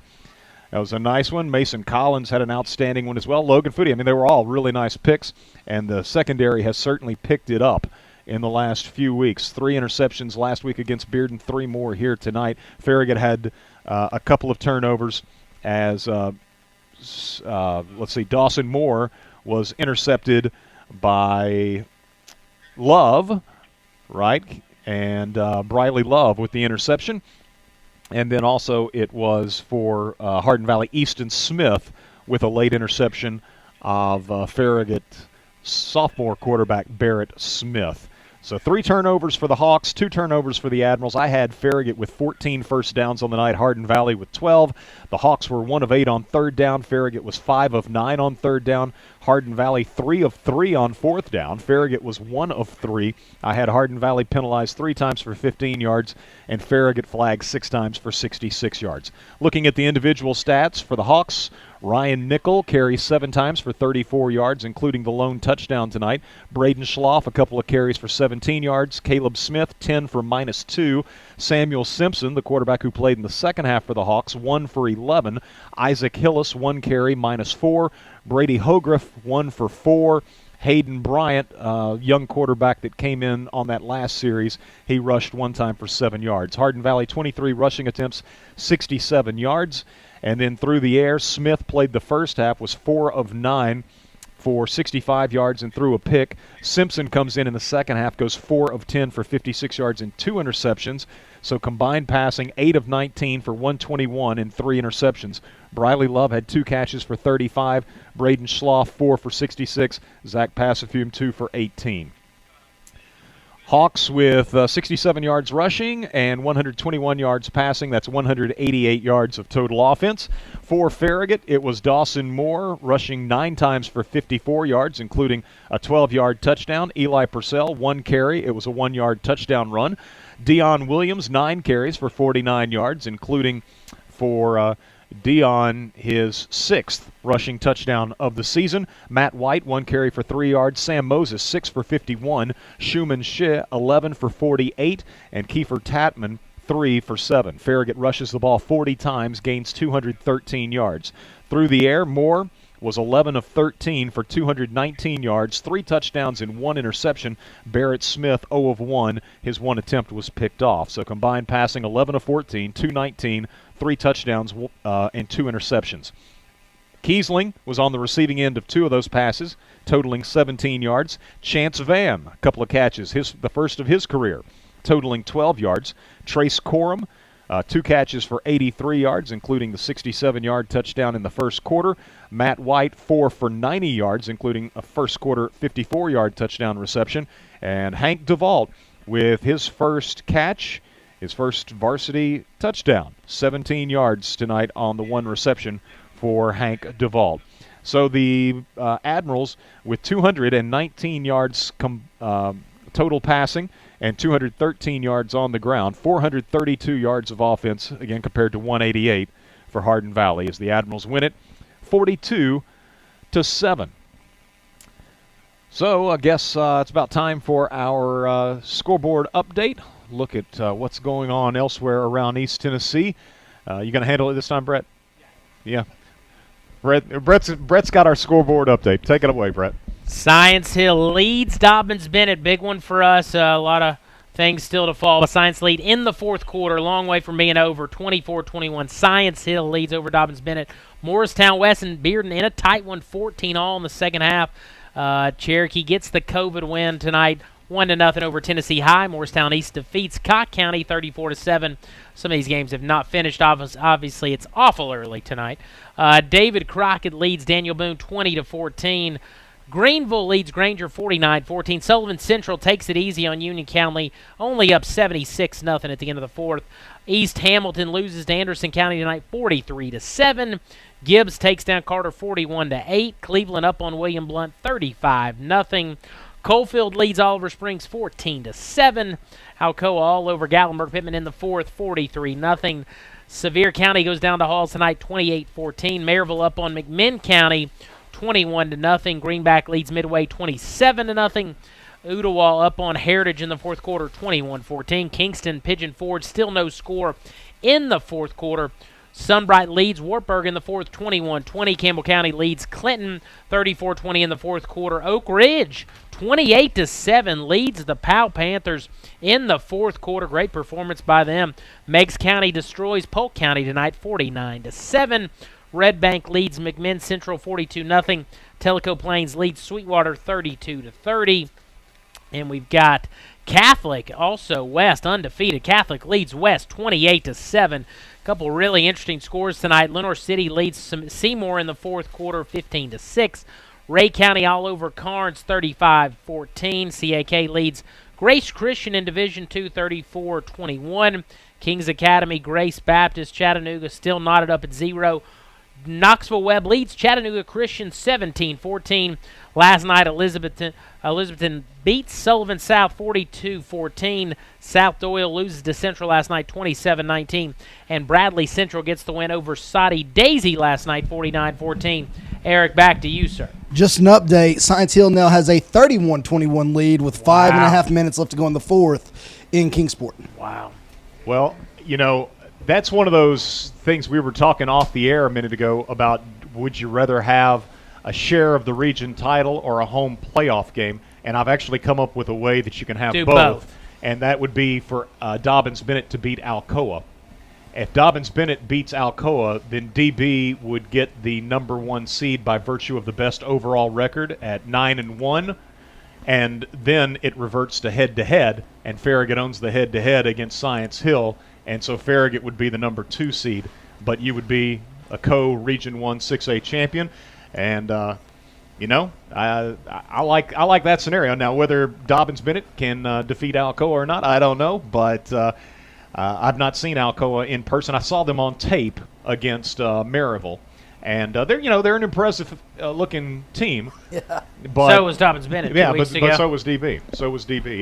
That was a nice one. Mason Collins had an outstanding one as well. Logan Foodie, I mean, they were all really nice picks, and the secondary has certainly picked it up in the last few weeks. 3 interceptions last week against Bearden, 3 more here tonight. Farragut had a couple of turnovers as, let's see, Dawson Moore was intercepted by Love, right? And Briley Love with the interception. And then also it was for Hardin Valley, Easton Smith with a late interception of Farragut sophomore quarterback Barrett Smith. So 3 turnovers for the Hawks, 2 turnovers for the Admirals. I had Farragut with 14 first downs on the night, Hardin Valley with 12. The Hawks were 1 of 8 on 3rd down. Farragut was 5 of 9 on 3rd down. Hardin Valley 3 of 3 on 4th down. Farragut was 1 of 3. I had Hardin Valley penalized 3 times for 15 yards and Farragut flagged 6 times for 66 yards. Looking at the individual stats for the Hawks, Ryan Nickel carries 7 times for 34 yards, including the lone touchdown tonight. Braden Schloff, a couple of carries for 17 yards. Caleb Smith, 10 for -2. Samuel Simpson, the quarterback who played in the second half for the Hawks, 1 for 11. Isaac Hillis, 1 carry, -4. Brady Hogriff, 1 for 4. Hayden Bryant, young quarterback that came in on that last series, he rushed 1 time for 7 yards. Hardin Valley, 23 rushing attempts, 67 yards. And then through the air, Smith played the first half, was 4 of 9 for 65 yards and threw a pick. Simpson comes in the second half, goes 4 of 10 for 56 yards and 2 interceptions. So combined passing, 8 of 19 for 121 and 3 interceptions. Briley Love had 2 catches for 35. Braden Schloff, 4 for 66. Zach Passafume, 2 for 18. Hawks with 67 yards rushing and 121 yards passing. That's 188 yards of total offense. For Farragut, it was Dawson Moore rushing 9 times for 54 yards, including a 12-yard touchdown. Eli Purcell, 1 carry. It was a 1-yard touchdown run. Dion Williams, 9 carries for 49 yards, including for Dion his 6th rushing touchdown of the season. Matt White, 1 carry for 3 yards. Sam Moses, 6 for 51. Schumann Shih, 11 for 48. And Kiefer Tatman, 3 for 7. Farragut rushes the ball 40 times, gains 213 yards. Through the air, Moore was 11 of 13 for 219 yards, 3 touchdowns and 1 interception. Barrett Smith, 0 of 1. His 1 attempt was picked off. So combined passing, 11 of 14, 219, 3 touchdowns and 2 interceptions. Kiesling was on the receiving end of 2 of those passes, totaling 17 yards. Chance Van, a couple of catches, the first of his career, totaling 12 yards. Trace Corum, 2 catches for 83 yards, including the 67-yard touchdown in the first quarter. Matt White, 4 for 90 yards, including a first quarter 54-yard touchdown reception. And Hank DeVault with his first catch, his first varsity touchdown, 17 yards tonight on the 1 reception for Hank DeVault. So the Admirals with 219 yards total passing and 213 yards on the ground, 432 yards of offense, again compared to 188 for Hardin Valley, as the Admirals win it 42-7. So I guess it's about time for our scoreboard update. Look at what's going on elsewhere around East Tennessee. You going to handle it this time, Brett? Yeah. Brett's got our scoreboard update. Take it away, Brett. Science Hill leads Dobbins Bennett. Big one for us. A lot of things still to fall. But Science lead in the fourth quarter. Long way from being over. 24-21. Science Hill leads over Dobbins Bennett. Morristown West and Bearden in a tight one. 14 all in the second half. Cherokee gets the COVID win tonight. 1-0 over Tennessee High. Morristown East defeats Cocke County 34-7. Some of these games have not finished. Obviously, it's awful early tonight. David Crockett leads Daniel Boone 20-14. Greenville leads Granger 49-14. Sullivan Central takes it easy on Union County, only up 76-0 at the end of the fourth. East Hamilton loses to Anderson County tonight 43-7. Gibbs takes down Carter 41-8. Cleveland up on William Blount 35-0. Coalfield leads Oliver Springs 14-7. Alcoa all over Gatlinburg Pittman in the fourth, 43-0. Sevier County goes down to Halls tonight, 28-14. Maryville up on McMinn County, 21-0. Greenback leads Midway, 27-0. Ooltewah up on Heritage in the fourth quarter, 21-14. Kingston, Pigeon Forge, still no score in the fourth quarter. Sunbright leads Wartburg in the fourth, 21-20. Campbell County leads Clinton, 34-20 in the fourth quarter. Oak Ridge, 28-7, leads the Powell Panthers in the fourth quarter. Great performance by them. Meigs County destroys Polk County tonight, 49-7. Red Bank leads McMinn Central, 42-0. Tellico Plains leads Sweetwater, 32-30. And we've got Catholic, also West, undefeated. Catholic leads West, 28-7. Couple really interesting scores tonight. Lenore City leads Seymour in the fourth quarter, 15-6. Ray County all over Carnes, 35-14. CAK leads Grace Christian in Division II, 34-21. Kings Academy, Grace Baptist, Chattanooga still knotted up at 0. Knoxville Webb leads Chattanooga Christian 17-14. Last night, Elizabethton beats Sullivan South 42-14. South Doyle loses to Central last night 27-19. And Bradley Central gets the win over Soddy Daisy last night 49-14. Eric, back to you, sir. Just an update. Science Hill now has a 31-21 lead with 5.5 minutes left to go in the fourth in Kingsport. Wow. Well, that's one of those things we were talking off the air a minute ago about would you rather have a share of the region title or a home playoff game, and I've actually come up with a way that you can have both, and that would be for Dobbins Bennett to beat Alcoa. If Dobbins Bennett beats Alcoa, then DB would get the number 1 seed by virtue of the best overall record at 9-1, and then it reverts to head-to-head, and Farragut owns the head-to-head against Science Hill. And so Farragut would be the number 2 seed, but you would be a co-Region 1 6A champion. And, I like that scenario. Now, whether Dobbins Bennett can defeat Alcoa or not, I don't know. But I've not seen Alcoa in person. I saw them on tape against Maryville. And they're an impressive looking team. Yeah. But, so was Dobbins Bennett. Yeah, but so was DB.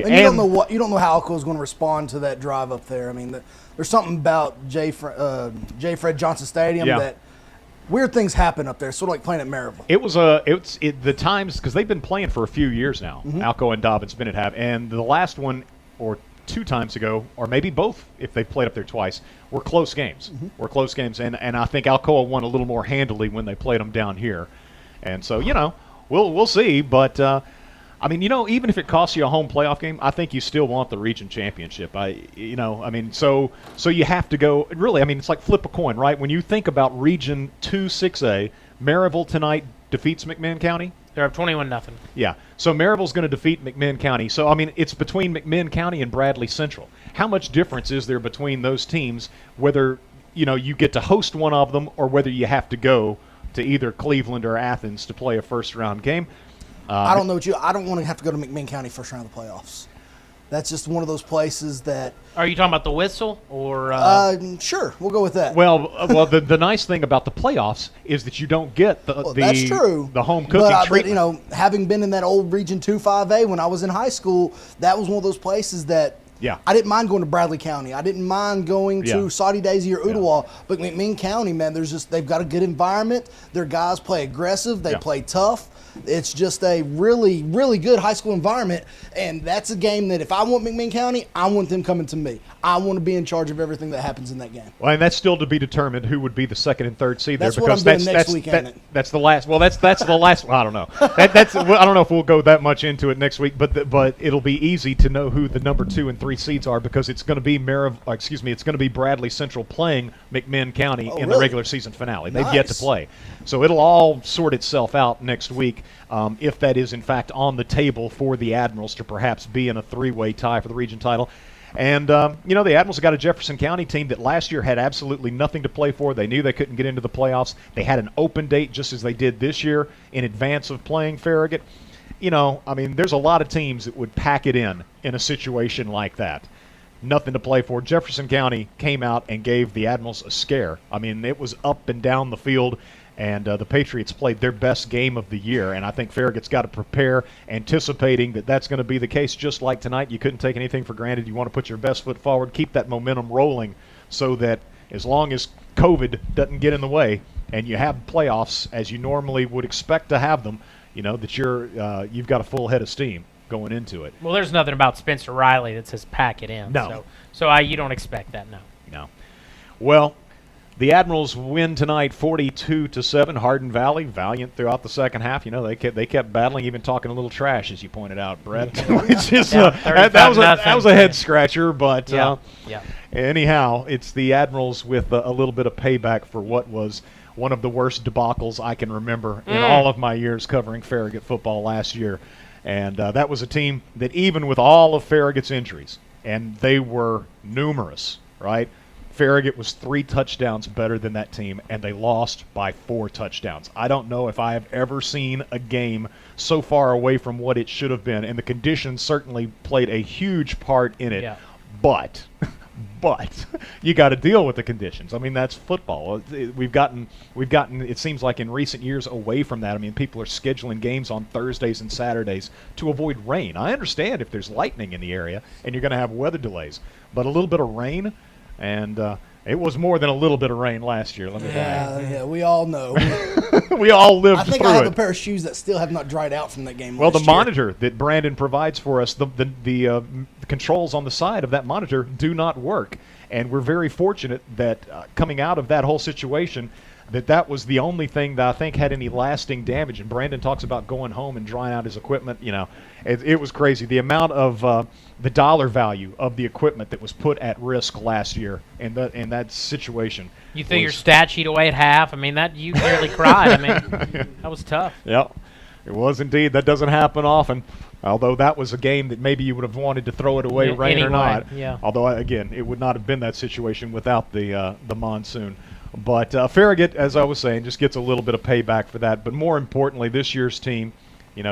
And you don't know how Alcoa is going to respond to that drive up there. I mean, there's something about J. Fred Johnson Stadium that weird things happen up there. Sort of like playing at Maryville. It was the times because they've been playing for a few years now. Mm-hmm. Alcoa and Dobbins Bennett have, and the last one or 2 times ago, or maybe both, if they played up there twice, were close games. Mm-hmm. Were close games, and I think Alcoa won a little more handily when they played them down here, and so we'll see. But even if it costs you a home playoff game, I think you still want the region championship. So you have to go. Really, it's like flip a coin, right? When you think about Region 2 6A, Maryville tonight defeats McMinn County. They're up 21-0. Yeah. So Maryville's going to defeat McMinn County. So, it's between McMinn County and Bradley Central. How much difference is there between those teams, whether, you get to host one of them or whether you have to go to either Cleveland or Athens to play a first-round game? I don't know I don't want to have to go to McMinn County first round of the playoffs. That's just one of those places that. Are you talking about the whistle or? Sure, we'll go with that. Well, the nice thing about the playoffs is that you don't get that's true. The home cooking treatment. But, having been in that old Region 2 5A when I was in high school, that was one of those places that. Yeah. I didn't mind going to Bradley County. I didn't mind going to Soddy Daisy or Ooltewah. But McMinn County, man, they've got a good environment. Their guys play aggressive. They play tough. It's just a really, really good high school environment, and that's a game that if I want McMinn County, I want them coming to me. I want to be in charge of everything that happens in that game. Well, and that's still to be determined who would be the second and third seed That's there. what I'm Because doing next week, ain't it? that's the last. Well, that's the last. Well, I don't know. I don't know if we'll go that much into it next week, but it'll be easy to know who the number 2 and 3 seeds are because it's going to be it's going to be Bradley Central playing McMinn County in the regular season finale. They've yet to play, so it'll all sort itself out next week if that is in fact on the table for the Admirals to perhaps be in a 3-way tie for the region title. And, the Admirals have got a Jefferson County team that last year had absolutely nothing to play for. They knew they couldn't get into the playoffs. They had an open date just as they did this year in advance of playing Farragut. There's a lot of teams that would pack it in a situation like that. Nothing to play for. Jefferson County came out and gave the Admirals a scare. It was up and down the field. And the Patriots played their best game of the year, and I think Farragut's got to prepare, anticipating that that's going to be the case. Just like tonight, you couldn't take anything for granted. You want to put your best foot forward, keep that momentum rolling, so that as long as COVID doesn't get in the way, and you have playoffs as you normally would expect to have them, that you've got a full head of steam going into it. Well, there's nothing about Spencer Riley that says pack it in. No. So you don't expect that, no. No. Well, the Admirals win tonight 42-7. Hardin Valley, valiant throughout the second half. They kept battling, even talking a little trash, as you pointed out, Brett. Which is, that was a head scratcher, but anyhow, it's the Admirals with a little bit of payback for what was one of the worst debacles I can remember in all of my years covering Farragut football last year. And that was a team that even with all of Farragut's injuries, and they were numerous, right? Farragut was 3 touchdowns better than that team, and they lost by 4 touchdowns. I don't know if I have ever seen a game so far away from what it should have been, and the conditions certainly played a huge part in it. Yeah. But you got to deal with the conditions. That's football. We've gotten, it seems like in recent years, away from that. People are scheduling games on Thursdays and Saturdays to avoid rain. I understand if there's lightning in the area and you're going to have weather delays, but a little bit of rain. And it was more than a little bit of rain last year, let me tell you. Yeah, we all know. We all lived through it. I think I have a pair of shoes that still have not dried out from that game Well, last the year. monitor that Brandon provides for us, the controls on the side of that monitor do not work. And we're very fortunate that coming out of that whole situation, that was the only thing that I think had any lasting damage. And Brandon talks about going home and drying out his equipment. It was crazy. The amount of the dollar value of the equipment that was put at risk last year in that situation. You threw your stat sheet away at half. That you nearly cried. That was tough. Yeah, it was indeed. That doesn't happen often. Although that was a game that maybe you would have wanted to throw it away, rain anyway, or not. Yeah. Although, again, it would not have been that situation without the monsoon. But Farragut, as I was saying, just gets a little bit of payback for that. But more importantly, this year's team,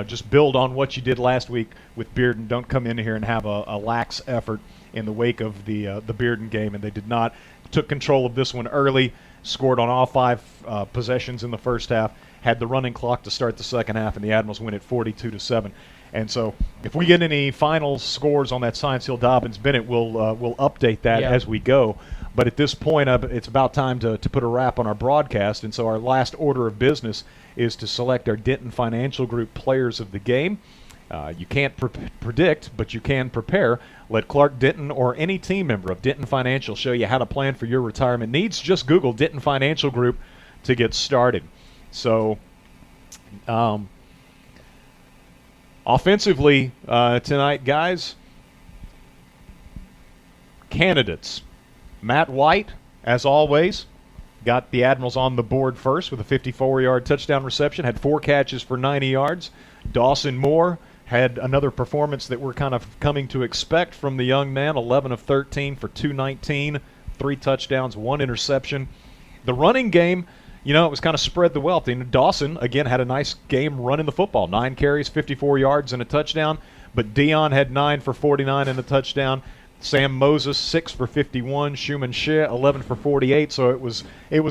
just build on what you did last week with Bearden. Don't come in here and have a lax effort in the wake of the Bearden game, and they did not. Took control of this one early, scored on all 5 possessions in the first half, had the running clock to start the second half, and the Admirals win at 42-7. And so if we get any final scores on that Science Hill Dobbins Bennett, we'll update that as we go. But at this point, it's about time to put a wrap on our broadcast. And so our last order of business is to select our Denton Financial Group players of the game. You can't predict, but you can prepare. Let Clark Denton or any team member of Denton Financial show you how to plan for your retirement needs. Just Google Denton Financial Group to get started. So offensively tonight, guys, candidates. Matt White, as always, got the Admirals on the board first with a 54-yard touchdown reception, had 4 catches for 90 yards. Dawson Moore had another performance that we're kind of coming to expect from the young man, 11 of 13 for 219, 3 touchdowns, 1 interception. The running game, it was kind of spread the wealth. And Dawson, again, had a nice game running the football, 9 carries, 54 yards, and a touchdown. But Dion had 9 for 49 and a touchdown. Sam Moses, 6 for 51. Schumann Shea, 11 for 48. So it was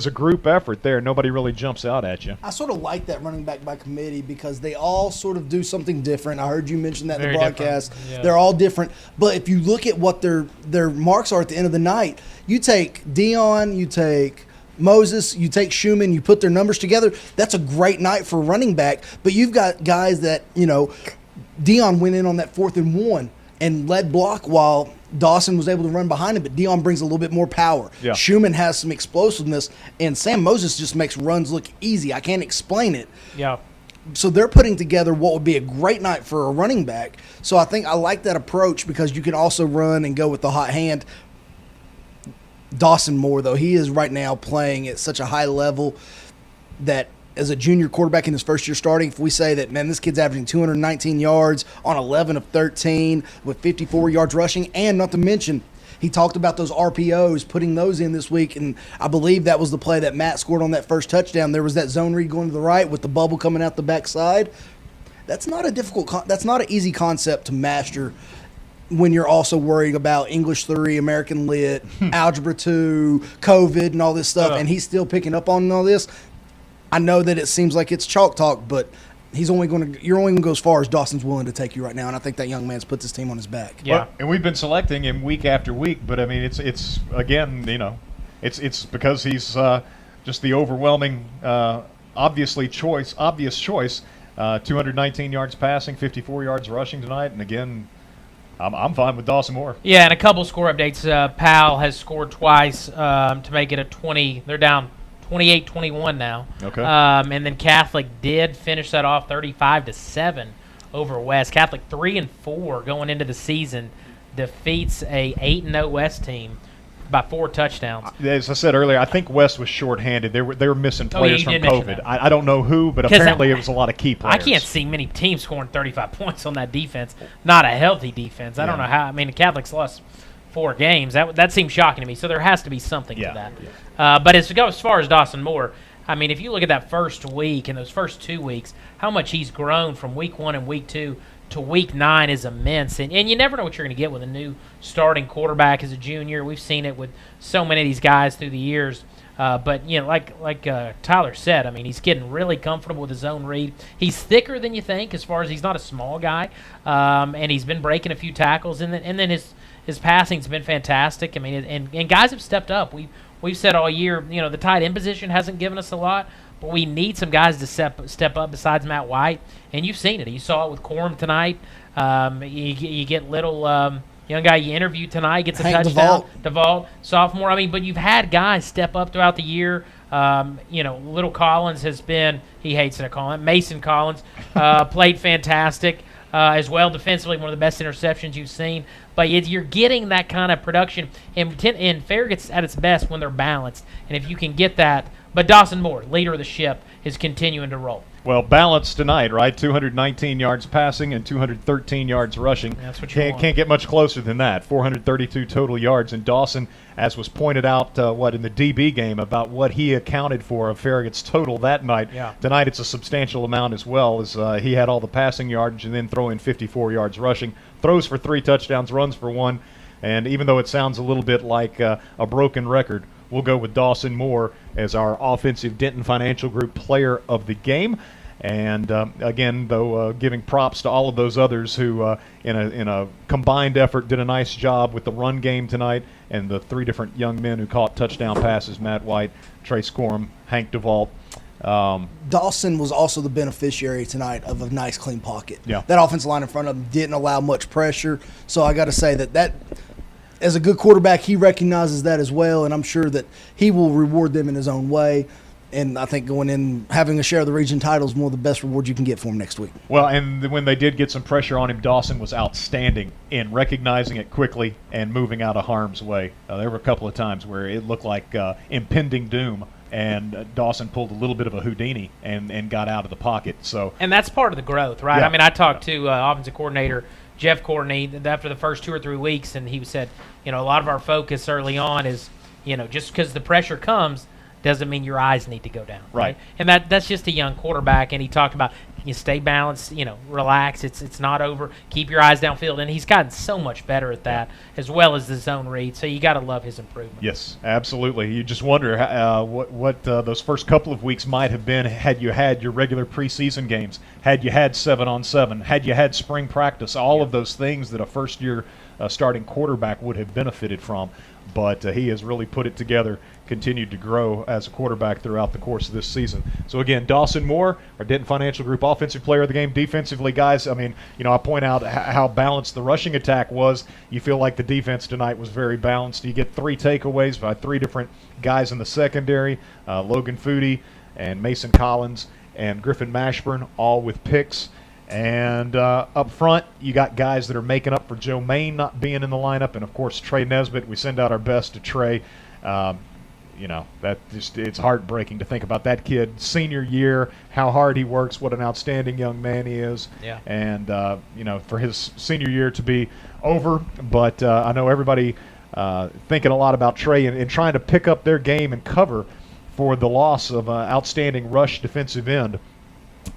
a group effort there. Nobody really jumps out at you. I sort of like that running back by committee because they all sort of do something different. I heard you mention that in the broadcast. Yeah. They're all different. But if you look at what their marks are at the end of the night, you take Dion, you take Moses, you take Schumann, you put their numbers together, that's a great night for running back. But you've got guys that, Dion went in on that 4th and 1 and led block while Dawson was able to run behind him, but Dion brings a little bit more power. Yeah. Schumann has some explosiveness, and Sam Moses just makes runs look easy. I can't explain it. Yeah. So they're putting together what would be a great night for a running back. So I think I like that approach because you can also run and go with the hot hand. Dawson Moore, though, he is right now playing at such a high level that as a junior quarterback in his first year starting, if we say that, man, this kid's averaging 219 yards on 11 of 13 with 54 yards rushing, and not to mention, he talked about those RPOs, putting those in this week, and I believe that was the play that Matt scored on that first touchdown. There was that zone read going to the right with the bubble coming out the backside. That's not a that's not an easy concept to master when you're also worried about English 3, American Lit, Algebra 2, COVID, and all this stuff, and he's still picking up on all this. I know that it seems like it's chalk talk, but you're only going to go as far as Dawson's willing to take you right now, and I think that young man's put this team on his back. Yeah, well, and we've been selecting him week after week, but I mean, it's again, it's because he's just the overwhelming, obvious choice. 219 yards passing, 54 yards rushing tonight, and again, I'm fine with Dawson Moore. Yeah, and a couple score updates. Powell has scored twice to make it a 20. They're down 28-21 now. Okay. And then Catholic did finish that off 35-7 over West. Catholic 3-4 going into the season defeats a 8-0 West team by 4 touchdowns. As I said earlier, I think West was shorthanded. They were missing players from COVID. I don't know who, but apparently it was a lot of key players. I can't see many teams scoring 35 points on that defense. Not a healthy defense. I don't know how. I mean, the Catholics lost 4 games. That seems shocking to me. So there has to be something to that. Yeah. But as far as Dawson Moore, I mean, if you look at that first week and those first 2 weeks, how much he's grown from week 1 and week 2 to week 9 is immense. And you never know what you're going to get with a new starting quarterback as a junior. We've seen it with so many of these guys through the years. But, like Tyler said, I mean, he's getting really comfortable with his zone read. He's thicker than you think as far as he's not a small guy. And he's been breaking a few tackles. And then his passing's been fantastic. I mean, and guys have stepped up. We've said all year, the tight end position hasn't given us a lot, but we need some guys to step up besides Matt White, and you've seen it. You saw it with Corum tonight. You get little young guy you interviewed tonight gets a touchdown. DeVault, sophomore. I mean, but you've had guys step up throughout the year. Little Collins has been, he hates it, I call him, Mason Collins, played fantastic as well defensively, one of the best interceptions you've seen. But you're getting that kind of production, and Farragut's at its best when they're balanced. And if you can get that, but Dawson Moore, leader of the ship, is continuing to roll. Well, balanced tonight, right? 219 yards passing and 213 yards rushing. That's what you want. Can't get much closer than that. 432 total yards. And Dawson, as was pointed out, in the DB game about what he accounted for of Farragut's total that night. Yeah. Tonight it's a substantial amount as well, as he had all the passing yardage and then throw in 54 yards rushing. Throws for 3 touchdowns, runs for 1. And even though it sounds a little bit like a broken record, we'll go with Dawson Moore as our offensive Denton Financial Group player of the game. And again, though, giving props to all of those others who, in a combined effort, did a nice job with the run game tonight, and the 3 different young men who caught touchdown passes: Matt White, Trace Corum, Hank DeVault. Dawson was also the beneficiary tonight of a nice, clean pocket. Yeah. That offensive line in front of him didn't allow much pressure. So I got to say that as a good quarterback, he recognizes that as well, and I'm sure that he will reward them in his own way. And I think going in, having a share of the region title is one of the best rewards you can get for him next week. Well, and when they did get some pressure on him, Dawson was outstanding in recognizing it quickly and moving out of harm's way. There were a couple of times where it looked like impending doom, and Dawson pulled a little bit of a Houdini and got out of the pocket. And that's part of the growth, right? Yeah. I mean, I talked to offensive coordinator Jeff Courtney after the first 2 or 3 weeks, and he said, a lot of our focus early on is, just because the pressure comes doesn't mean your eyes need to go down. Right. And that's just a young quarterback, and he talked about you stay balanced, relax, it's not over, keep your eyes downfield, and he's gotten so much better at that, as well as the zone read, so you got to love his improvement. Yes, absolutely. You just wonder what those first couple of weeks might have been had you had your regular preseason games, had you had 7-on-7, had you had spring practice, all of those things that a first-year starting quarterback would have benefited from. but he has really put it together, continued to grow as a quarterback throughout the course of this season. So again, Dawson Moore, our Denton Financial Group offensive player of the game. Defensively, guys, I mean, I point out how balanced the rushing attack was. You feel like the defense tonight was very balanced. You get 3 takeaways by 3 different guys in the secondary, Logan Foodie and Mason Collins and Griffin Mashburn, all with picks. And up front, you got guys that are making up for Joe Main not being in the lineup, and of course Trey Nesbitt. We send out our best to Trey. That it's heartbreaking to think about that kid, senior year, how hard he works, what an outstanding young man he is. Yeah. And for his senior year to be over, but I know everybody thinking a lot about Trey and trying to pick up their game and cover for the loss of an outstanding rush defensive end.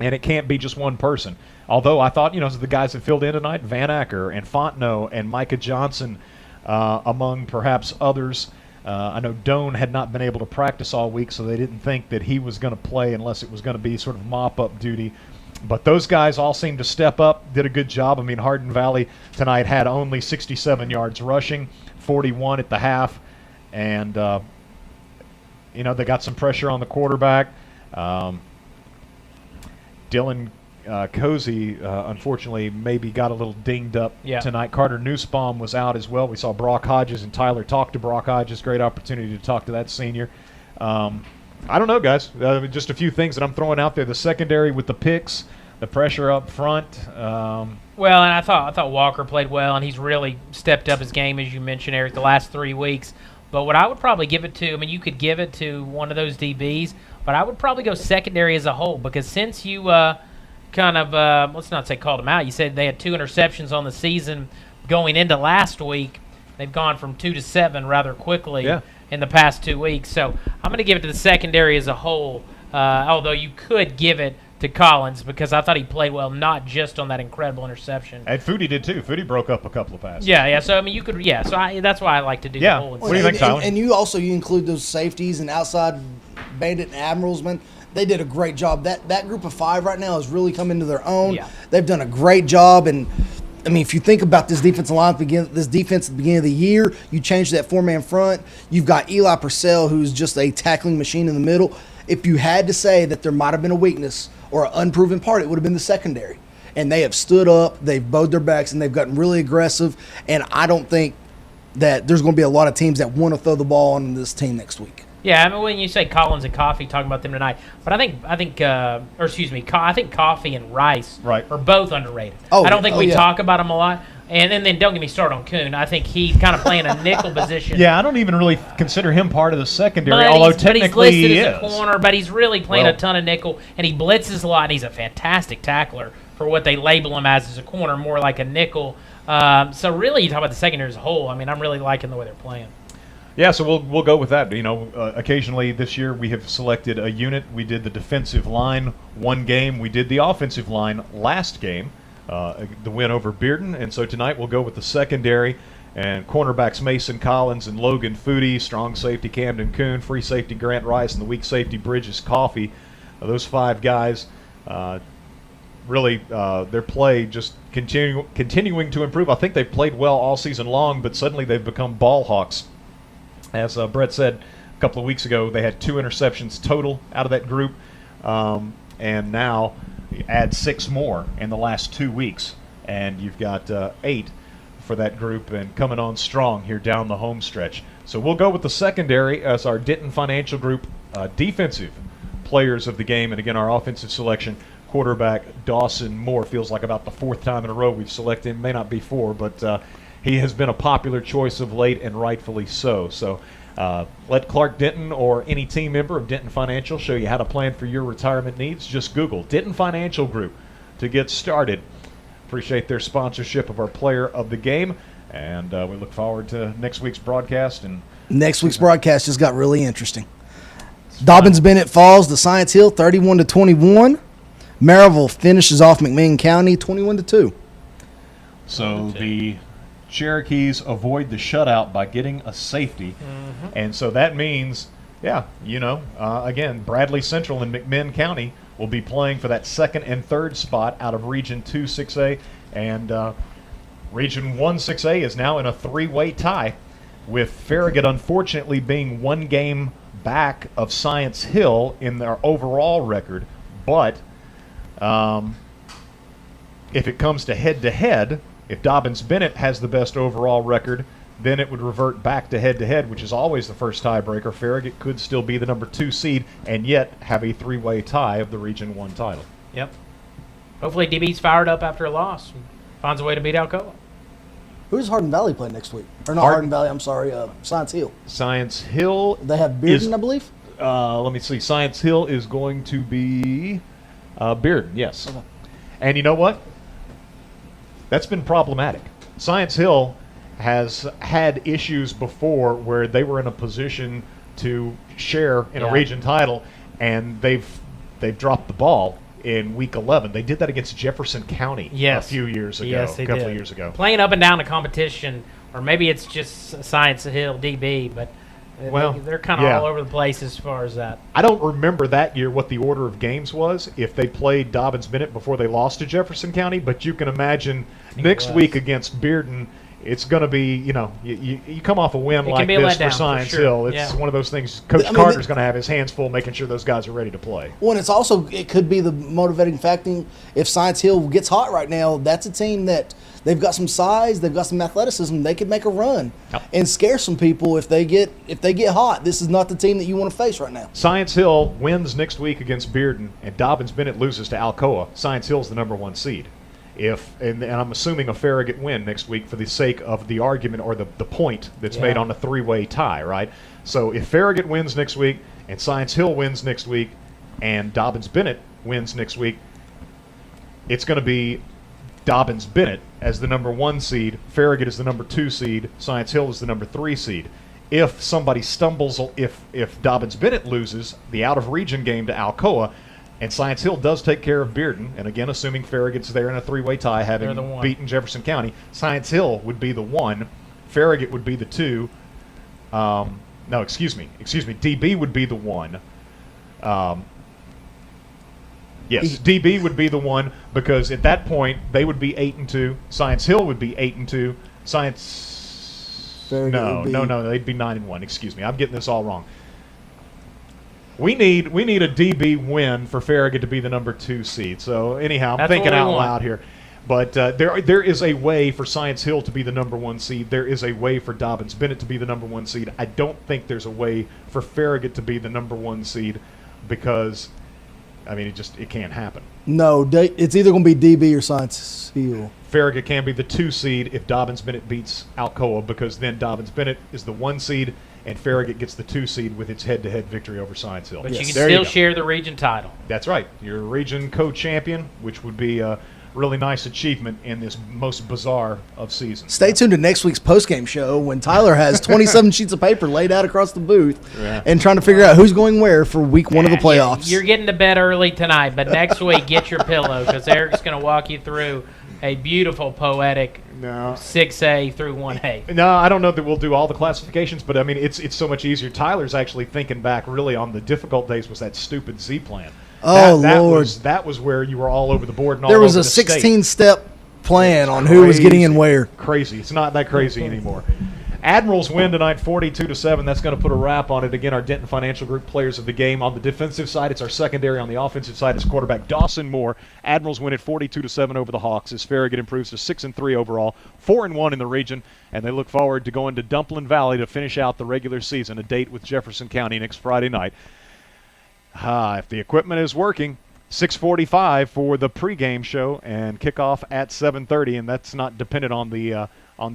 And it can't be just one person. Although I thought, the guys that filled in tonight, Van Acker and Fontenot and Micah Johnson, among perhaps others. I know Doan had not been able to practice all week, so they didn't think that he was going to play unless it was going to be sort of mop-up duty. But those guys all seemed to step up, did a good job. I mean, Hardin Valley tonight had only 67 yards rushing, 41 at the half. And, they got some pressure on the quarterback. Dylan Cozy, unfortunately, maybe got a little dinged up tonight. Carter Nussbaum was out as well. We saw Brock Hodges, and Tyler talked to Brock Hodges. Great opportunity to talk to that senior. I don't know, guys. Just a few things that I'm throwing out there. The secondary with the picks, the pressure up front. Well, and I thought Walker played well, and he's really stepped up his game, as you mentioned, Eric, the last 3 weeks. But what I would probably give it to, you could give it to one of those DBs, but I would probably go secondary as a whole, because since you let's not say called them out, you said they had 2 interceptions on the season going into last week. They've gone from 2 to 7 rather quickly in the past 2 weeks. So I'm going to give it to the secondary as a whole, although you could give it to Collins because I thought he played well, not just on that incredible interception. And Foodie did too. Foodie broke up a couple of passes. Yeah. So you could. Yeah. So that's why I like to do the whole. What do you think, Tyler? And you include those safeties and outside Bandit and Admirals, man. They did a great job. That group of 5 right now has really come into their own. Yeah. They've done a great job. And if you think about this defensive line, this defense at the beginning of the year, you change that 4-man front. You've got Eli Purcell, who's just a tackling machine in the middle. If you had to say that there might have been a weakness or an unproven part, it would have been the secondary. And they have stood up, they've bowed their backs, and they've gotten really aggressive. And I don't think that there's going to be a lot of teams that want to throw the ball on this team next week. Yeah, when you say Collins and Coffey, talking about them tonight, but I think Coffey and Rice are both underrated. I don't think we talk about them a lot. And then don't get me started on Kuhn. I think he's kind of playing a nickel position. Yeah, I don't even really consider him part of the secondary, but although technically he's listed he as is. a corner, but he's really playing a ton of nickel, and he blitzes a lot, and he's a fantastic tackler for what they label him as a corner, more like a nickel. So really, you talk about the secondary as a whole. I'm really liking the way they're playing. Yeah, so we'll go with that. Occasionally this year we have selected a unit. We did the defensive line one game. We did the offensive line last game, the win over Bearden. And so tonight we'll go with the secondary and cornerbacks Mason Collins and Logan Foodie, strong safety Camden Kuhn, free safety Grant Rice, and the weak safety Bridges Coffey. Those 5 guys, really their play just continuing to improve. I think they've played well all season long, but suddenly they've become ball hawks. As Brett said a couple of weeks ago, they had 2 interceptions total out of that group, and now you add 6 more in the last 2 weeks, and you've got 8 for that group and coming on strong here down the home stretch. So we'll go with the secondary as our Denton Financial Group defensive players of the game, and again our offensive selection, quarterback Dawson Moore. Feels like about the 4th time in a row we've selected him. May not be 4, but he has been a popular choice of late, and rightfully so. So let Clark Denton or any team member of Denton Financial show you how to plan for your retirement needs. Just Google Denton Financial Group to get started. Appreciate their sponsorship of our player of the game, and we look forward to next week's broadcast. And next week's broadcast just got really interesting. Dobbins-Bennett falls to Science Hill 31-21. Maryville finishes off McMinn County 21-2. So the Cherokees avoid the shutout by getting a safety. And so that means, again, Bradley Central and McMinn County will be playing for that 2nd and 3rd spot out of Region 2 6A. And Region 1 6A is now in a 3-way tie with Farragut unfortunately being 1 game back of Science Hill in their overall record. But if it comes to head-to-head, if Dobbins-Bennett has the best overall record, then it would revert back to head-to-head, which is always the first tiebreaker. Farragut could still be the number 2 seed and yet have a 3-way tie of the Region 1 title. Yep. Hopefully DB's fired up after a loss and finds a way to beat Alcoa. Who does Hardin Valley play next week? Or not Hardin- Hardin Valley, I'm sorry, Science Hill. Science Hill. They have Bearden, I believe? Let me see. Science Hill is going to be Bearden, yes. Okay. And you know what? That's been problematic. Science Hill has had issues before where they were in a position to share in a region title, and they've dropped the ball in week 11. They did that against Jefferson County a few years ago, Yes, they a couple did. of years ago. Playing up and down the competition, or maybe it's just Science Hill DB, but Well, they're kind of yeah. all over the place as far as that. I don't remember that year what the order of games was, if they played Dobbins-Bennett before they lost to Jefferson County, but you can imagine next week against Bearden, it's going to be, you come off a win It like can be a this letdown, for Science for sure. Hill. It's Yeah. one of those things. Coach Carter's going to have his hands full making sure those guys are ready to play. Well, and it could be the motivating factor. If Science Hill gets hot right now, that's a team that they've got some size, they've got some athleticism. They could make a run and scare some people if they get hot. This is not the team that you want to face right now. Science Hill wins next week against Bearden, and Dobbins-Bennett loses to Alcoa. Science Hill's the number 1 seed. And I'm assuming a Farragut win next week for the sake of the argument or the point that's made on a 3-way tie, right? So if Farragut wins next week and Science Hill wins next week and Dobbins-Bennett wins next week, it's going to be Dobbins-Bennett as the number 1 seed, Farragut is the number 2 seed, Science Hill is the number 3 seed. If somebody stumbles, if Dobbins-Bennett loses the out-of-region game to Alcoa, and Science Hill does take care of Bearden, and again, assuming Farragut's there in a 3-way tie, having beaten Jefferson County, Science Hill would be the 1, Farragut would be the 2. DB would be the 1. Yes, DB would be the 1 because at that point they would be 8-2. Science Hill would be 8-2. No, they'd be 9-1. Excuse me, I'm getting this all wrong. We need a DB win for Farragut to be the number 2 seed. So anyhow, I'm thinking out loud here. But there is a way for Science Hill to be the number 1 seed. There is a way for Dobbins-Bennett to be the number 1 seed. I don't think there's a way for Farragut to be the number 1 seed because, it can't happen. No, it's either going to be DB or Science Hill. Farragut can be the 2 seed if Dobbins-Bennett beats Alcoa because then Dobbins-Bennett is the 1 seed and Farragut gets the 2 seed with its head-to-head victory over Science Hill. But you can still share the region title. That's right. You're a region co-champion, which would be a really nice achievement in this most bizarre of seasons. Stay tuned to next week's postgame show when Tyler has 27 sheets of paper laid out across the booth and trying to figure out who's going where for week 1 of the playoffs. You're getting to bed early tonight, but next week get your pillow because Eric's going to walk you through a beautiful, poetic 6A through 1A. No, I don't know that we'll do all the classifications, but it's so much easier. Tyler's actually thinking back really on the difficult days was that stupid Z plan. Lord. That was where you were all over the board and all There was over a the state. 16-step plan on who was getting in where. Crazy. It's not that crazy anymore. Admirals win tonight 42-7. That's going to put a wrap on it. Again, our Denton Financial Group players of the game. On the defensive side, it's our secondary. On the offensive side, it's quarterback Dawson Moore. Admirals win at 42-7 over the Hawks as Farragut improves to 6-3 overall, 4-1 in the region, and they look forward to going to Dumpling Valley to finish out the regular season, a date with Jefferson County next Friday night. If the equipment is working, 6:45 for the pregame show and kickoff at 7:30, and that's not dependent on the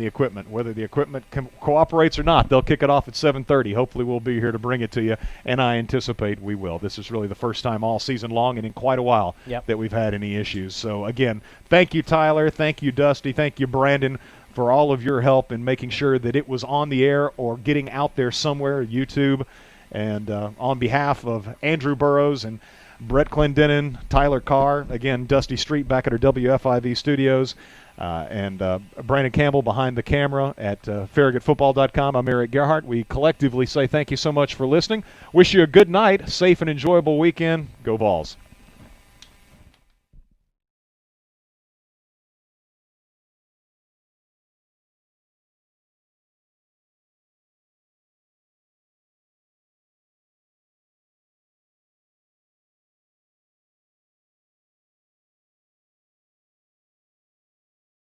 equipment. Whether the equipment cooperates or not, they'll kick it off at 7:30. Hopefully we'll be here to bring it to you, and I anticipate we will. This is really the first time all season long and in quite a while that we've had any issues. So, again, thank you, Tyler. Thank you, Dusty. Thank you, Brandon, for all of your help in making sure that it was on the air or getting out there somewhere, YouTube. And on behalf of Andrew Burrows and Brett Clendenin, Tyler Carr, again, Dusty Street back at our WFIV studios, and Brandon Campbell behind the camera at FarragutFootball.com. I'm Eric Gerhardt. We collectively say thank you so much for listening. Wish you a good night, safe and enjoyable weekend. Go Vols.